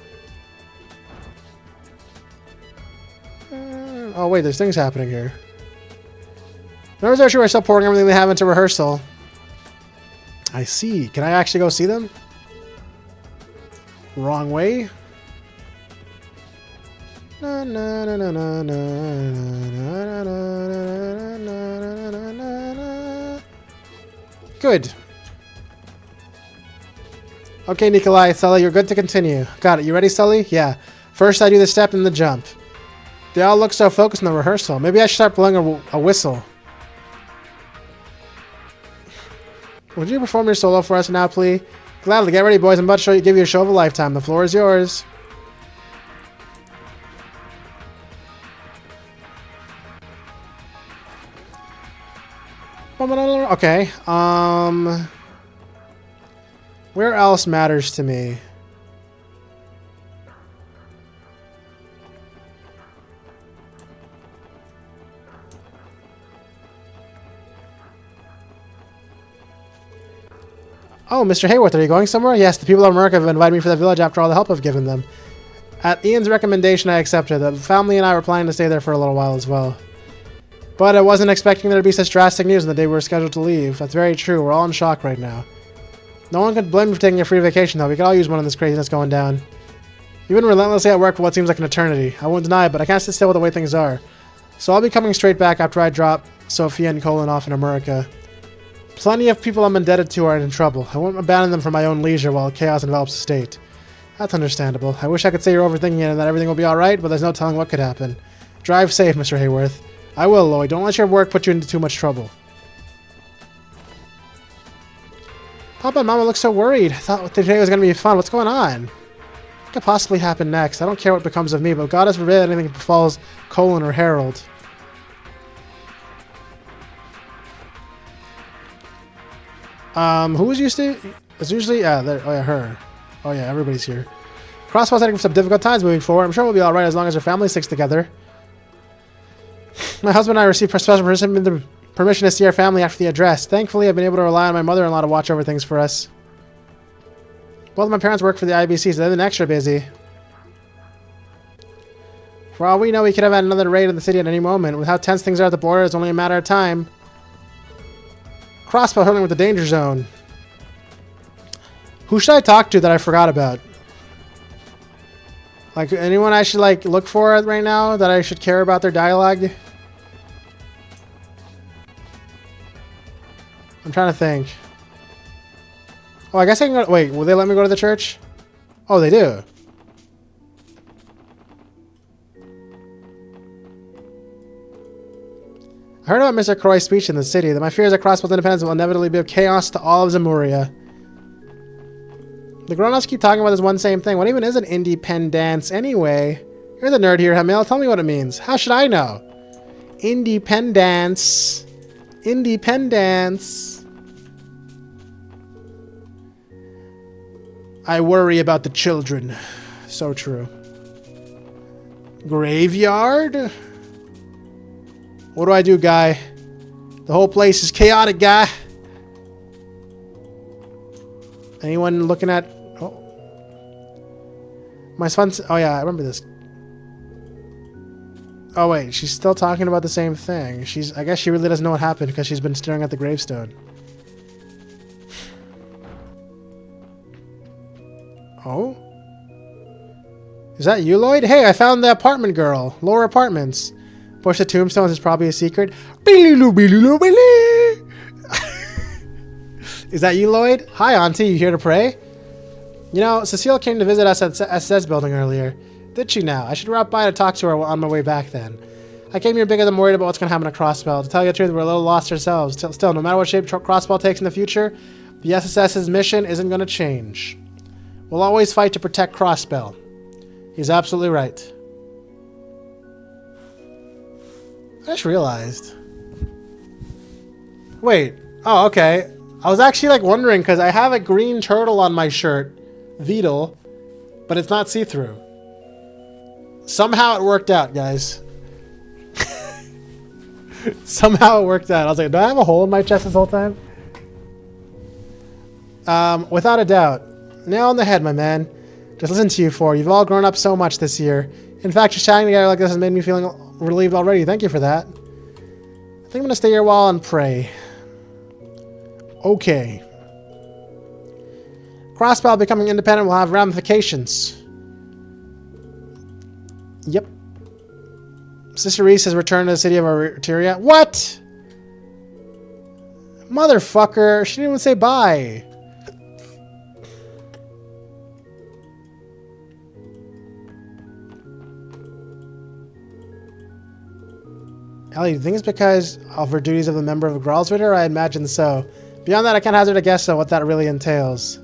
Oh, wait, there's things happening here. Members of our crew are still pouring everything they have into rehearsal. I see. Can I actually go see them? Wrong way. Good. Okay, Nikolai, Sully, you're good to continue. Got it. You ready, Sully? Yeah. First, I do the step and the jump. They all look so focused on the rehearsal. Maybe I should start blowing a whistle. Would you perform your solo for us now, please? Gladly. Get ready, boys. I'm about to give you a show of a lifetime. The floor is yours. Okay. Where else matters to me? Oh, Mr. Hayworth, are you going somewhere? Yes, the people of America have invited me for the village after all the help I've given them. At Ian's recommendation, I accepted. The family and I were planning to stay there for a little while as well. But I wasn't expecting there to be such drastic news on the day we were scheduled to leave. That's very true. We're all in shock right now. No one could blame me for taking a free vacation, though. We could all use one of this craziness going down. You've been relentlessly at work for what seems like an eternity. I won't deny it, but I can't sit still with the way things are. So I'll be coming straight back after I drop Sophia and Colin off in America. Plenty of people I'm indebted to are in trouble. I won't abandon them for my own leisure while chaos envelops the state. That's understandable. I wish I could say you're overthinking it and that everything will be alright, but there's no telling what could happen. Drive safe, Mr. Hayworth. I will, Lloyd. Don't let your work put you into too much trouble. Papa and Mama look so worried. I thought today was going to be fun. What's going on? What could possibly happen next? I don't care what becomes of me, but God has forbid anything befalls Colin or Harold. Who was used to? It's usually there. Oh yeah, her. Oh yeah, everybody's here. Crossbell's heading for some difficult times moving forward. I'm sure we'll be alright as long as our family sticks together. My husband and I received special permission to see our family after the address. Thankfully, I've been able to rely on my mother-in-law to watch over things for us. Both of my parents work for the IBC, so they've been extra busy. For all we know, we could have had another raid in the city at any moment. With how tense things are at the border, it's only a matter of time. Crossbow hurling with the danger zone. Who should I talk to that I forgot about? Like, anyone I should, like, look for right now that I should care about their dialogue? I'm trying to think. Oh, I guess I can go... Wait, will they let me go to the church? Oh, they do. I heard about Mr. Croy's speech in the city, that my fears that Crossbell's independence will inevitably be chaos to all of Zemuria. The grown-ups keep talking about this one same thing. What even is an independence anyway? You're the nerd here, Hamil. Tell me what it means. How should I know? Independence. Independence. I worry about the children. So true. Graveyard? What do I do, guy? The whole place is chaotic, guy. Anyone looking at... Oh. My son's... Oh, yeah, I remember this. Oh, wait. She's still talking about the same thing. I guess she really doesn't know what happened because she's been staring at the gravestone. Oh? Is that you, Lloyd? Hey, I found the apartment girl. Lower apartments. Push the tombstones is probably a secret. Is that you, Lloyd? Hi, Auntie. You here to pray? You know, Cecile came to visit us at the SS building earlier. Did she now? I should drop by to talk to her on my way back then. I came here bigger than worried about what's going to happen to Crossbell. To tell you the truth, we're a little lost ourselves. Still, no matter what shape Crossbell takes in the future, the SSS's mission isn't going to change. We'll always fight to protect Crossbell. He's absolutely right. I just realized. Wait. Oh, okay. I was actually like wondering because I have a green turtle on my shirt, Beetle, but it's not see-through. Somehow it worked out, guys. Somehow it worked out. I was like, do I have a hole in my chest this whole time? Without a doubt. Nail on the head, my man. Just listen to you four. You've all grown up so much this year. In fact, just chatting together like this has made me feeling relieved already. Thank you for that. I think I'm going to stay here a while and pray. Okay. Crossbell becoming independent will have ramifications. Yep. Sister Reese has returned to the city of Arteria. What? Motherfucker. She didn't even say bye. Ellie, do you think it's because of her duties of a member of Gralsritter? I imagine so. Beyond that, I can't hazard a guess at what that really entails.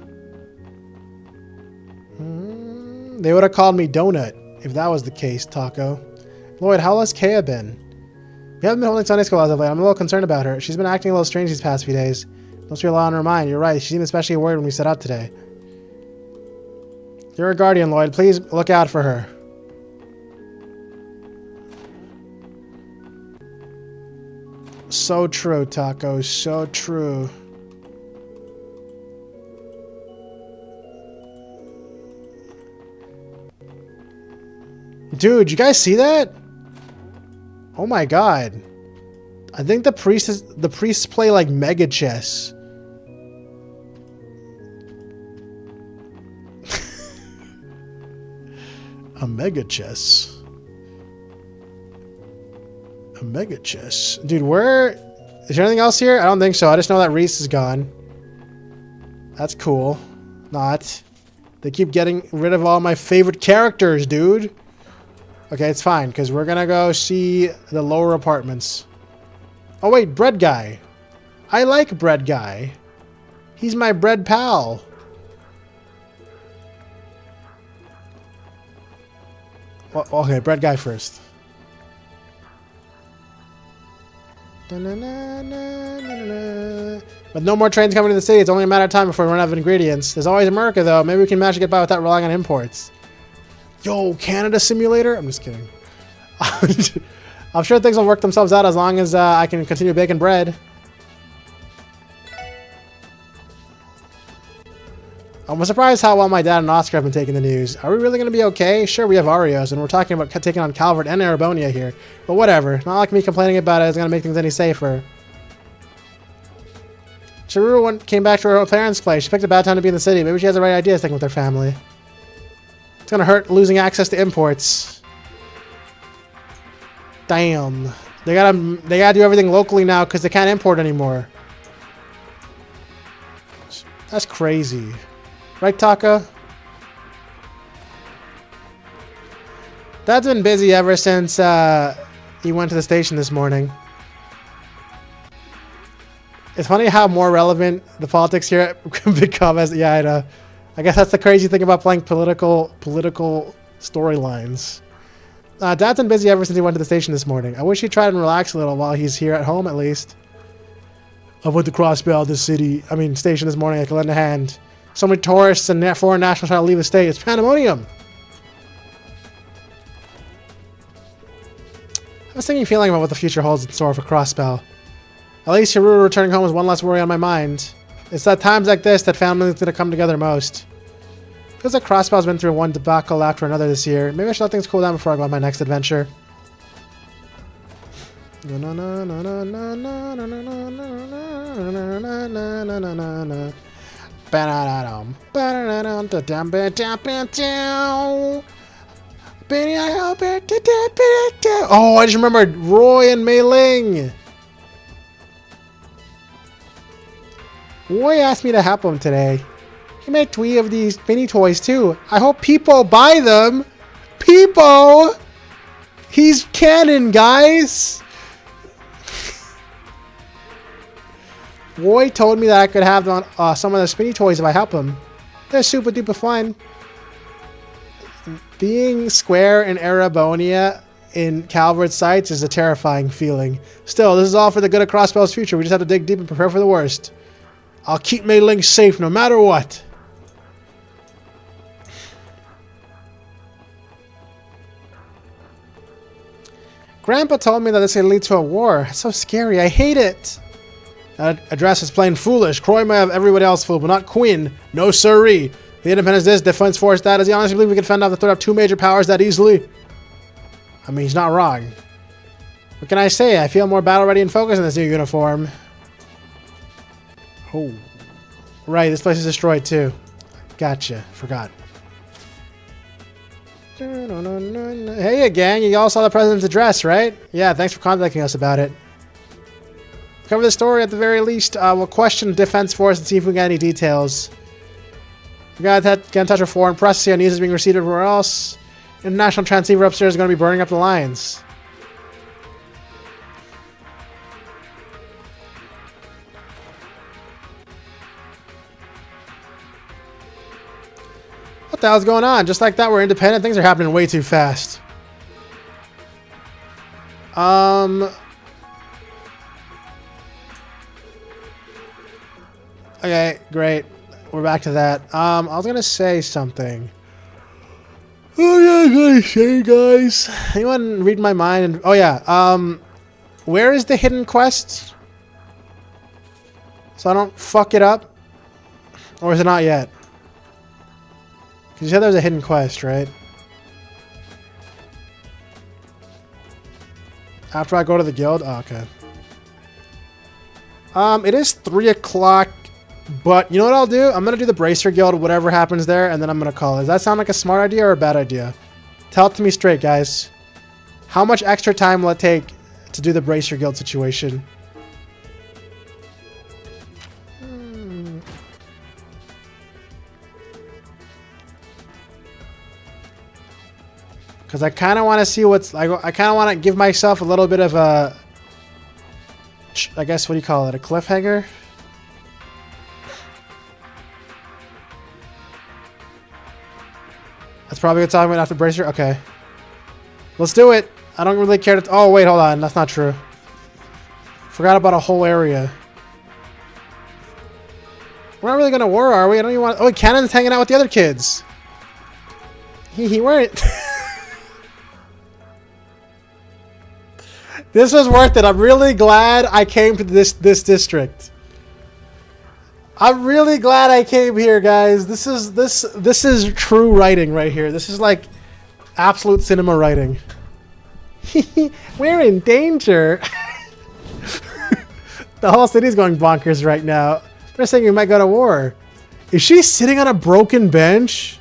They would have called me Donut if that was the case, Taco. Lloyd, how has Kea been? We haven't been holding Sunday school as of late. I'm a little concerned about her. She's been acting a little strange these past few days. Must be a lot on her mind. You're right. She seemed especially worried when we set out today. You're a guardian, Lloyd. Please look out for her. So true, Taco. So true. Dude, you guys see that? Oh my god. I think the priests play like mega chess. A mega chess. A mega chess. Dude, where... Is there anything else here? I don't think so. I just know that Reese is gone. That's cool. Not. They keep getting rid of all my favorite characters, dude. Okay, it's fine, because we're gonna go see the lower apartments. Oh wait, Bread Guy. I like Bread Guy. He's my bread pal. Well, okay, Bread Guy first. But no more trains coming to the city. It's only a matter of time before we run out of ingredients. There's always America, though. Maybe we can manage to get by without relying on imports. Yo, Canada Simulator? I'm just kidding. I'm sure things will work themselves out as long as I can continue baking bread. I'm surprised how well my dad and Oscar have been taking the news. Are we really going to be okay? Sure, we have Oreos, and we're talking about taking on Calvert and Arabonia here. But whatever. Not like me complaining about it is going to make things any safer. Chiruru came back to her parents' place. She picked a bad time to be in the city. Maybe she has the right idea sticking with her family. It's going to hurt losing access to imports. Damn. They gotta do everything locally now because they can't import anymore. That's crazy. Right, Taka? Dad's been busy ever since he went to the station this morning. It's funny how more relevant the politics here become as... Yeah, I know. I guess that's the crazy thing about playing political storylines. Dad's been busy ever since he went to the station this morning. I wish he'd try and relax a little while he's here at home, at least. I went to Crossbell, this station this morning. I could lend a hand. So many tourists and foreign nationals trying to leave the state. It's pandemonium. I was thinking, feeling about what the future holds in store for Crossbell. At least Hiruru returning home is one less worry on my mind. It's at times like this that families are going to come together most. Feels like Crossbell's been through one debacle after another this year. Maybe I should let things cool down before I go on my next adventure. Oh, I just remembered Roy and Mei Ling. Roy asked me to help him today. He made 3 of these mini toys too. I hope people buy them. People! He's canon, guys! Roy told me that I could have some of the spinny toys if I help him. They're super duper fun. Being square in Arabonia in Calvert's sights is a terrifying feeling. Still, this is all for the good of Crossbell's future. We just have to dig deep and prepare for the worst. I'll keep Mei Ling safe no matter what. Grandpa told me that this could lead to a war. It's so scary. I hate it. That address is plain foolish. Croy may have everybody else fooled, but not Queen. No siree. The Independence this, Defense Force that. Does he honestly believe we can fend off the threat of 2 major powers that easily? I mean, he's not wrong. What can I say? I feel more battle ready and focused in this new uniform. Oh. Right, this place is destroyed too. Gotcha. Forgot. Hey again, you all saw the president's address, right? Yeah, thanks for contacting us about it. Cover the story at the very least. We'll question Defense Force and see if we got any details. We gotta get in touch with foreign press, see how news is being received everywhere else. International transceiver upstairs is gonna be burning up the lines. What the hell's going on? Just like that, we're independent. Things are happening way too fast. Okay, great. We're back to that. I was gonna say something. Oh yeah, I'm gonna say, guys. Anyone read my mind? And oh yeah. Where is the hidden quest? So I don't fuck it up, or is it not yet? You said there's a hidden quest, right? After I go to the guild? Oh, okay. It is 3 o'clock, but you know what I'll do? I'm going to do the Bracer Guild, whatever happens there, and then I'm going to call it. Does that sound like a smart idea or a bad idea? Tell it to me straight, guys. How much extra time will it take to do the Bracer Guild situation? Because I kind of want to see what's... I kind of want to give myself a little bit of a... I guess, what do you call it? A cliffhanger? That's probably what talking about after Bracer. Okay. Let's do it. I don't really care to... Oh, wait, hold on. That's not true. Forgot about a whole area. We're not really going to war, are we? I don't even want... Oh, Cannon's hanging out with the other kids. He weren't... This was worth it. I'm really glad I came to this district. I'm really glad I came here, guys. This is true writing right here. This is like absolute cinema writing. We're in danger. The whole city's going bonkers right now. They're saying we might go to war. Is she sitting on a broken bench?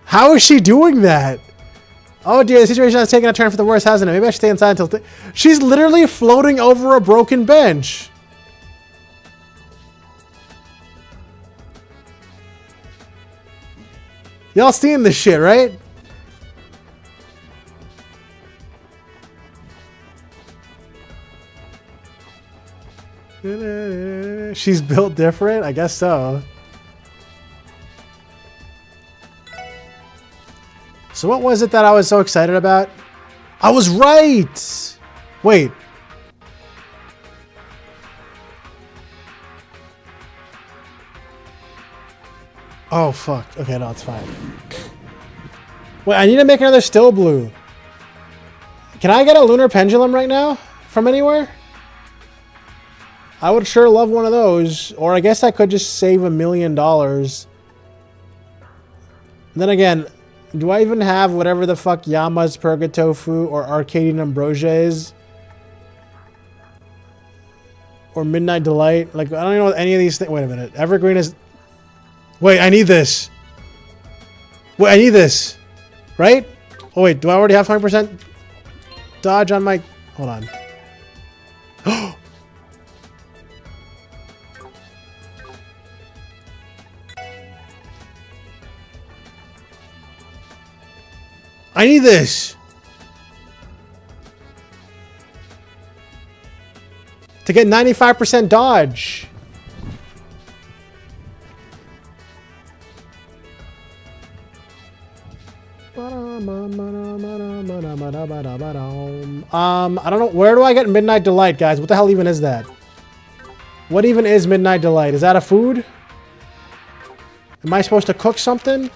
How is she doing that? Oh dear, the situation has taken a turn for the worse, hasn't it? Maybe I should stay inside until... She's literally floating over a broken bench. Y'all seeing this shit, right? She's built different? I guess so. So what was it that I was so excited about? I was right! Wait. Oh, fuck. Okay, no, it's fine. Wait, I need to make another still blue. Can I get a lunar pendulum right now? From anywhere? I would sure love one of those. Or I guess I could just save $1 million. Then again, do I even have whatever the fuck Yama's Purgatofu or Arcadian Ambrosia is? Or Midnight Delight? Like, I don't know what any of these things... Wait a minute. Evergreen is... Wait, I need this. Wait, I need this. Right? Oh, wait. Do I already have 20% dodge on my... Hold on. I need this. To get 95% dodge. I don't know. Where do I get Midnight Delight, guys? What the hell even is that? What even is Midnight Delight? Is that a food? Am I supposed to cook something?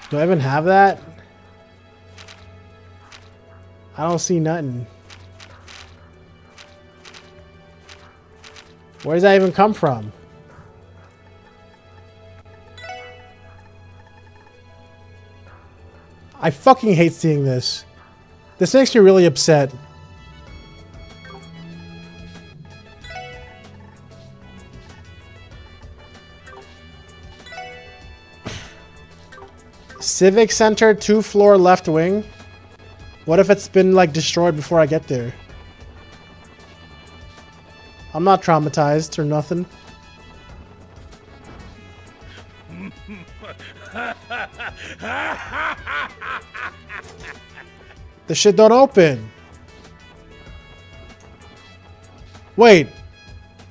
Do I even have that? I don't see nothing. Where does that even come from? I fucking hate seeing this. This makes me really upset. Civic Center, 2th floor, left wing. What if it's been like destroyed before I get there? I'm not traumatized or nothing. The shit don't open. Wait.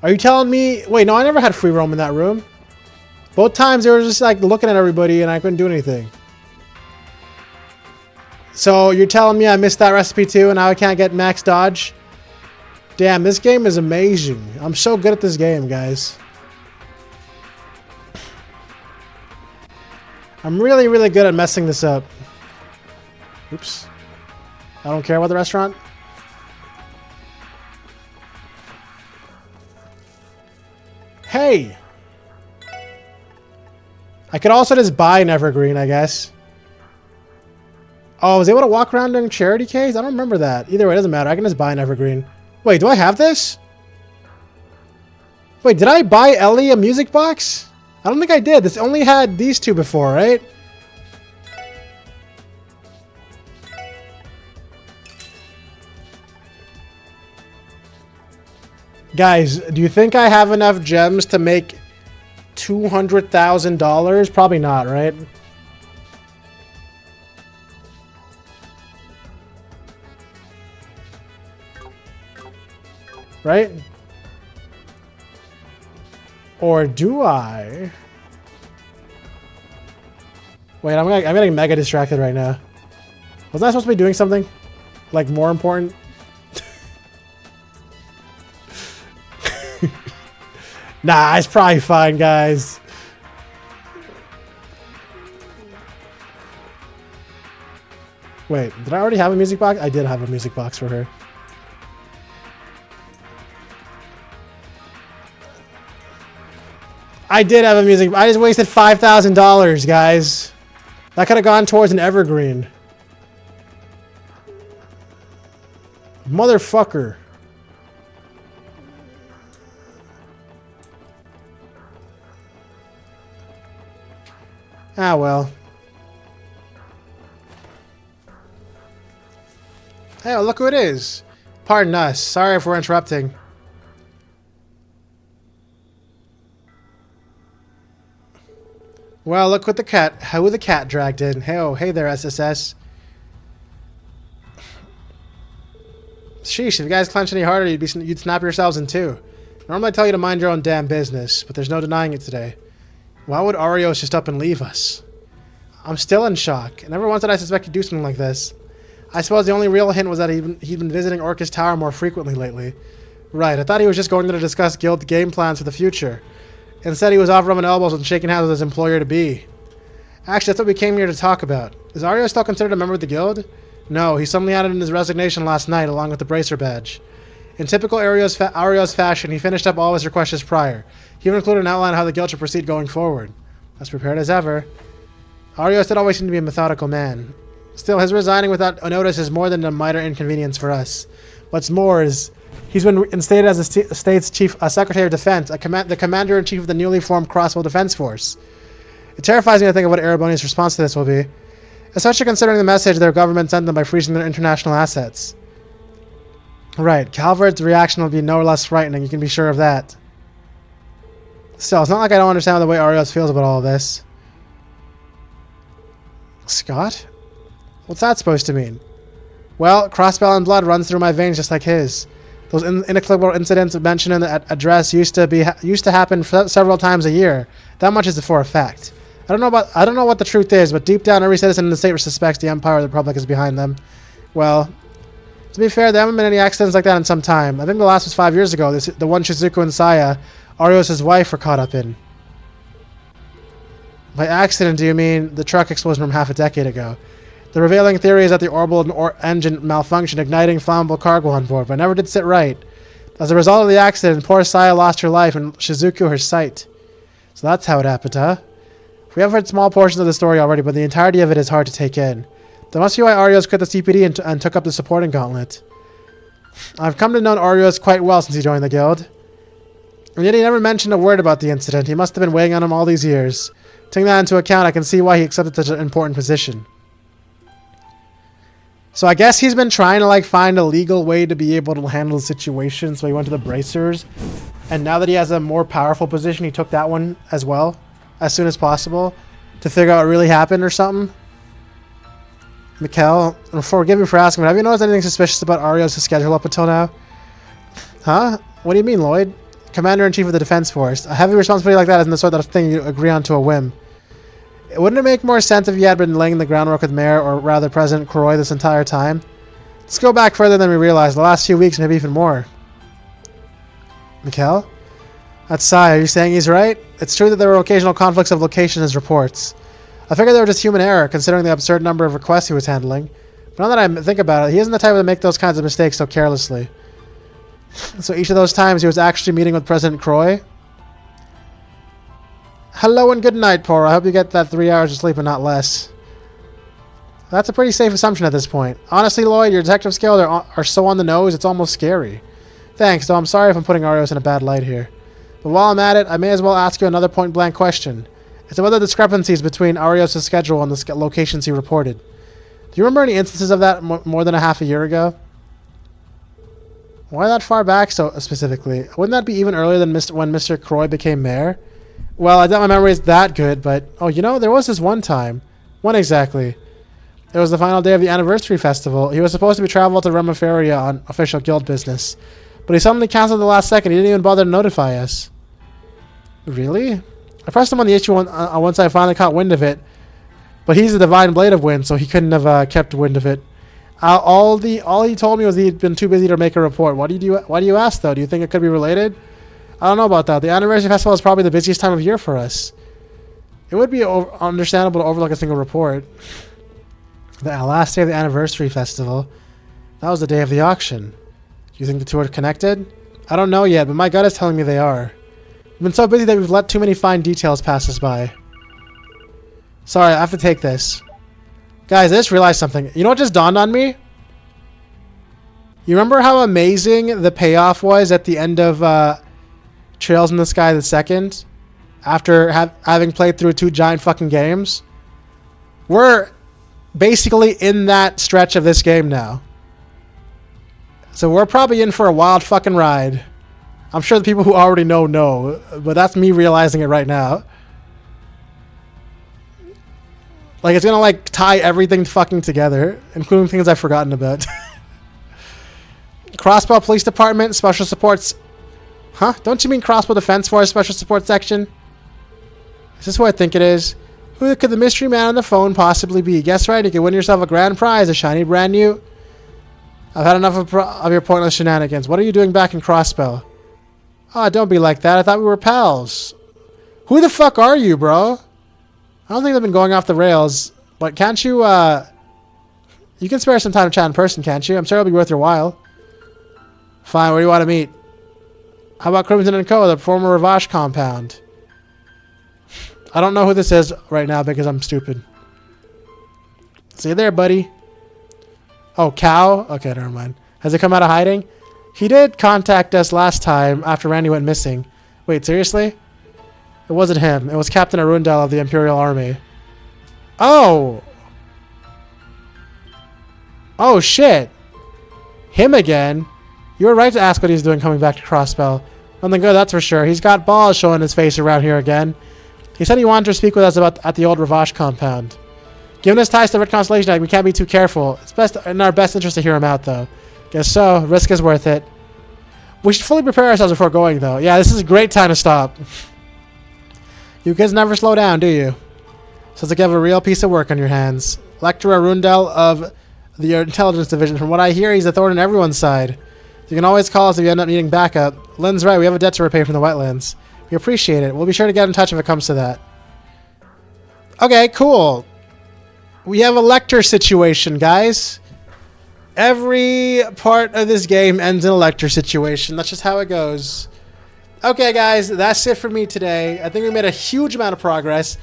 Are you telling me... Wait, no, I never had free roam in that room. Both times they were just like looking at everybody and I couldn't do anything. So you're telling me I missed that recipe too and now I can't get max dodge? Damn, this game is amazing. I'm so good at this game, guys. I'm really, really good at messing this up. Oops. I don't care about the restaurant. Hey! I could also just buy an evergreen, I guess. Oh, I was able to walk around during charity case? I don't remember that. Either way, it doesn't matter. I can just buy an evergreen. Wait, do I have this? Wait, did I buy Ellie a music box? I don't think I did. This only had these two before, right? Guys, do you think I have enough gems to make $200,000? Probably not, right? Right? Or do I? Wait, I'm getting mega distracted right now. Wasn't I supposed to be doing something? Like, more important? Nah, it's probably fine, guys. Wait, did I already have a music box? I did have a music box for her. I did have a music. I just wasted $5,000, guys. That could have gone towards an evergreen. Motherfucker. Ah, well. Hey, look who it is. Pardon us. Sorry if we're interrupting. Well, look what the cat, who the cat dragged in. Hey, oh, hey there, SSS. Sheesh, if you guys clench any harder, you'd snap yourselves in two. Normally I tell you to mind your own damn business, but there's no denying it today. Why would Arios just up and leave us? I'm still in shock. Never once did I suspect he'd do something like this. I suppose the only real hint was that he'd been visiting Orcus Tower more frequently lately. Right, I thought he was just going there to discuss guild game plans for the future. Instead, he was off rubbing elbows and shaking hands with his employer-to-be. Actually, that's what we came here to talk about. Is Arios still considered a member of the guild? No, he suddenly handed in his resignation last night along with the bracer badge. In typical Arios fashion, he finished up all his requests prior. He even included an outline of how the guild should proceed going forward. As prepared as ever. Arios did always seem to be a methodical man. Still, his resigning without a notice is more than a minor inconvenience for us. What's more is, he's been instated as the state's chief Secretary of Defense, the Commander-in-Chief of the newly formed Crossbow Defense Force. It terrifies me to think of what Erebonia's response to this will be, especially considering the message their government sent them by freezing their international assets. Right, Calvert's reaction will be no less frightening, you can be sure of that. Still, it's not like I don't understand the way Arios feels about all of this. Scott? What's that supposed to mean? Well, crossbell blood runs through my veins just like his. Those inexplicable incidents mentioned in the address used to happen several times a year. That much is for a fact. I don't know what the truth is, but deep down, every citizen in the state suspects the Empire or the Republic is behind them. Well, to be fair, there haven't been any accidents like that in some time. I think the last was 5 years ago. The one Shizuku and Saya, Arios' wife, were caught up in. By accident, do you mean the truck explosion from half a decade ago? The prevailing theory is that the orbital engine malfunctioned, igniting flammable cargo on board, but never did sit right. As a result of the accident, poor Saya lost her life and Shizuku her sight. So that's how it happened, huh? We have heard small portions of the story already, but the entirety of it is hard to take in. That must be why Arios quit the CPD and took up the supporting gauntlet. I've come to know Arios quite well since he joined the guild. And yet he never mentioned a word about the incident. He must have been weighing on him all these years. Taking that into account, I can see why he accepted such an important position. So I guess he's been trying to find a legal way to be able to handle the situation, so he went to the bracers. And now that he has a more powerful position, he took that one as well, as soon as possible, to figure out what really happened or something. Mikkel, forgive me for asking, but have you noticed anything suspicious about Arios' schedule up until now? Huh? What do you mean, Lloyd? Commander-in-Chief of the Defense Force. A heavy responsibility like that isn't the sort of thing you agree on to a whim. Wouldn't it make more sense if you had been laying the groundwork with Mayor, or rather President Croy, this entire time? Let's go back further than we realized. The last few weeks, maybe even more. Mikkel? That's Sai. Are you saying he's right? It's true that there were occasional conflicts of location in his reports. I figured they were just human error, considering the absurd number of requests he was handling. But now that I think about it, he isn't the type to make those kinds of mistakes so carelessly. So each of those times he was actually meeting with President Croy? Hello and good night, Pora. I hope you get that 3 hours of sleep and not less. That's a pretty safe assumption at this point. Honestly, Lloyd, your detective skills are so on the nose, it's almost scary. Thanks, though I'm sorry if I'm putting Arios in a bad light here. But while I'm at it, I may as well ask you another point-blank question. It's about the discrepancies between Arios' schedule and the locations he reported. Do you remember any instances of that more than a half a year ago? Why that far back so specifically? Wouldn't that be even earlier than when Mr. Croy became mayor? Well, I doubt my memory is that good, but... Oh, you know, there was this one time. When exactly? It was the final day of the anniversary festival. He was supposed to be traveled to Remaferia on official guild business. But he suddenly canceled the last second. He didn't even bother to notify us. Really? I pressed him on the issue once I finally caught wind of it. But he's a divine blade of wind, so he couldn't have kept wind of it. All he told me was he'd been too busy to make a report. Why do you ask though? Do you think it could be related? I don't know about that. The anniversary festival is probably the busiest time of year for us. It would be understandable to overlook a single report. The last day of the anniversary festival, that was the day of the auction. Do you think the two are connected? I don't know yet, but my gut is telling me they are. We've been so busy that we've let too many fine details pass us by. Sorry, I have to take this. Guys, I just realized something. You know what just dawned on me? You remember how amazing the payoff was at the end of Trails in the Sky the Second? After having played through 2 giant fucking games? We're basically in that stretch of this game now. So we're probably in for a wild fucking ride. I'm sure the people who already know, but that's me realizing it right now. Like, it's gonna, like, tie everything fucking together, including things I've forgotten about. Crossbow Police Department, Special Supports. Huh? Don't you mean Crossbow Defense Force Special Support Section? Is this what I think it is? Who could the mystery man on the phone possibly be? Guess right, you could win yourself a grand prize, a shiny brand new. I've had enough of your pointless shenanigans. What are you doing back in Crossbow? Oh, don't be like that. I thought we were pals. Who the fuck are you, bro? I don't think they've been going off the rails, but can't you, you can spare some time to chat in person, can't you? I'm sure it'll be worth your while. Fine, where do you want to meet? How about Crimson & Co., the former Ravash compound? I don't know who this is right now because I'm stupid. See you there, buddy. Oh, Cow? Okay, never mind. Has he come out of hiding? He did contact us last time after Randy went missing. Wait, seriously? It wasn't him. It was Captain Arundel of the Imperial Army. Oh! Oh, shit. Him again? You were right to ask what he's doing coming back to Crossbell. Nothing good, that's for sure. He's got balls showing his face around here again. He said he wanted to speak with us at the old Ravash compound. Given his ties to the Red Constellation Act, we can't be too careful. It's best in our best interest to hear him out, though. Guess so. Risk is worth it. We should fully prepare ourselves before going, though. Yeah, this is a great time to stop. You kids never slow down, do you? Sounds like you have a real piece of work on your hands. Lecturer Arundel of the Intelligence Division. From what I hear, he's a thorn in everyone's side. You can always call us if you end up needing backup. Lynn's right. We have a debt to repay from the wetlands. We appreciate it. We'll be sure to get in touch if it comes to that. Okay, cool. We have a lecture situation, guys. Every part of this game ends in a lecture situation. That's just how it goes. Okay, guys, that's it for me today. I think we made a huge amount of progress.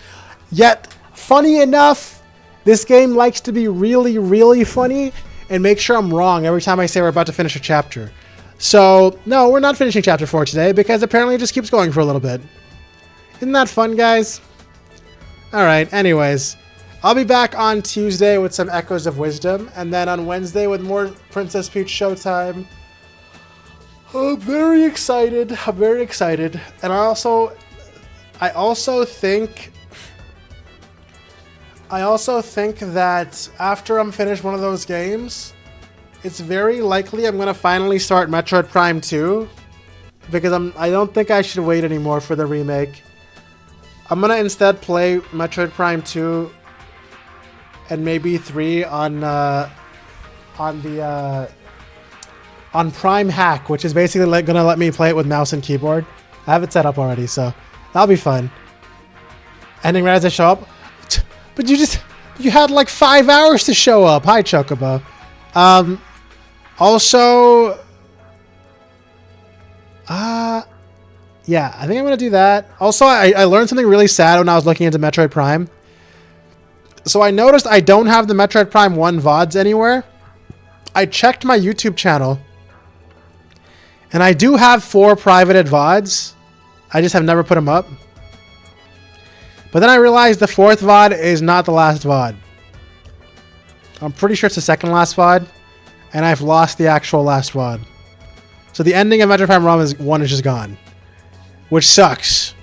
Yet, funny enough, this game likes to be really, really funny and make sure I'm wrong every time I say we're about to finish a chapter. So, no, we're not finishing chapter 4 today because apparently it just keeps going for a little bit. Isn't that fun, guys? Alright, anyways. I'll be back on Tuesday with some Echoes of Wisdom, and then on Wednesday with more Princess Peach Showtime. I'm very excited. I'm very excited. And I also think that after I'm finished one of those games, it's very likely I'm going to finally start Metroid Prime 2, because I don't think I should wait anymore for the remake. I'm going to instead play Metroid Prime 2 and maybe 3 on Prime Hack, which is basically going to let me play it with mouse and keyboard. I have it set up already, so that'll be fun. Ending right as I show up. But you had like 5 hours to show up. Hi, Chocobo. Also, yeah, I think I'm going to do that. Also, I learned something really sad when I was looking into Metroid Prime. So I noticed I don't have the Metroid Prime 1 VODs anywhere. I checked my YouTube channel, and I do have 4 privated VODs. I just have never put them up. But then I realized the 4th VOD is not the last VOD. I'm pretty sure it's the second last VOD, and I've lost the actual last VOD. So the ending of Metroid Prime 1 is just gone, which sucks.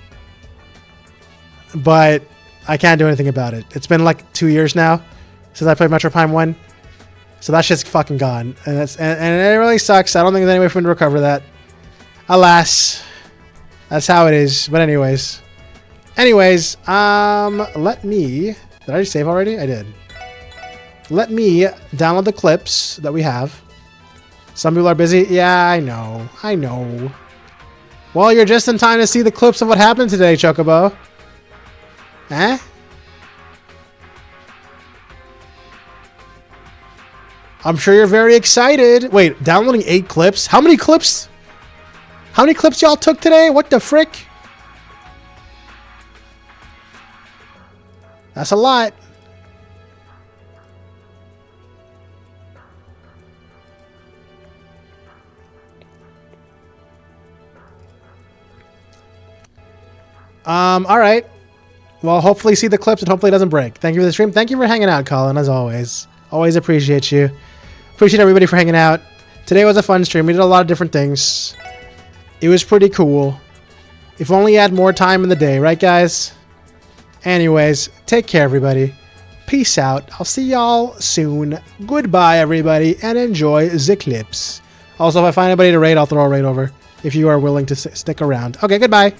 But I can't do anything about it. It's been like 2 years now since I played Metroid Prime 1. So that shit's fucking gone. And it really sucks. I don't think there's any way for me to recover that. Alas. That's how it is. But anyways, let me Did I save already? I did. Let me download the clips that we have. Some people are busy. Yeah, I know. I know. Well, you're just in time to see the clips of what happened today, Chocobo. Eh? I'm sure you're very excited. Wait, downloading 8 clips? How many clips? How many clips y'all took today? What the frick? That's a lot. All right. Well, hopefully see the clips and hopefully it doesn't break. Thank you for the stream. Thank you for hanging out, Colin, as always. Always appreciate you. Appreciate everybody for hanging out. Today was a fun stream. We did a lot of different things. It was pretty cool. If only you had more time in the day, right, guys? Anyways, take care, everybody. Peace out. I'll see y'all soon. Goodbye, everybody, and enjoy the clips. Also, if I find anybody to raid, I'll throw a raid over if you are willing to stick around. Okay, goodbye.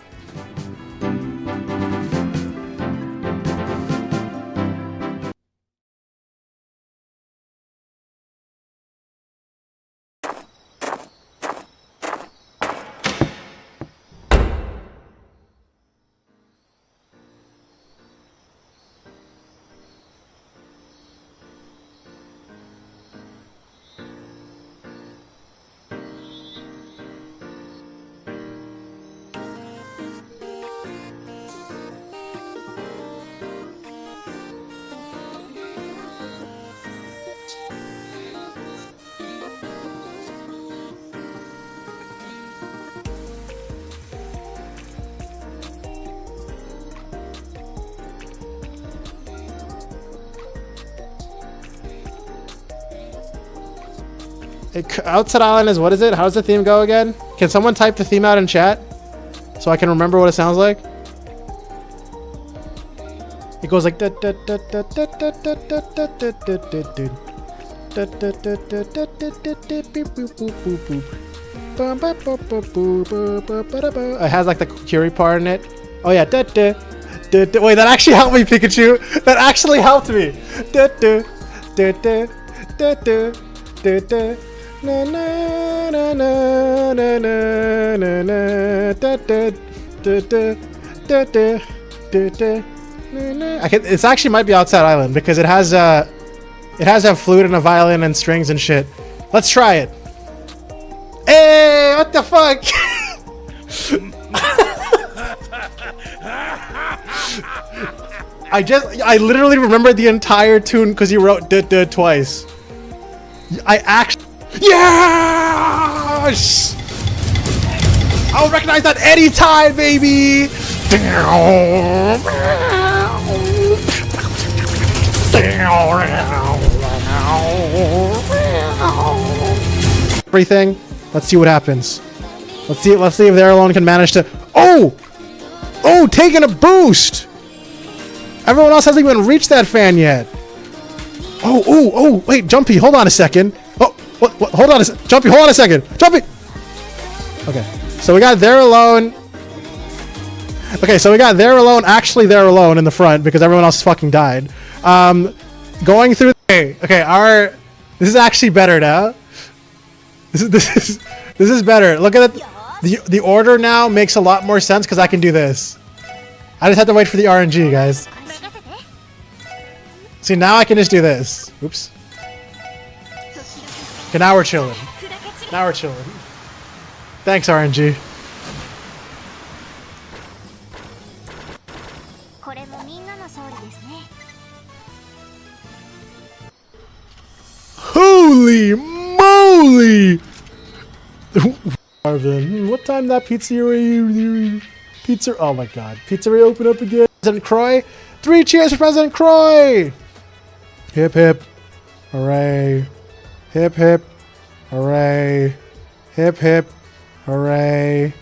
Outside Island is, what is it? How does the theme go again? Can someone type the theme out in chat so I can remember what it sounds like? It goes like it has like the Curie part in it. Oh yeah. Wait, that actually helped me, Pikachu. That actually helped me. Na na na na na na na na da da da da da da da da na. It's actually might be Outside Island because it has a flute and a violin and strings and shit. Let's try it. Hey, what the fuck? I literally remembered the entire tune because you wrote da twice. I actually. Yes! I'll recognize that anytime, baby! Everything. Let's see what happens. Let's see if they're alone can manage to. Oh! Oh, taking a boost! Everyone else hasn't even reached that fan yet. Oh, wait, Jumpy, hold on a second. What? Hold on a second. Jumpy, hold on a second. Jumpy! Okay, so we got They're Alone. Okay, so we got They're Alone, actually They're Alone in the front because everyone else fucking died. Going through... Okay, this is actually better now. This is better. Look at it. The order now makes a lot more sense because I can do this. I just have to wait for the RNG, guys. See, now I can just do this. Oops. Okay, now we're chilling. Thanks, RNG. Holy moly! Marvin, what time that pizzeria? Oh my god. Pizzeria open up again. President Croy. 3 cheers for President Croy! Hip hip. Hooray. Hip hip. Hooray. Hip hip. Hooray.